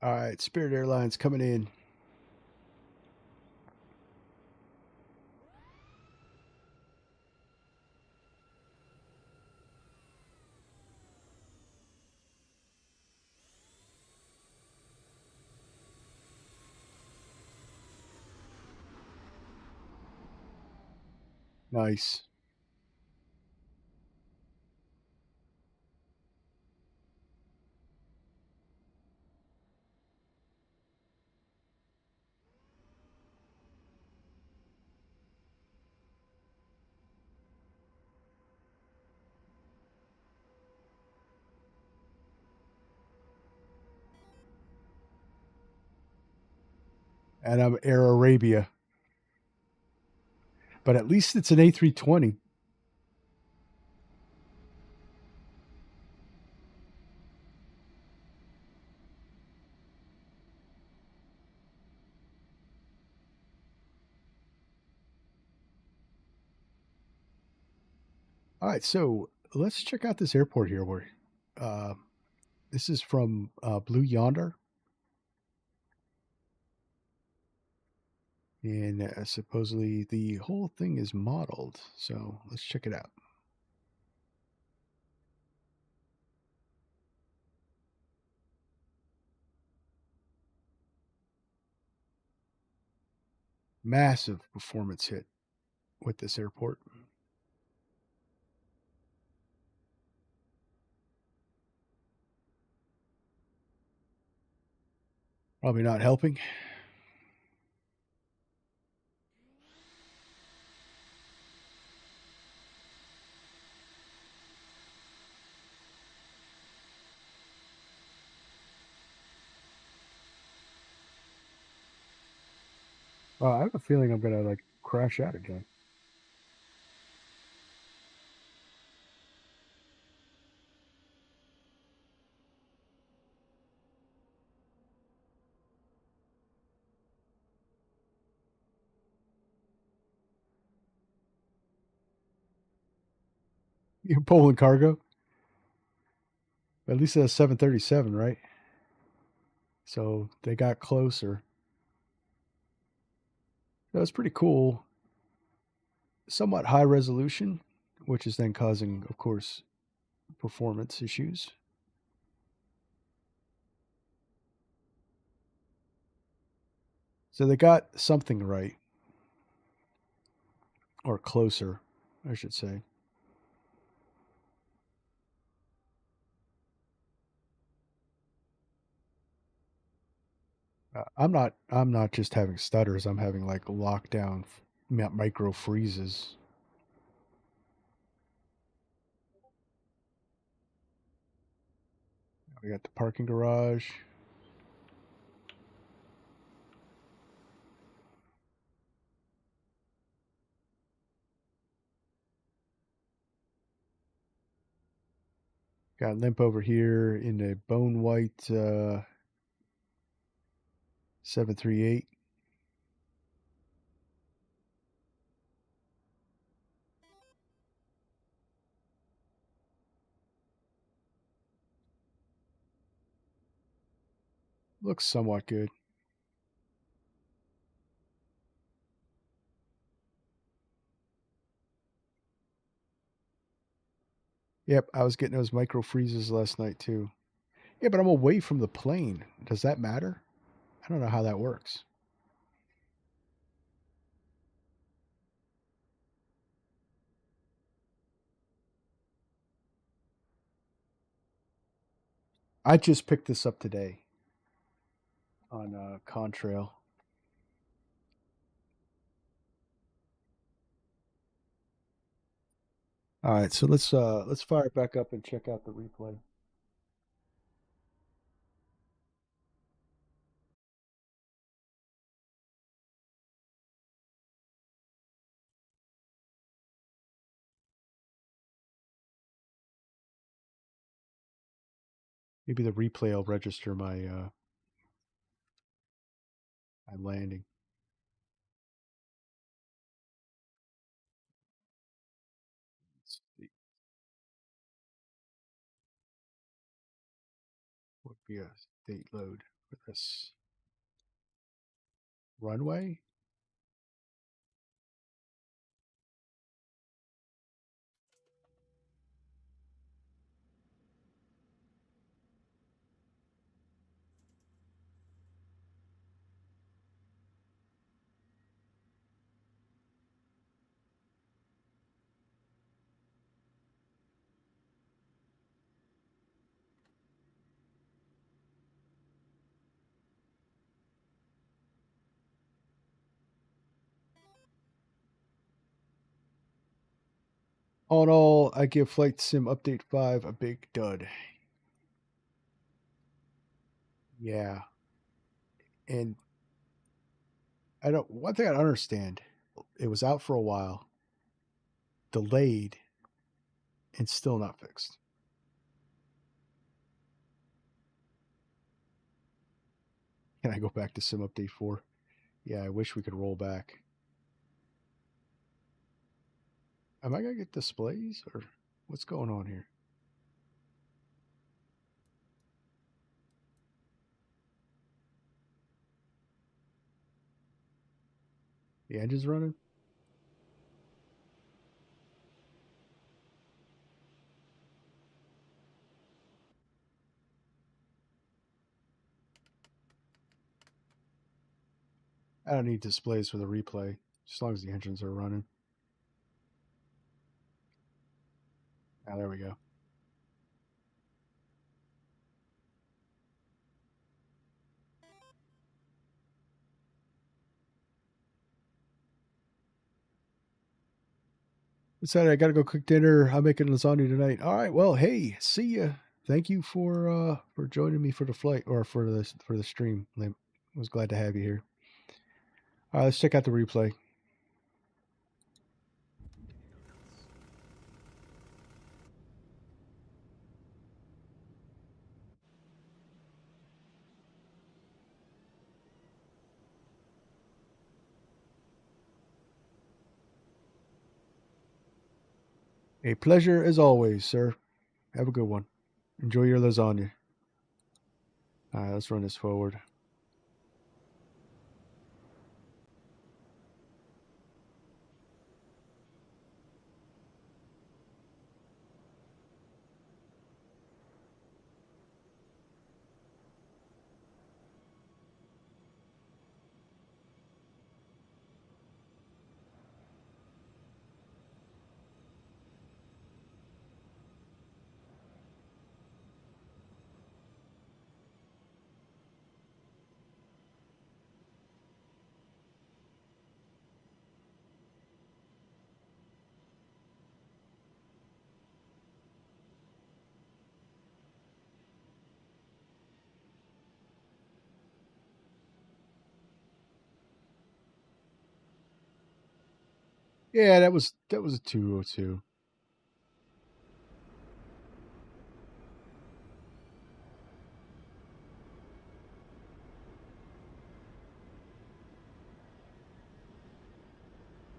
All right, Spirit Airlines coming in. Nice. And I'm Air Arabia. But at least it's an A320. All right, so let's check out this airport here. Where this is from Blue Yonder, and supposedly the whole thing is modeled. So let's check it out. Massive performance hit with this airport. Probably not helping. I have a feeling I'm gonna like crash out again. You're pulling cargo. At least it's a 737, right? So they got closer. That was pretty cool. Somewhat high resolution, which is then causing, of course, performance issues. So they got something right, or closer, I should say. I'm not just having stutters. I'm having like lockdown, micro freezes. We got the parking garage. Got limp over here in the bone white 738. Looks somewhat good. Yep, I was getting those micro freezes last night too. Yeah, but I'm away from the plane. Does that matter? I don't know how that works. I just picked this up today on Contrail. All right, so let's fire it back up and check out the replay. Maybe the replay will register my my landing. Let's see. Would be a date load for this runway. All in all, I give Flight Sim Update 5 a big dud. Yeah. And one thing I don't understand, it was out for a while, delayed, and still not fixed. Can I go back to Sim Update 4? Yeah, I wish we could roll back. Am I going to get displays or what's going on here? The engine's running? I don't need displays for the replay, as long as the engines are running. Ah, there we go. Decided I got to go cook dinner. I'm making lasagna tonight. All right. Well, hey, see ya. Thank you for joining me for the flight or for the stream. I was glad to have you here. All right, let's check out the replay. A pleasure as always, sir. Have a good one. Enjoy your lasagna. All right, let's run this forward. Yeah, that was a 202.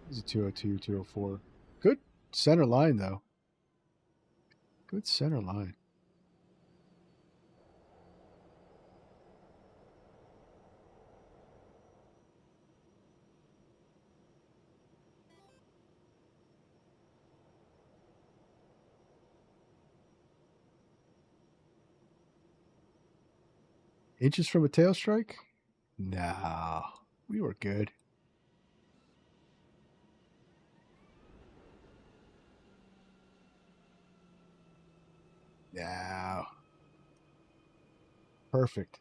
It was a 202, 204. Good center line though. Good center line. Inches from a tail strike? No, we were good. No. Perfect.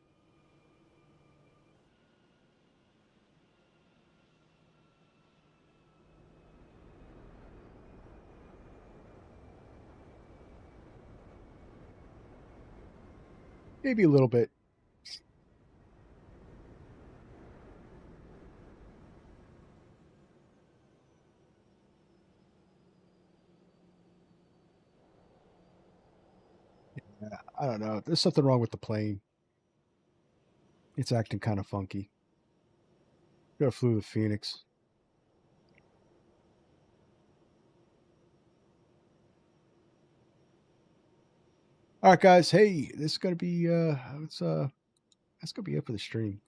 Maybe a little bit. Yeah, I don't know. There's something wrong with the plane. It's acting kind of funky. Could have flew the Phoenix. All right, guys. Hey, this is gonna be that's gonna be it for the stream.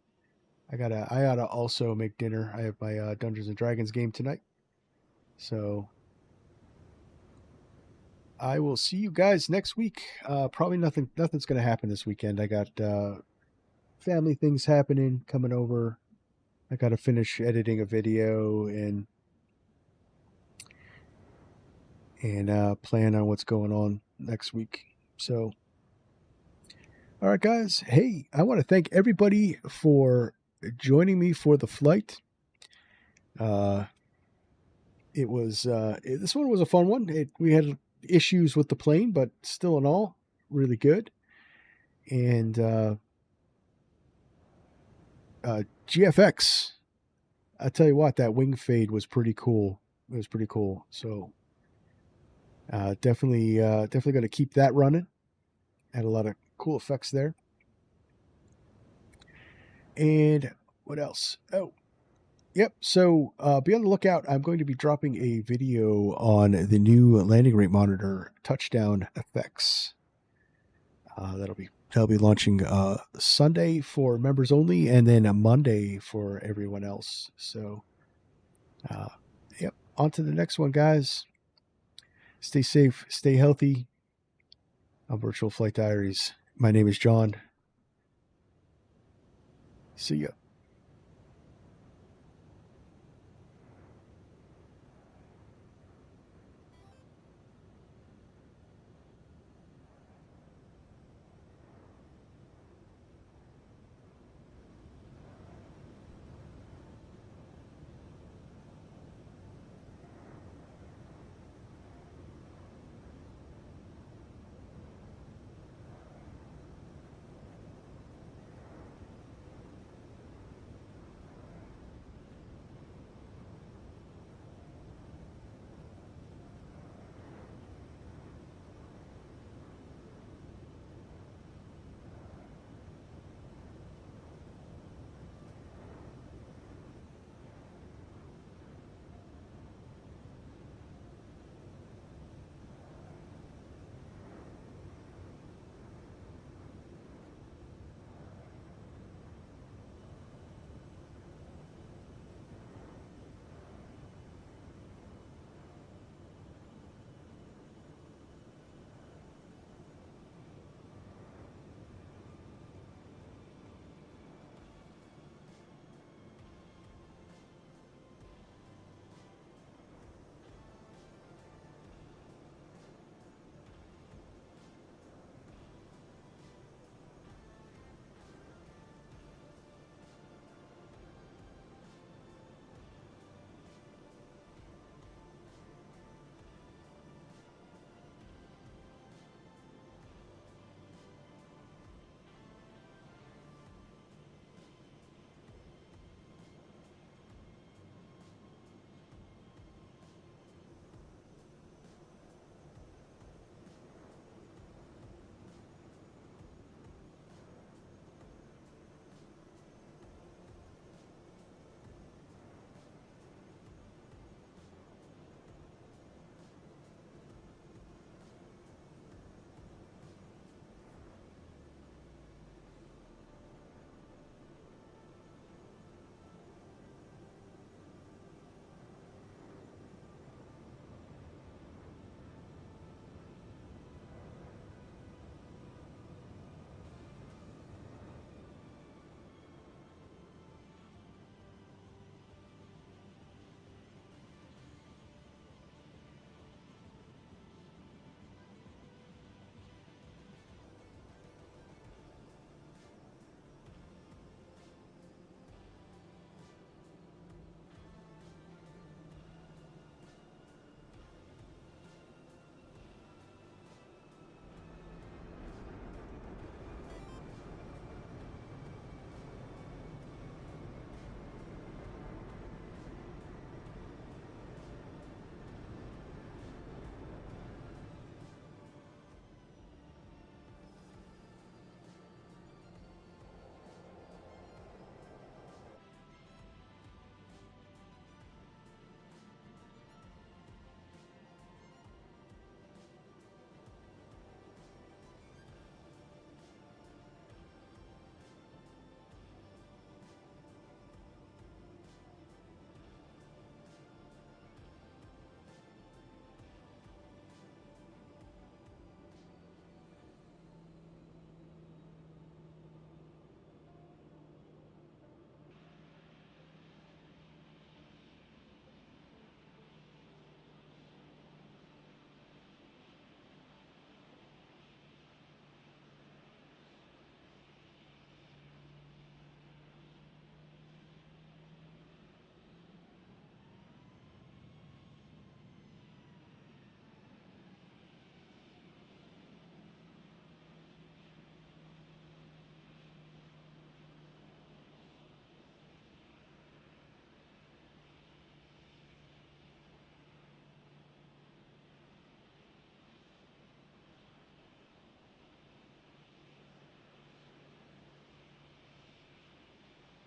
I gotta also make dinner. I have my Dungeons and Dragons game tonight, so I will see you guys next week. Probably nothing's gonna happen this weekend. I got family things happening coming over. I got to finish editing a video and plan on what's going on next week. So, all right, guys. Hey, I want to thank everybody for joining me for the flight. It was this one was a fun one. We had issues with the plane, but still in all, really good. And GFX, I tell you what, that wing fade was pretty cool. It was pretty cool. So definitely going to keep that running. Had a lot of cool effects there. And what else? Oh, yep. So be on the lookout. I'm going to be dropping a video on the new landing rate monitor touchdown effects. That'll be launching Sunday for members only, and then a Monday for everyone else. So, yep. On to the next one, guys. Stay safe, stay healthy. I'm Virtual Flight Diaries. My name is John. See ya.